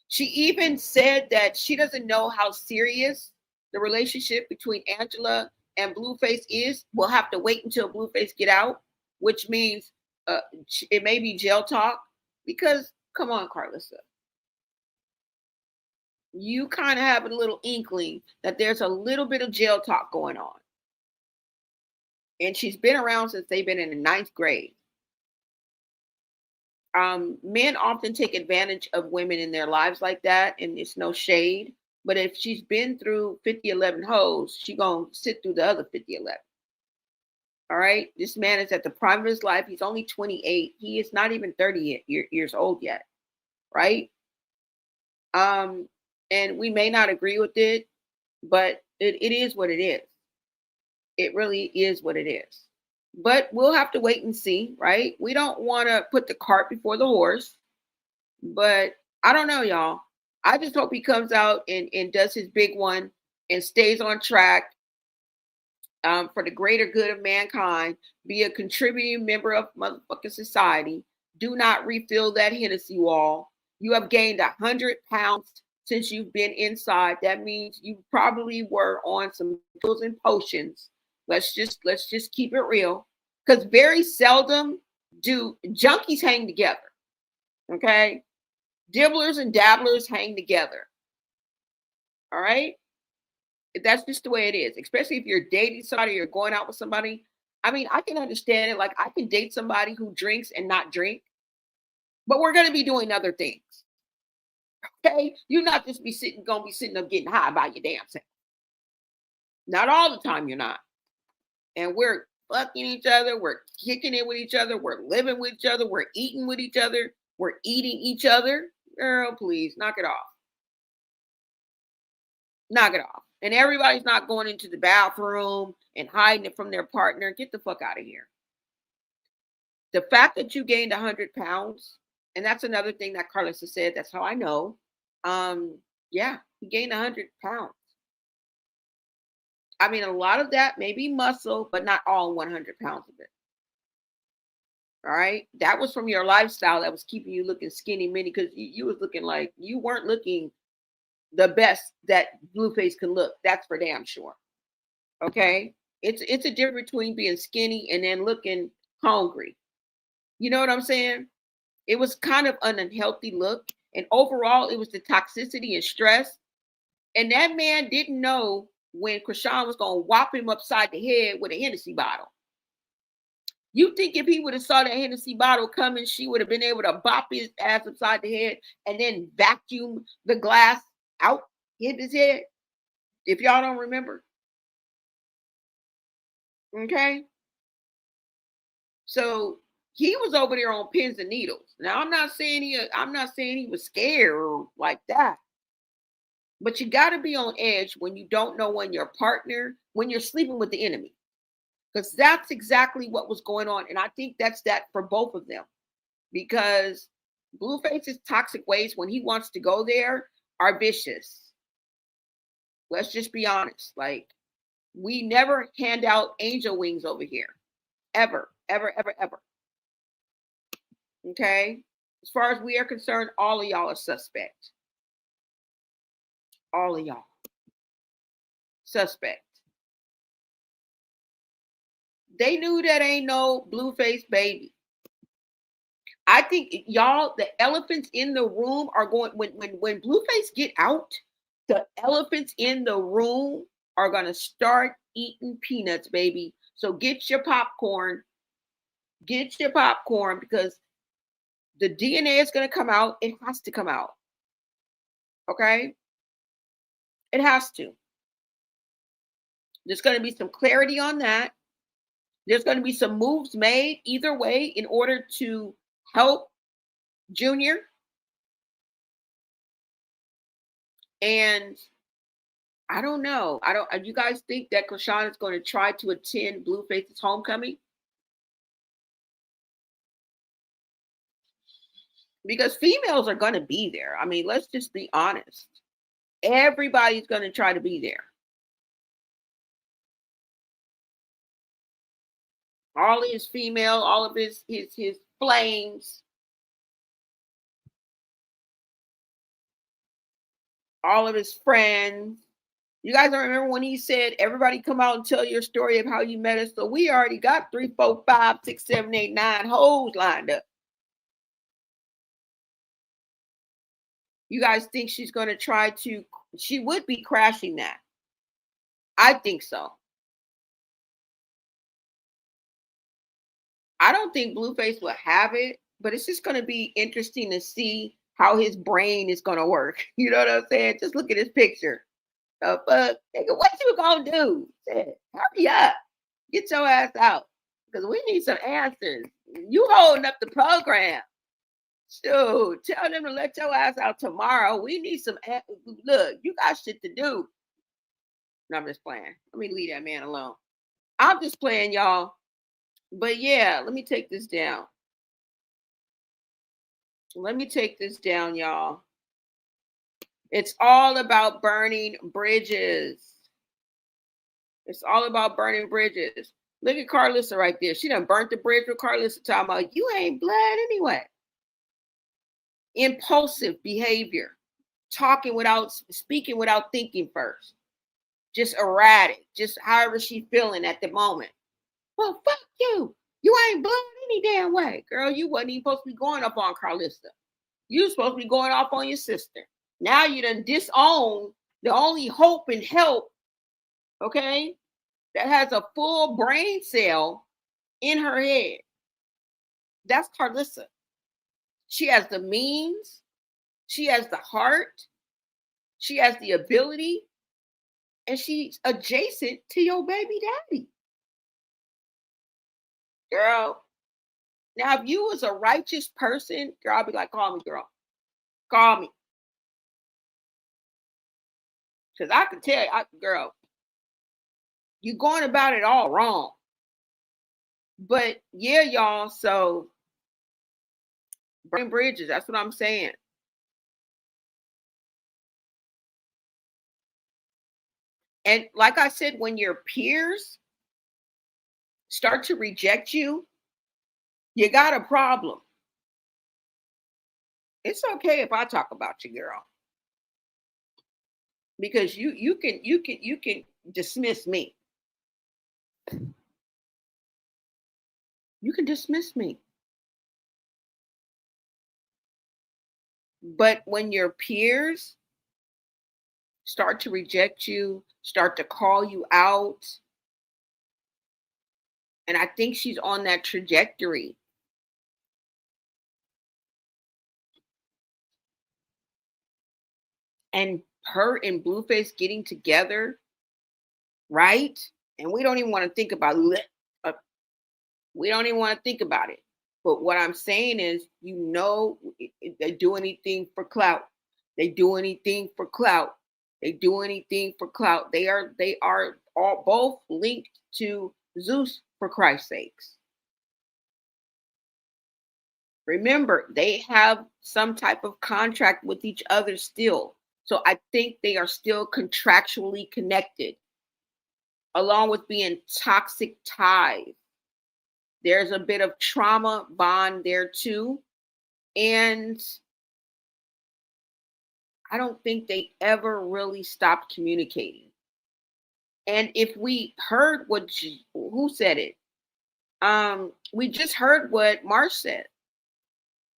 She even said that she doesn't know how serious the relationship between Angela and Blueface is. We'll have to wait until Blueface get out, which means it may be jail talk. Because, come on, Carlissa. You kind of have a little inkling that there's a little bit of jail talk going on. And she's been around since they've been in the 9th grade. Men often take advantage of women in their lives like that, and it's no shade. But if she's been through 50-11 hoes, she gonna sit through the other 50-11. All right? This man is at the prime of his life. He's only 28. He is not even 30 years old yet. Right? And we may not agree with it, but it is what it is. It really is what it is. But we'll have to wait and see, right? We don't want to put the cart before the horse. But I don't know, y'all. I just hope he comes out and does his big one and stays on track for the greater good of mankind. Be a contributing member of motherfucking society. Do not refill that Hennessy wall. You have gained 100 pounds since you've been inside. That means you probably were on some pills and potions. Let's just keep it real, because very seldom do junkies hang together. Okay, dibblers and dabblers hang together. All right, that's just the way it is. Especially if you're dating somebody, or you're going out with somebody. I mean, I can understand it. Like, I can date somebody who drinks and not drink, but we're gonna be doing other things. Okay, you're not just gonna be sitting up getting high by your damn self. Not all the time, you're not. And we're fucking each other. We're kicking it with each other. We're living with each other. We're eating with each other. We're eating each other. Girl, please, knock it off. Knock it off. And everybody's not going into the bathroom and hiding it from their partner. Get the fuck out of here. The fact that you gained 100 pounds, and that's another thing that Carlissa said, that's how I know. Yeah, he gained 100 pounds. I mean, a lot of that may be muscle, but not all 100 pounds of it. All right. That was from your lifestyle that was keeping you looking skinny mini, because you was looking like you weren't looking the best that Blueface can look. That's for damn sure. Okay. It's a difference between being skinny and then looking hungry. You know what I'm saying? It was kind of an unhealthy look. And overall, it was the toxicity and stress. And that man didn't know when Chrisean was going to whop him upside the head with a Hennessy bottle. You think if he would have saw that Hennessy bottle coming, she would have been able to bop his ass upside the head and then vacuum the glass out, hit his head? If y'all don't remember. Okay? So he was over there on pins and needles. Now, I'm not saying he was scared like that. But you got to be on edge when you don't know when you're sleeping with the enemy. Because that's exactly what was going on. And I think that's that for both of them. Because Blueface's toxic ways when he wants to go there are vicious. Let's just be honest. Like, we never hand out angel wings over here. Ever, ever, ever, ever. Okay? As far as we are concerned, all of y'all are suspect. All of y'all. Suspect. They knew that ain't no Blueface baby. I think y'all, the elephants in the room are going, when Blueface get out, the elephants in the room are going to start eating peanuts, baby. So get your popcorn. Get your popcorn, because the DNA is going to come out. It has to come out. Okay? It has to. There's going to be some clarity on that. There's going to be some moves made either way in order to help Junior. And I don't know. You guys think that Chrisean is going to try to attend Blueface's homecoming? Because females are going to be there. I mean, let's just be honest. Everybody's going to try to be there. All of his female, all of his flames, all of his friends. You guys don't remember when he said, everybody come out and tell your story of how you met us? So we already got 3, 4, 5, 6, 7, 8, 9 hoes lined up. You guys think she's going to try to, she would be crashing that. I think so. I don't think Blueface will have it, but it's just going to be interesting to see how his brain is going to work. You know what I'm saying? Just look at his picture. Fuck, nigga, what you gonna do? Hurry up. Get your ass out. Because we need some answers. You holding up the program. Shoot, tell them to let your ass out tomorrow. We need some, look, you got shit to do. No, I'm just playing. Let me leave that man alone. I'm just playing, y'all. But yeah, let me take this down. Let me take this down, y'all. It's all about burning bridges. It's all about burning bridges. Look at Carlissa right there. She done burnt the bridge with Carlissa, talking about, you ain't blood anyway. Impulsive behavior. Speaking without thinking first. Just erratic. Just however she feeling at the moment. Well, fuck you. You ain't blood any damn way. Girl, you wasn't even supposed to be going up on Carlissa. You was supposed to be going off on your sister. Now you done disown the only hope and help, okay, that has a full brain cell in her head. That's Carlissa. She has the means. She has the heart. She has the ability. And she's adjacent to your baby daddy. Girl, now if you was a righteous person, girl, I'd be like, call me, girl. Call me. Because I can tell you, girl, you're going about it all wrong. But yeah, y'all, so burn bridges, that's what I'm saying. And like I said, when your peers start to reject you, you got a problem. It's okay if I talk about you, girl. Because you can dismiss me. You can dismiss me. But when your peers start to reject you, start to call you out, and I think she's on that trajectory. And her and Blueface getting together, right? And we don't even want to think about it. We don't even want to think about it. But what I'm saying is, you know, they do anything for clout. They do anything for clout. They do anything for clout. They are all both linked to Zeus for Christ's sakes. Remember, they have some type of contract with each other still. So I think they are still contractually connected, along with being toxic ties. There's a bit of trauma bond there too. And I don't think they ever really stopped communicating. And if we heard who said it? We just heard what Marsh said.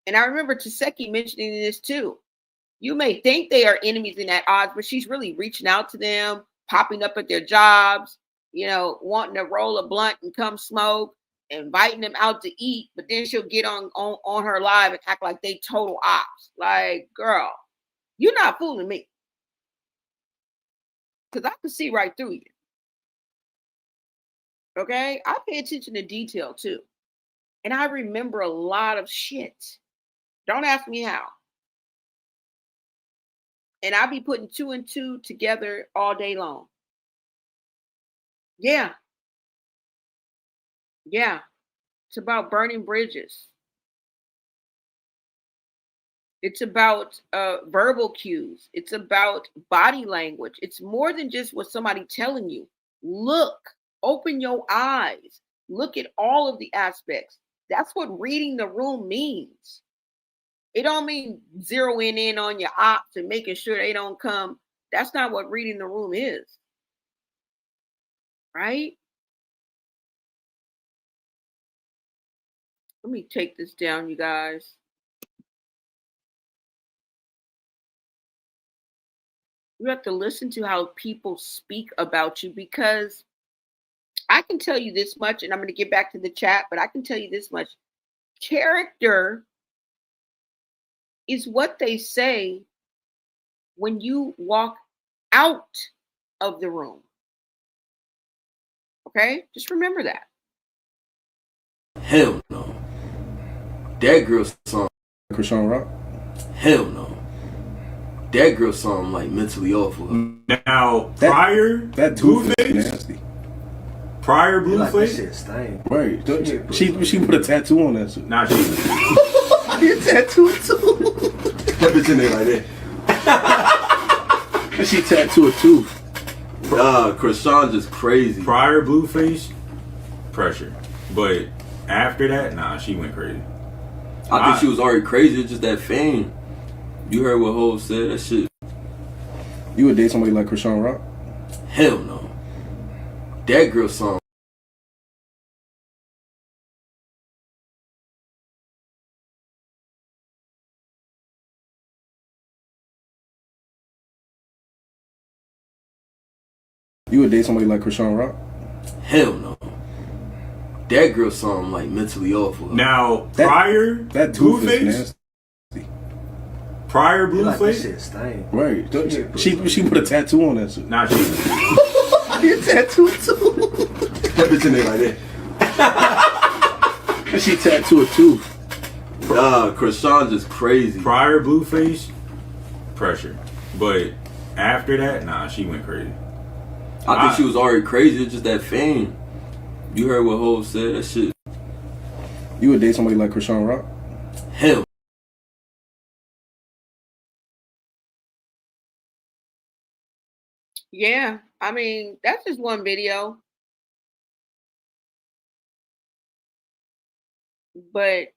And I remember Taseki mentioning this too. You may think they are enemies and at odds, but she's really reaching out to them, popping up at their jobs, wanting to roll a blunt and come smoke, inviting them out to eat. But then she'll get on her live and act like they total ops. Like, girl, you're not fooling me. Because I can see right through you. Okay? I pay attention to detail too. And I remember a lot of shit. Don't ask me how. And I'll be putting 2 and 2 together all day long. Yeah. Yeah. It's about burning bridges. It's about verbal cues. It's about body language. It's more than just what somebody telling you. Look, open your eyes. Look at all of the aspects. That's what reading the room means. It don't mean zeroing in on your ops and making sure they don't come. That's not what reading the room is. Right? Let me take this down, you guys. You have to listen to how people speak about you, because I can tell you this much, and I'm going to get back to the chat, but I can tell you this much. Character is what they say when you walk out of the room. Okay? Just remember that. Hell no. That girl song. Chrisean Rock? Hell no. That girl song like mentally awful. Now, prior that Blueface, nasty. Prior Blueface, Right. She put a tattoo on that shit. nah, she. Your tattoo too. That bitch in there like that. She tattooed a tooth. Chrisean just crazy. Prior Blueface, pressure. But after that, nah, she went crazy. I think she was already crazy. It's just that fame. You heard what Hov said. That shit. You would date somebody like Chrisean Rock? Hell no. That girl song. You would date somebody like Chrisean Rock? Hell no. That girl song like mentally awful. Now, prior that tooth is Blueface, nasty. prior Blueface, Right. She put a tattoo on that shit. nah, she. Your tattoo too. That bitch in there like that. She tattooed a tooth. Chrisean just crazy. Prior Blueface, pressure. But after that, nah, she went crazy. I think she was already crazy. It's just that fame. You heard what Hov said. That shit. You would date somebody like Chrisean Rock? Hell. Yeah. I mean, that's just one video. But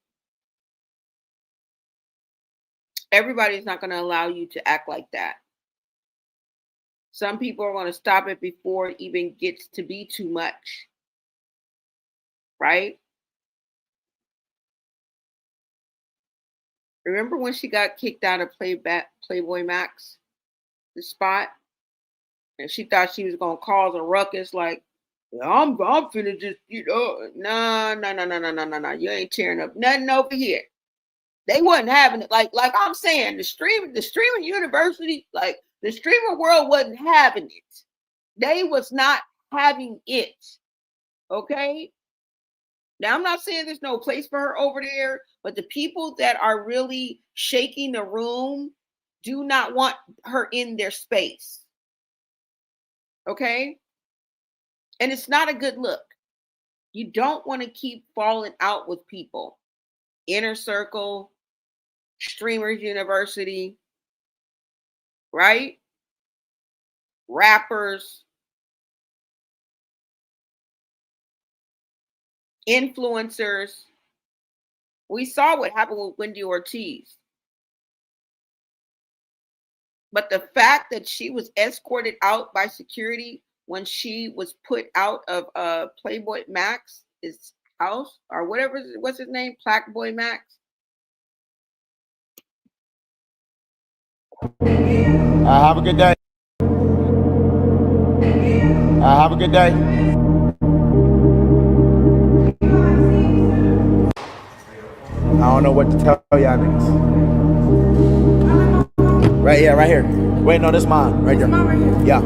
everybody's not going to allow you to act like that. Some people are going to stop it before it even gets to be too much. Right? Remember when she got kicked out of Playboy Max, the spot? And she thought she was going to cause a ruckus like, I'm finna just, no. You ain't tearing up nothing over here. They wasn't having it. Like I'm saying, the streaming university, like the streamer world wasn't having it. They was not having it. Okay? Now, I'm not saying there's no place for her over there, but the people that are really shaking the room do not want her in their space. Okay? And it's not a good look. You don't want to keep falling out with people. Inner Circle, Streamers University, right? Rappers, influencers. We saw what happened with Wendy Ortiz. But the fact that she was escorted out by security when she was put out of Playboy Max, his house, or whatever, what's his name? Plaqueboy Max. Have a good day. Have a good day. I don't know what to tell y'all niggas. Right here, right here. Wait, no, this is mine. Right here. Yeah.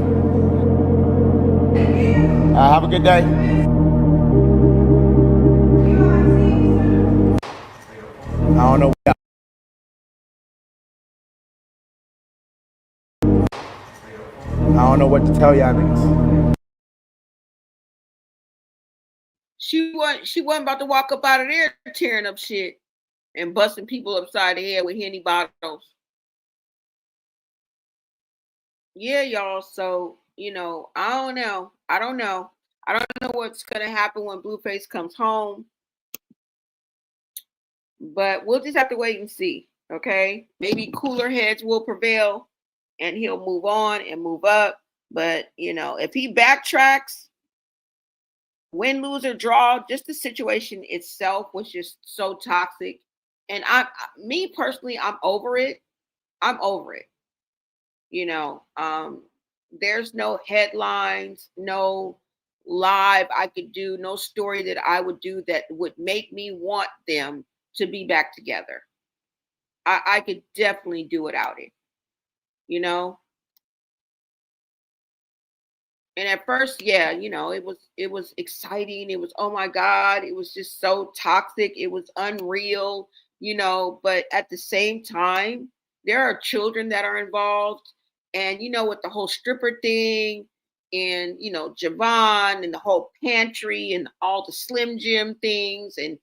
Have a good day. I don't know. I don't know what to tell y'all niggas. She wasn't about to walk up out of there tearing up shit and busting people upside the head with Henny bottles. Yeah, y'all. So, I don't know. I don't know what's gonna happen when Blueface comes home. But we'll just have to wait and see. Okay. Maybe cooler heads will prevail and he'll move on and move up. But if he backtracks, win, lose, or draw, just the situation itself was just so toxic. And me personally, I'm over it. I'm over it. There's no headlines, no live I could do, no story that I would do that would make me want them to be back together. I could definitely do without it. And at first, yeah, it was exciting. It was, oh my God, it was just so toxic. It was unreal, but at the same time, there are children that are involved. And, with the whole stripper thing and, Javon and the whole pantry and all the Slim Jim things. And,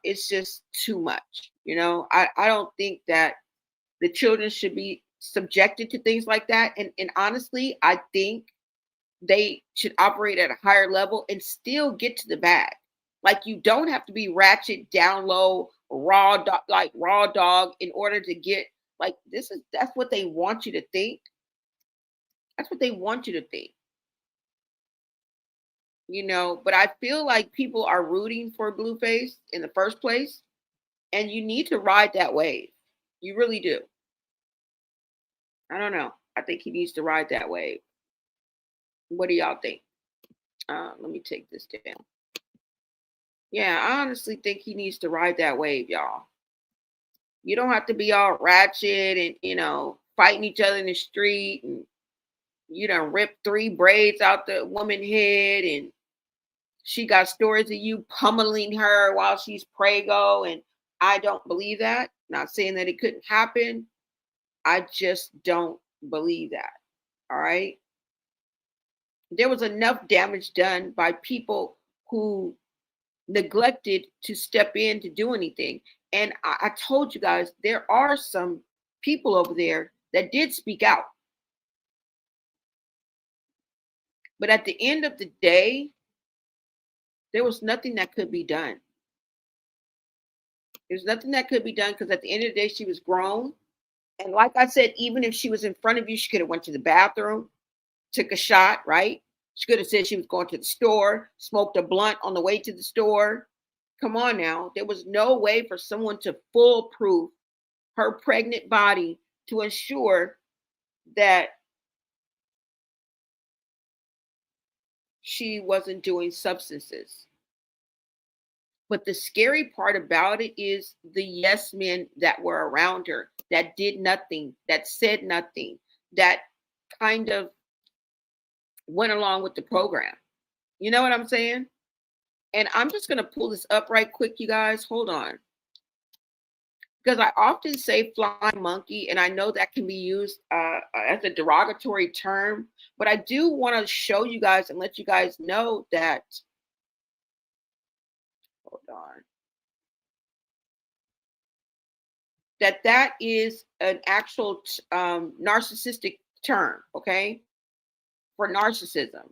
it's just too much. I don't think that the children should be subjected to things like that. And honestly, I think they should operate at a higher level and still get to the bag. Like, you don't have to be ratchet, down low, raw dog in order to get like that's what they want you to think. That's what they want you to think. But I feel like people are rooting for Blueface in the first place, and you need to ride that wave. You really do. I don't know. I think he needs to ride that wave. What do y'all think? Let me take this down. Yeah, I honestly think he needs to ride that wave, y'all. You don't have to be all ratchet and, fighting each other in the street and you done ripped 3 braids out the woman's head and she got stories of you pummeling her while she's prego. And I don't believe that. Not saying that it couldn't happen. I just don't believe that. All right. There was enough damage done by people who neglected to step in to do anything. And I told you guys, there are some people over there that did speak out. But at the end of the day, there was nothing that could be done. There's nothing that could be done because at the end of the day, she was grown. And like I said, even if she was in front of you, she could have went to the bathroom, took a shot, right? She could have said she was going to the store, smoked a blunt on the way to the store. Come on now. There was no way for someone to foolproof her pregnant body to ensure that she wasn't doing substances. But the scary part about it is the yes men that were around her, that did nothing, that said nothing, that kind of went along with the program. You know what I'm saying? And I'm just going to pull this up right quick, you guys. Hold on. because I often say flying monkey, and I know that can be used as a derogatory term, but I do want to show you guys and let you guys know that, hold on, that is an actual narcissistic term, okay, for narcissism.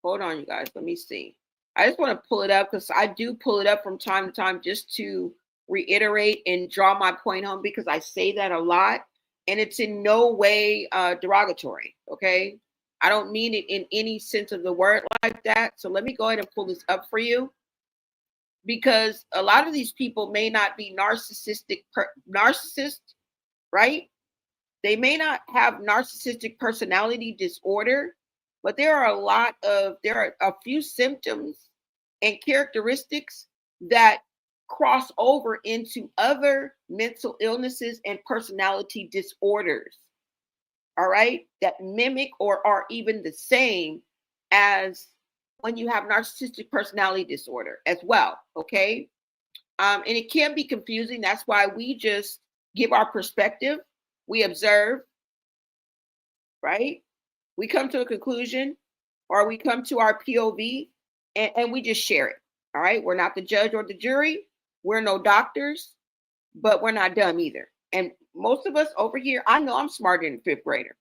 Hold on, you guys, let me see. I just want to pull it up because I do pull it up from time to time just to reiterate and draw my point home, because I say that a lot and it's in no way derogatory, okay? I don't mean it in any sense of the word like that. So let me go ahead and pull this up for you, because a lot of these people may not be narcissists, right? They may not have narcissistic personality disorder, but there are a few symptoms and characteristics that cross over into other mental illnesses and personality disorders. All right, that mimic or are even the same as when you have narcissistic personality disorder as well. Okay, and it can be confusing. That's why we just give our perspective, we observe, right? We come to a conclusion, or we come to our POV, and we just share it. All right, we're not the judge or the jury. We're no doctors, but we're not dumb either. And most of us over here, I know I'm smarter than a fifth grader,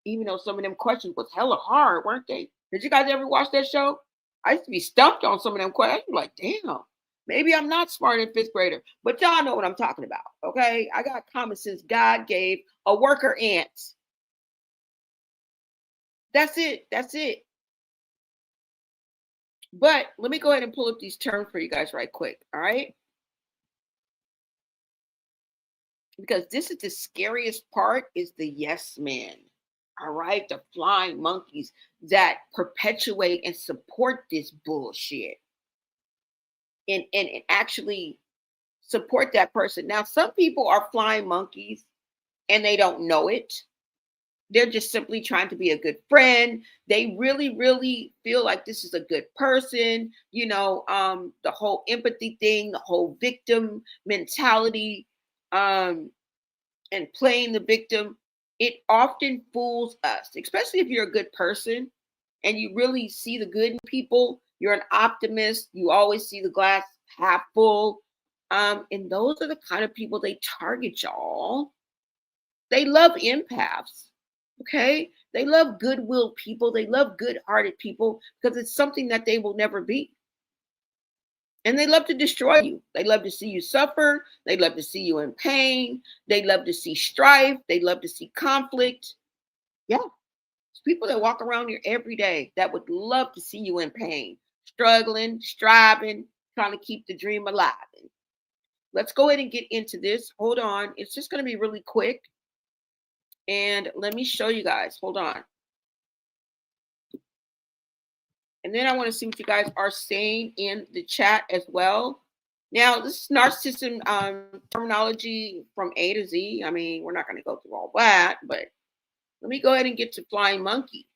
even though some of them questions was hella hard, weren't they? Did you guys ever watch that show? I used to be stumped on some of them questions. Like, damn, maybe I'm not smarter than fifth grader, but y'all know what I'm talking about, okay? I got common sense God gave a worker ant. That's it. That's it. But let me go ahead and pull up these terms for you guys right quick. All right. Because this is the scariest part, is the yes men. All right. The flying monkeys that perpetuate and support this bullshit. And actually support that person. Now, some people are flying monkeys and they don't know it. They're just simply trying to be a good friend. They really, really feel like this is a good person. You know, the whole empathy thing, the whole victim mentality, and playing the victim, it often fools us, especially if you're a good person and you really see the good in people. You're an optimist. You always see the glass half full. And those are the kind of people they target, y'all. They love empaths. Okay, they love goodwill people. They love good-hearted people because it's something that they will never be. And they love to destroy you. They love to see you suffer. They love to see you in pain. They love to see strife. They love to see conflict. Yeah, it's people that walk around here every day that would love to see you in pain, struggling, striving, trying to keep the dream alive. Let's go ahead and get into this. Hold on. It's just going to be really quick. And let me show you guys. Hold on. And then I want to see what you guys are saying in the chat as well. Now, this is narcissism terminology from A to Z. I mean, we're not going to go through all that, but let me go ahead and get to flying monkey.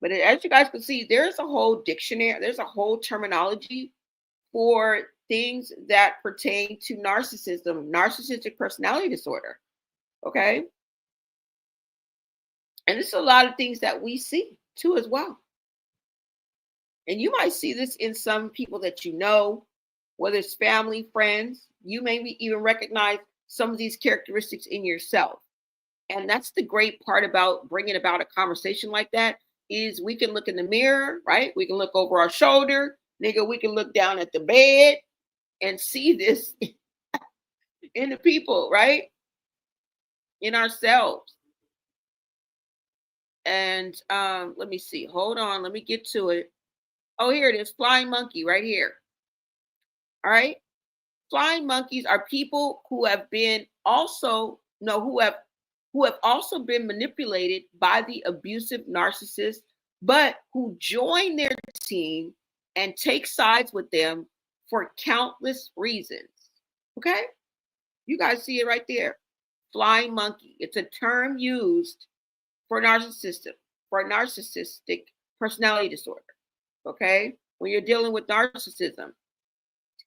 But as you guys can see, there's a whole dictionary. There's a whole terminology for things that pertain to narcissism, narcissistic personality disorder. Okay. And it's a lot of things that we see too as well. And you might see this in some people that you know, whether it's family, friends. You may even recognize some of these characteristics in yourself. And that's the great part about bringing about a conversation like that, is we can look in the mirror, right? We can look over our shoulder. Nigga, we can look down at the bed and see this in the people, right? In ourselves. And let me see. Hold on. Let me get to it. Oh, here it is. Flying monkey right here. All right. Flying monkeys are people who have been also, who have also been manipulated by the abusive narcissist, but who join their team and take sides with them for countless reasons. Okay. You guys see it right there. Flying monkey. It's a term used for narcissistic personality disorder. Okay, when you're dealing with narcissism.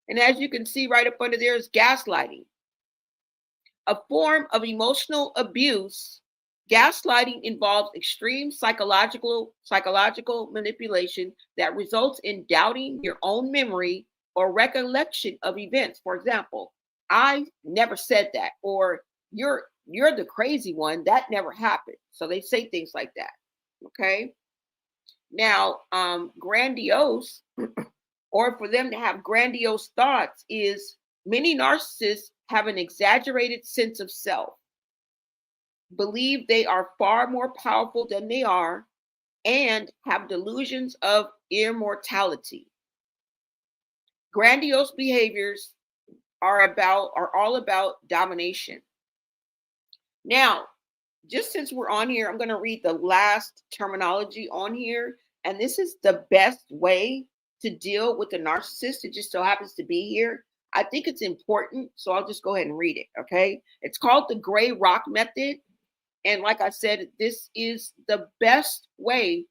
And as you can see right up under there is gaslighting. A form of emotional abuse. Gaslighting involves extreme psychological manipulation that results in doubting your own memory or recollection of events. For example, I never said that, or you're the crazy one, that never happened. So they say things like that. Okay. Now, grandiose, or for them to have grandiose thoughts, is many narcissists have an exaggerated sense of self, believe they are far more powerful than they are, and have delusions of immortality. Grandiose behaviors are all about domination. Now, just since we're on here, I'm going to read the last terminology on here, and this is the best way to deal with the narcissist. It just so happens to be here. I think it's important, so I'll just go ahead and read it, okay? It's called the gray rock method. And like I said, this is the best way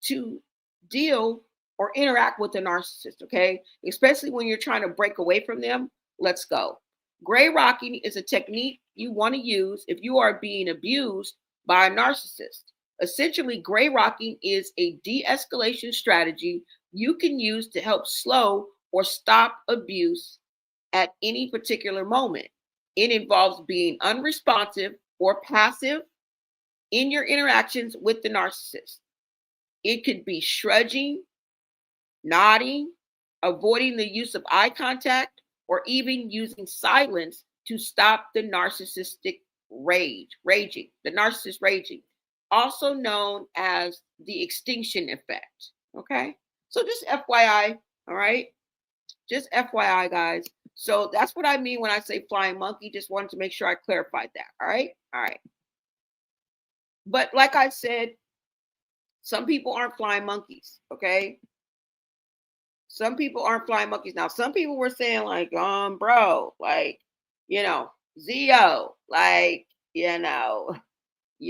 to deal or interact with a narcissist, okay? Especially when you're trying to break away from them. Let's go. Gray rocking is a technique you want to use if you are being abused by a narcissist. Essentially, gray rocking is a de-escalation strategy you can use to help slow or stop abuse at any particular moment. It involves being unresponsive or passive in your interactions with the narcissist. It could be shrugging, nodding, avoiding the use of eye contact, or even using silence to stop the narcissistic raging, also known as the extinction effect. Okay, so just FYI, all right, just FYI, guys. So that's what I mean when I say flying monkey. Just wanted to make sure I clarified that. All right, all right. But like I said, some people aren't flying monkeys. Okay, some people aren't flying monkeys. Now, some people were saying like, bro, like, you know, Zio, like, you know,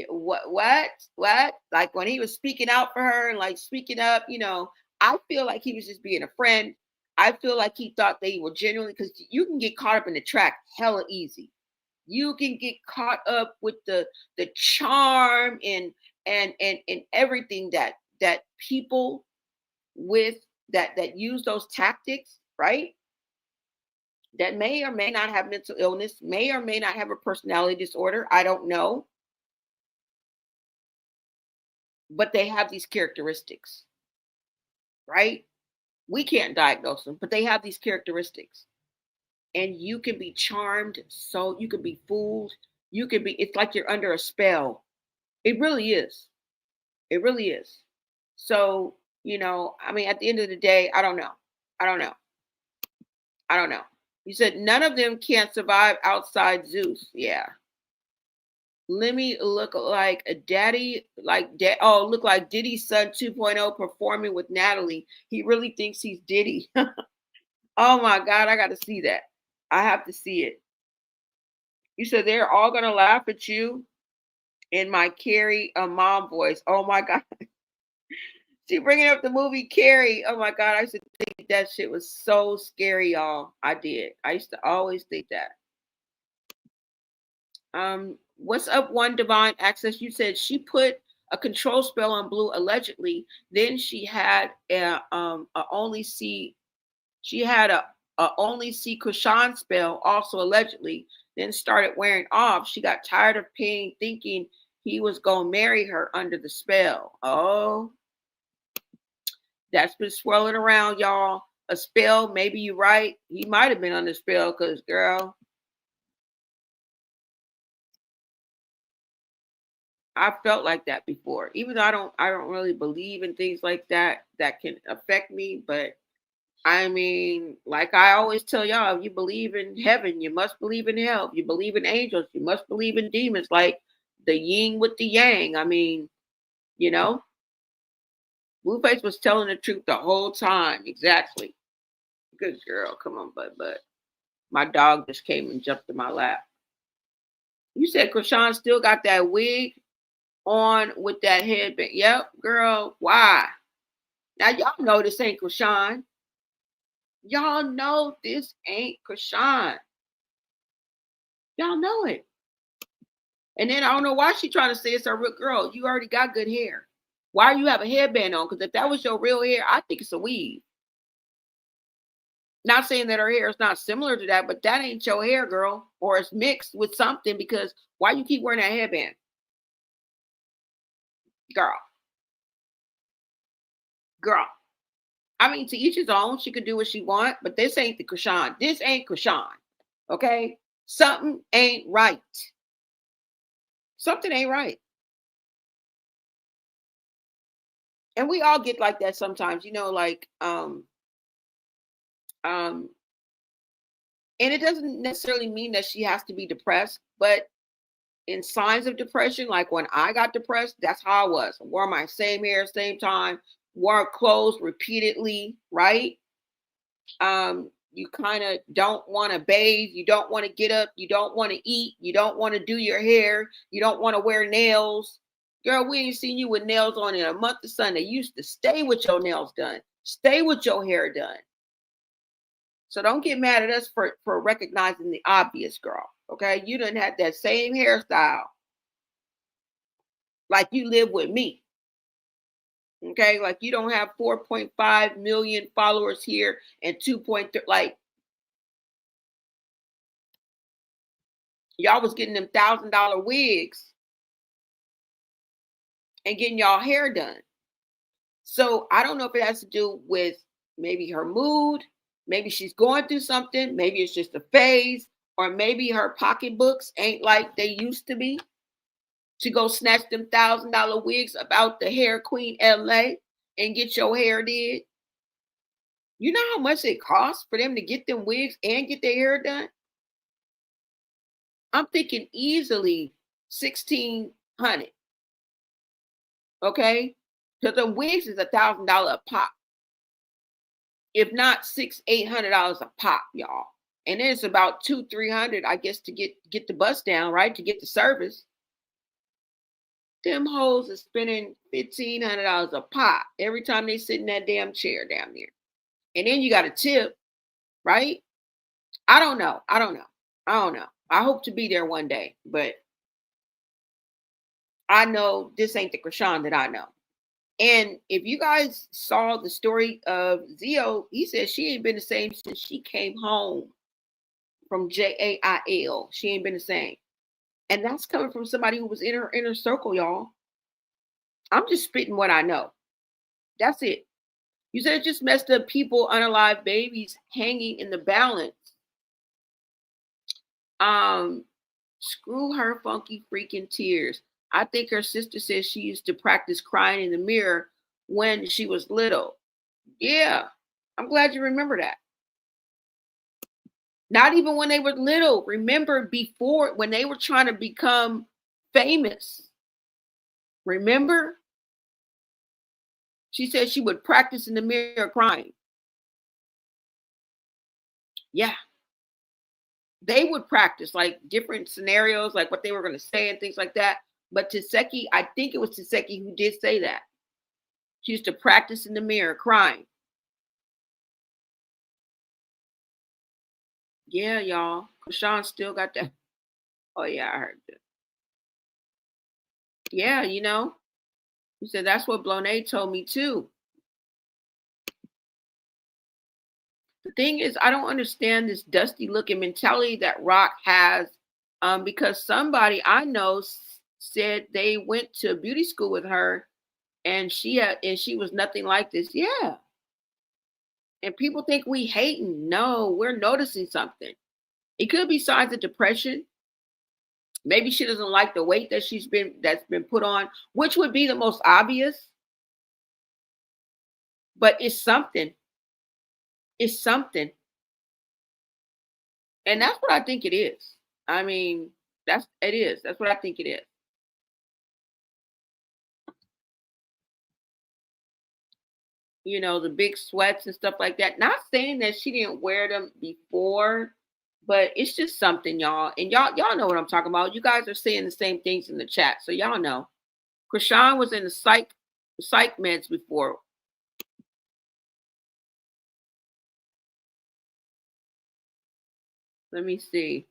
what? Like when he was speaking out for her and like speaking up, you know, I feel like he was just being a friend. I feel like he thought they were genuinely, because you can get caught up in the track hella easy. You can get caught up with the charm and everything that people with that use those tactics, right? That may or may not have mental illness, may or may not have a personality disorder. I don't know. But they have these characteristics, right? We can't diagnose them, but they have these characteristics. And you can be charmed, so you can be fooled. You can be, it's like you're under a spell. It really is. It really is. So, you know, I mean, at the end of the day, I don't know. You said none of them can survive outside Zeus. Yeah. Let me look like a daddy, look like Diddy's son 2.0 performing with Natalie. He really thinks he's Diddy. Oh my God, I got to see that. I have to see it. You said they're all going to laugh at you in my Carrie mom voice. Oh my God. She bringing up the movie Carrie. Oh my God, I used to think that shit was so scary, y'all. I did. I used to always think that. What's up, One Divine Access? You said she put a control spell on Blue allegedly. Then she had a only see Chrisean'S spell also allegedly. Then started wearing off. She got tired of paying, thinking he was gonna marry her under the spell. Oh, that's been swirling around, y'all. A spell, maybe you're right. He might have been under spell, because girl, I felt like that before. Even though I don't really believe in things like that can affect me, but I mean, like I always tell y'all, if you believe in heaven, you must believe in hell. If you believe in angels, you must believe in demons, like the yin with the yang. I mean, you know, Blueface was telling the truth the whole time. Exactly. Good girl. Come on, bud. My dog just came and jumped in my lap. You said Chrisean still got that wig on with that headband. Yep, girl. Why? Now y'all know this ain't Chrisean. Y'all know this ain't Chrisean. Y'all know it. And then I don't know why she trying to say it's her real girl. You already got good hair. Why you have a headband on? Because if that was your real hair, I think it's a weave. Not saying that her hair is not similar to that, but that ain't your hair, girl. Or it's mixed with something, because why you keep wearing that headband? Girl. I mean, to each his own. She could do what she want, but this ain't the Chrisean. This ain't Chrisean. Okay? Something ain't right. Something ain't right. And we all get like that sometimes, like and it doesn't necessarily mean that she has to be depressed, but in signs of depression, like when I got depressed, that's how I was. I wore my same hair, same time, wore clothes repeatedly, right? You kind of don't want to bathe, you don't want to get up, you don't want to eat, you don't want to do your hair, you don't want to wear nails. Girl, we ain't seen you with nails on in a month of Sunday. You used to stay with your nails done, stay with your hair done. So don't get mad at us for recognizing the obvious, girl. Okay, you done had that same hairstyle like you live with me. Okay, like you don't have 4.5 million followers here and 2.3, like y'all was getting them $1,000 wigs and getting y'all hair done. So I don't know if it has to do with maybe her mood, maybe she's going through something, maybe it's just a phase, or maybe her pocketbooks ain't like they used to be, to go snatch them $1,000 wigs about the Hair Queen LA and get your hair did. You know how much it costs for them to get them wigs and get their hair done? I'm thinking easily $1,600. Okay, because the wigs is $1,000 a pop, if not $600-800 a pop, y'all. And then it's about $200-300, I guess, to get the bust down, right? To get the service. Them hoes are spending $1,500 a pop every time they sit in that damn chair down there. And then you got a tip, right? I don't know. I hope to be there one day, but I know this ain't the Chrisean that I know. And if you guys saw the story of Zeus, he said she ain't been the same since she came home from jail. She ain't been the same. And that's coming from somebody who was in her inner circle, y'all. I'm just spitting what I know. That's it. You said just messed up people, unalive babies hanging in the balance. Screw her funky freaking tears. I think her sister says she used to practice crying in the mirror when she was little. Yeah, I'm glad you remember that. Not even when they were little. Remember before, when they were trying to become famous. Remember? She said she would practice in the mirror crying. Yeah. They would practice like different scenarios, like what they were going to say and things like that. But Taseki, I think it was Taseki who did say that. She used to practice in the mirror crying. Yeah, y'all. Chrisean still got that. Oh, yeah, I heard that. Yeah, he said that's what Blonay told me too. The thing is, I don't understand this dusty looking mentality that Rock has, because somebody I know said they went to beauty school with her and she was nothing like this. Yeah. And people think we hating. No, we're noticing something. It could be signs of depression. Maybe she doesn't like the weight that's been put on, which would be the most obvious. But it's something. It's something. And that's what I think it is. I mean, That's what I think it is. The big sweats and stuff like that. Not saying that she didn't wear them before, but it's just something, y'all. And y'all know what I'm talking about. You guys are saying the same things in the chat, so y'all know. Chrisean was in the psych meds before. Let me see.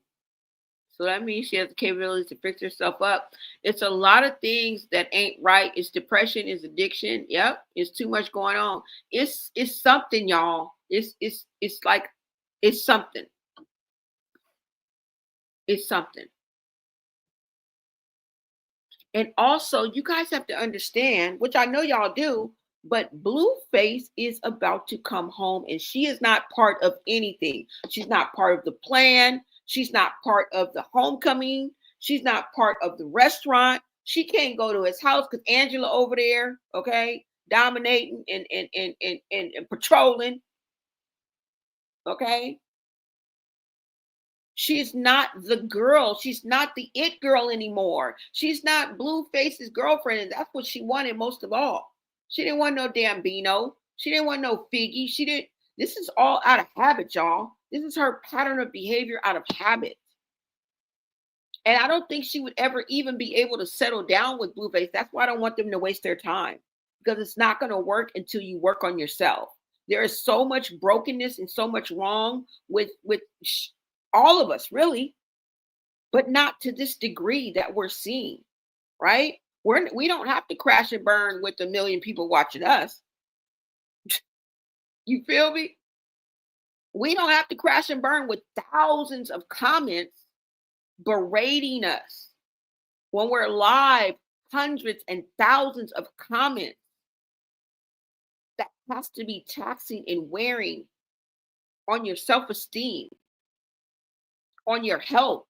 So that means she has the capability to fix herself up. It's a lot of things that ain't right. It's depression, it's addiction. Yep, it's too much going on. It's something, y'all. It's like it's something. It's something. And also, you guys have to understand, which I know y'all do, but Blueface is about to come home and she is not part of anything. She's not part of the plan. She's not part of the homecoming. She's not part of the restaurant. She can't go to his house because Angela over there, okay, dominating and patrolling. Okay. She's not the girl. She's not the it girl anymore. She's not Blueface's girlfriend. And that's what she wanted most of all. She didn't want no damn Beano. She didn't want no Figgy. She didn't. This is all out of habit, y'all. This is her pattern of behavior out of habit. And I don't think she would ever even be able to settle down with Blueface. That's why I don't want them to waste their time, because it's not going to work until you work on yourself. There is so much brokenness and so much wrong with all of us, really, but not to this degree that we're seeing, right? We don't have to crash and burn with 1 million people watching us. You feel me? We don't have to crash and burn with thousands of comments berating us. When we're live, hundreds and thousands of comments. That has to be taxing and wearing on your self-esteem, on your health.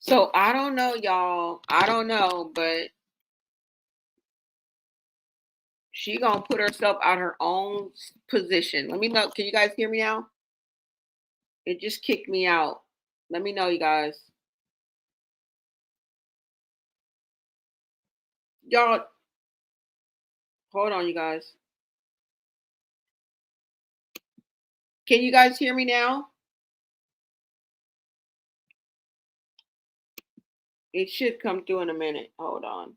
So I don't know, y'all. I don't know, but she gonna put herself out her own position. Let me know. Can you guys hear me now? It just kicked me out. Let me know, you guys. Y'all, hold on, you guys. Can you guys hear me now? It should come through in a minute. Hold on.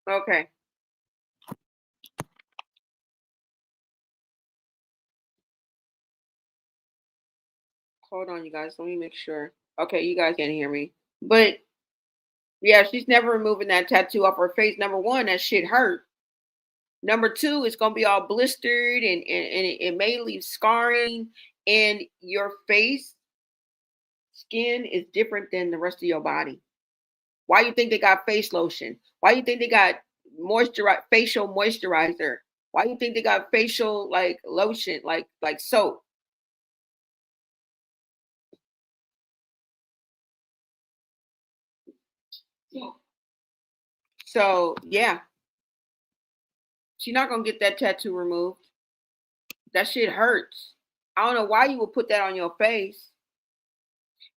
Okay. Hold on, you guys. Let me make sure. Okay, you guys can hear me. But yeah, she's never removing that tattoo off her face. Number one, that shit hurt. Number two, it's gonna be all blistered and it may leave scarring. And your face skin is different than the rest of your body. Why you think they got face lotion? Why you think they got facial moisturizer? Why you think they got facial like lotion, like soap? So yeah, she's not gonna get that tattoo removed. That shit hurts. I don't know why you would put that on your face.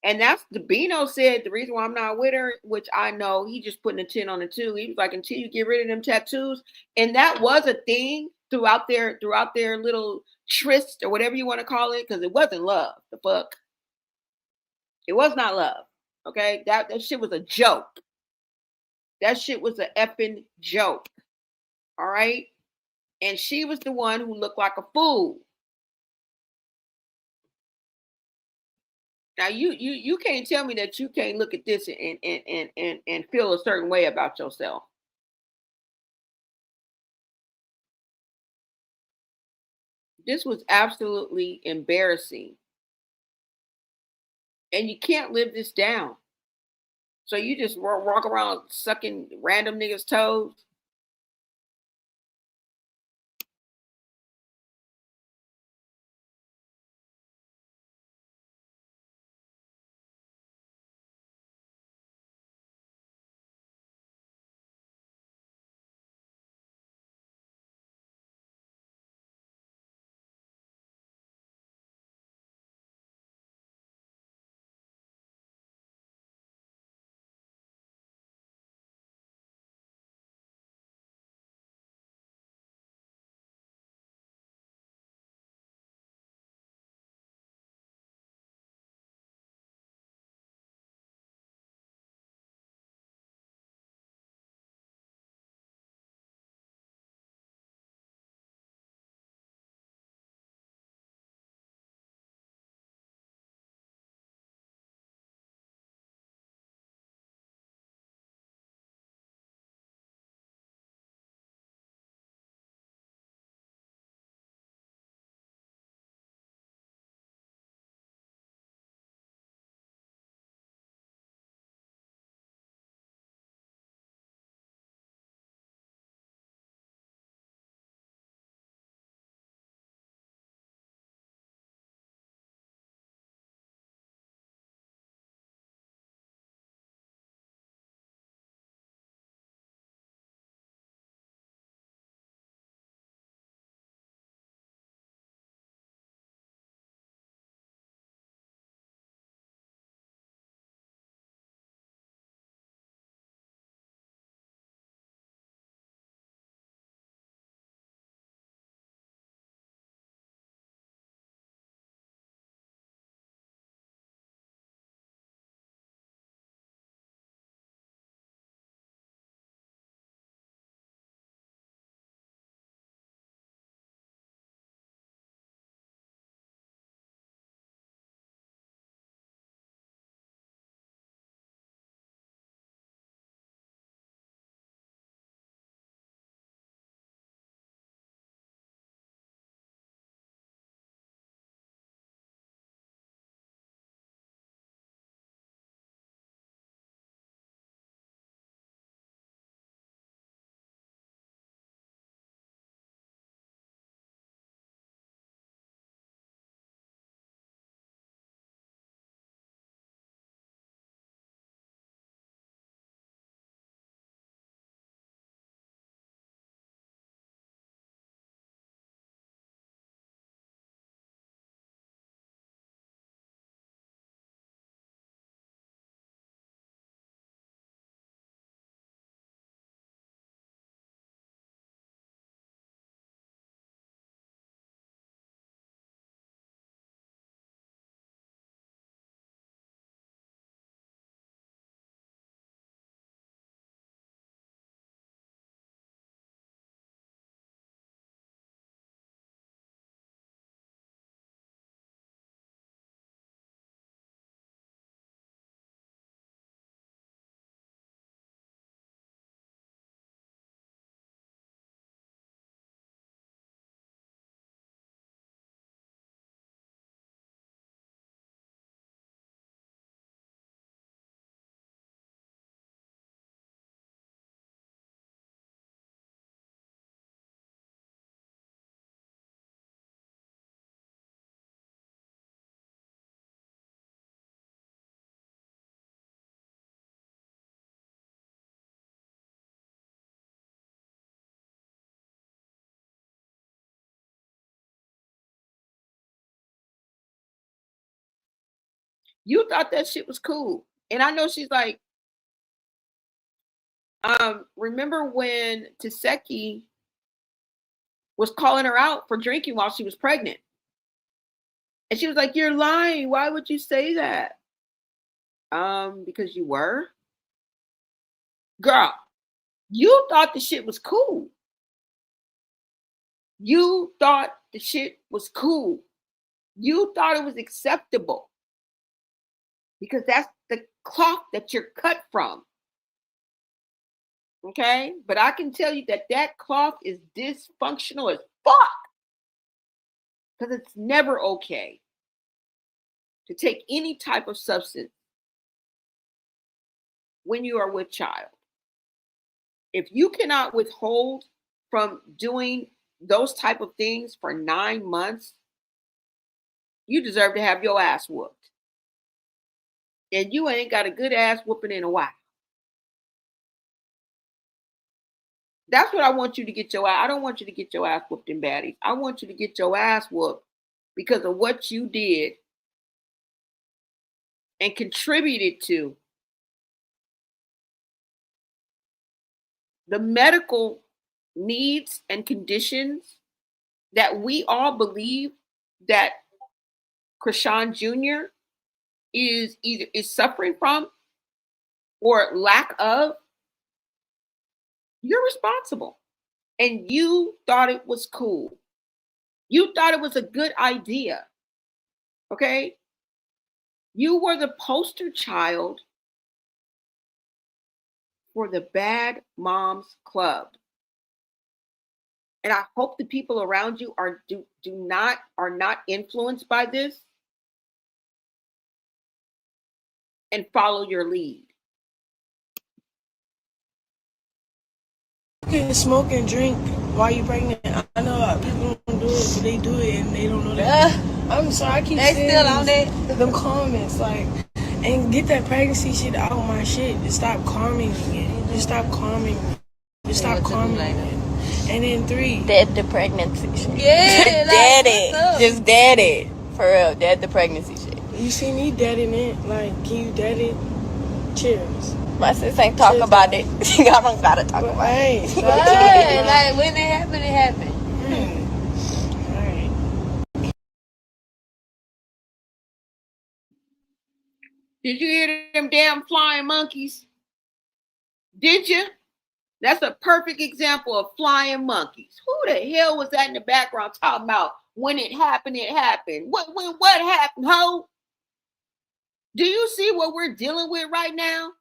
And that's the Beano said the reason why I'm not with her, which I know he just putting a 10 on the 2. He was like, until you get rid of them tattoos. And that was a thing throughout their little tryst or whatever you want to call it, because it wasn't love. The fuck. It was not love. Okay, that shit was a joke. That shit was an effing joke. All right, and she was the one who looked like a fool. Now you can't tell me that you can't look at this and feel a certain way about yourself. This was absolutely embarrassing. And you can't live this down. So you just walk around sucking random niggas' toes. You thought that shit was cool. And I know she's like, remember when Taseki was calling her out for drinking while she was pregnant? And she was like, "You're lying. Why would you say that?" Because you were. Girl, you thought the shit was cool. You thought the shit was cool. You thought it was acceptable. Because that's the cloth that you're cut from. Okay? But I can tell you that that cloth is dysfunctional as fuck. Because it's never okay to take any type of substance when you are with child. If you cannot withhold from doing those type of things for 9 months, you deserve to have your ass whooped. And you ain't got a good ass whooping in a while. That's what I want you to get your ass. I don't want you to get your ass whooped in baddies. I want you to get your ass whooped because of what you did and contributed to the medical needs and conditions that we all believe that Chrisean Jr. is suffering from or lack of. You're responsible. And you thought it was cool. You thought it was a good idea. Okay? You were the poster child for the Bad Moms Club. And I hope the people around you are not influenced by this and follow your lead. You can smoke and drink while you're pregnant. I know people don't do it, but they do it and they don't know that. I'm sorry, I keep saying still on it. Them comments, like, and get that pregnancy shit out of my shit. Just stop calming it. Just stop calming it. Just stop calming it. And then 3. Dead the pregnancy shit. Yeah, dead it. Just dead it. For real, dead the pregnancy shit. You see me deading it? Like, can you dead it? Cheers. My sis ain't talk about it. I don't gotta talk about it. Hey, like when it happened, it happened. Alright. Did you hear them damn flying monkeys? Did you? That's a perfect example of flying monkeys. Who the hell was that in the background talking about when it happened, it happened? What happened, ho? Do you see what we're dealing with right now?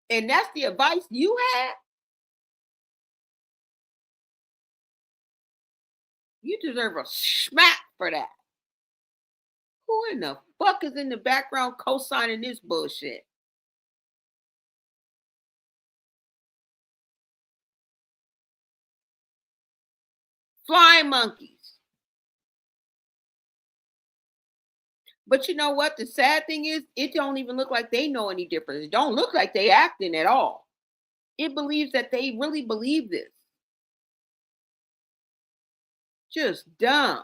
And that's the advice you had? You deserve a smack for that. Who in the fuck is in the background co-signing this bullshit? Flying monkeys. But you know what? The sad thing is, it don't even look like they know any difference. It don't look like they acting at all. It believes that they really believe this. Just dumb.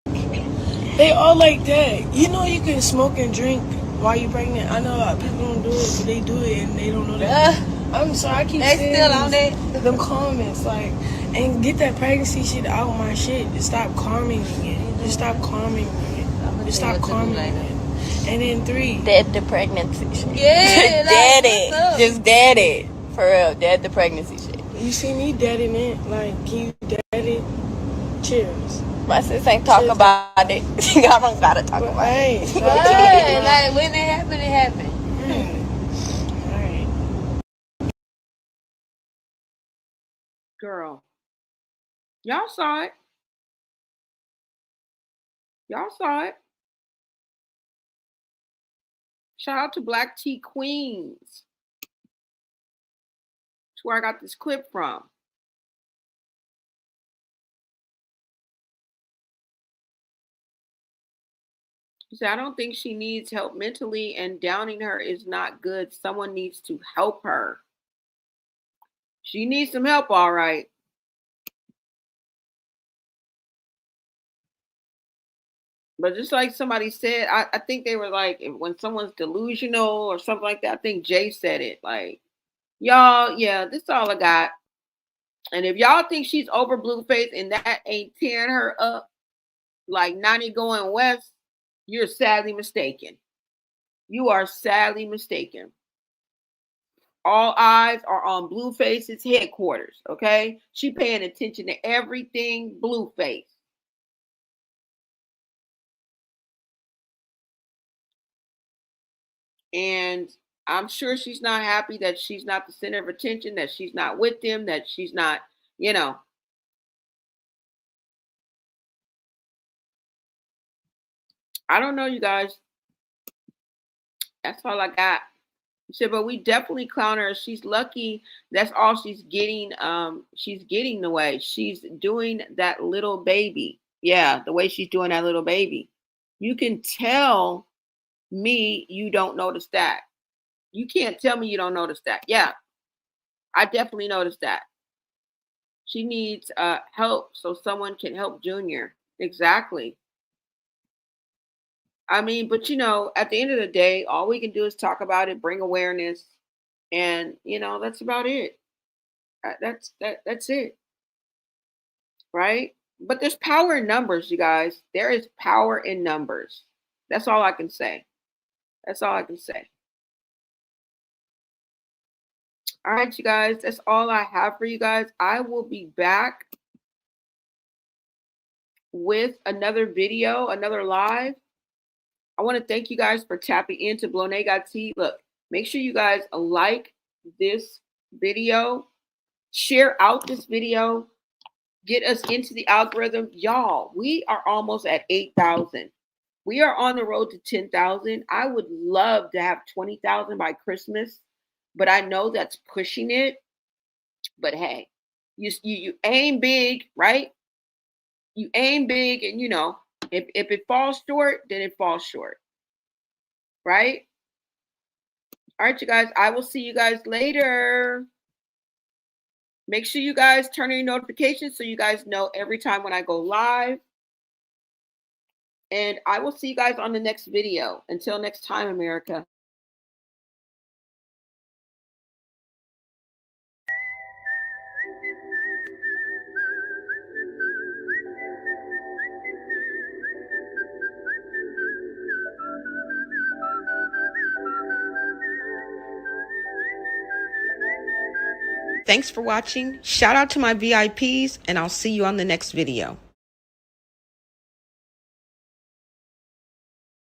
They all like that. You know you can smoke and drink while you're pregnant. I know people don't do it, but they do it and they don't know that. I'm sorry, I keep saying still on it. Them comments, like, and get that pregnancy shit out of my shit. Just stop calming it. Just stop calming it. Just stop calming it. And then 3. Dead the pregnancy shit. Yeah, dead it. Just dead it. For real, dead the pregnancy shit. You see me deading it? Like, can you dead it? Cheers. My sis ain't talk about it. I don't gotta talk about it. Hey, like when it happened, it happened. Alright. Girl. Y'all saw it. Y'all saw it. Shout out to Black Tea Queens. That's where I got this clip from. She said, I don't think she needs help mentally, and downing her is not good. Someone needs to help her. She needs some help, all right. But just like somebody said, I think they were like, when someone's delusional or something like that, I think Jay said it. Like, y'all, yeah, this is all I got. And if y'all think she's over Blueface and that ain't tearing her up, like 90 going west, you're sadly mistaken. You are sadly mistaken. All eyes are on Blueface's headquarters, okay? She paying attention to everything Blueface. And I'm sure she's not happy that she's not the center of attention, that she's not with them, that she's not, you know. I don't know, you guys. That's all I got. She said, but we definitely clown her. She's lucky. That's all she's getting. She's getting the way. She's doing that little baby. Yeah, the way she's doing that little baby. You can tell me you don't notice that. You can't tell me you don't notice that. Yeah, I definitely noticed that. She needs help so someone can help Junior. Exactly. I mean, but you know, at the end of the day, all we can do is talk about it, bring awareness, and you know, that's about it. That's it, right? But there's power in numbers, you guys. There is power in numbers. That's all I can say. That's all I can say. All right, you guys, that's all I have for you guys. I will be back with another video, another live. I want to thank you guys for tapping into Blonay Got Tea. Look, make sure you guys like this video, share out this video, get us into the algorithm. Y'all, we are almost at 8,000. We are on the road to 10,000. I would love to have 20,000 by Christmas, but I know that's pushing it. But hey, you aim big, right? You aim big, and you know, if it falls short, then it falls short. Right? All right, you guys. I will see you guys later. Make sure you guys turn on your notifications so you guys know every time when I go live. And I will see you guys on the next video. Until next time, America. Thanks for watching. Shout out to my VIPs, and I'll see you on the next video.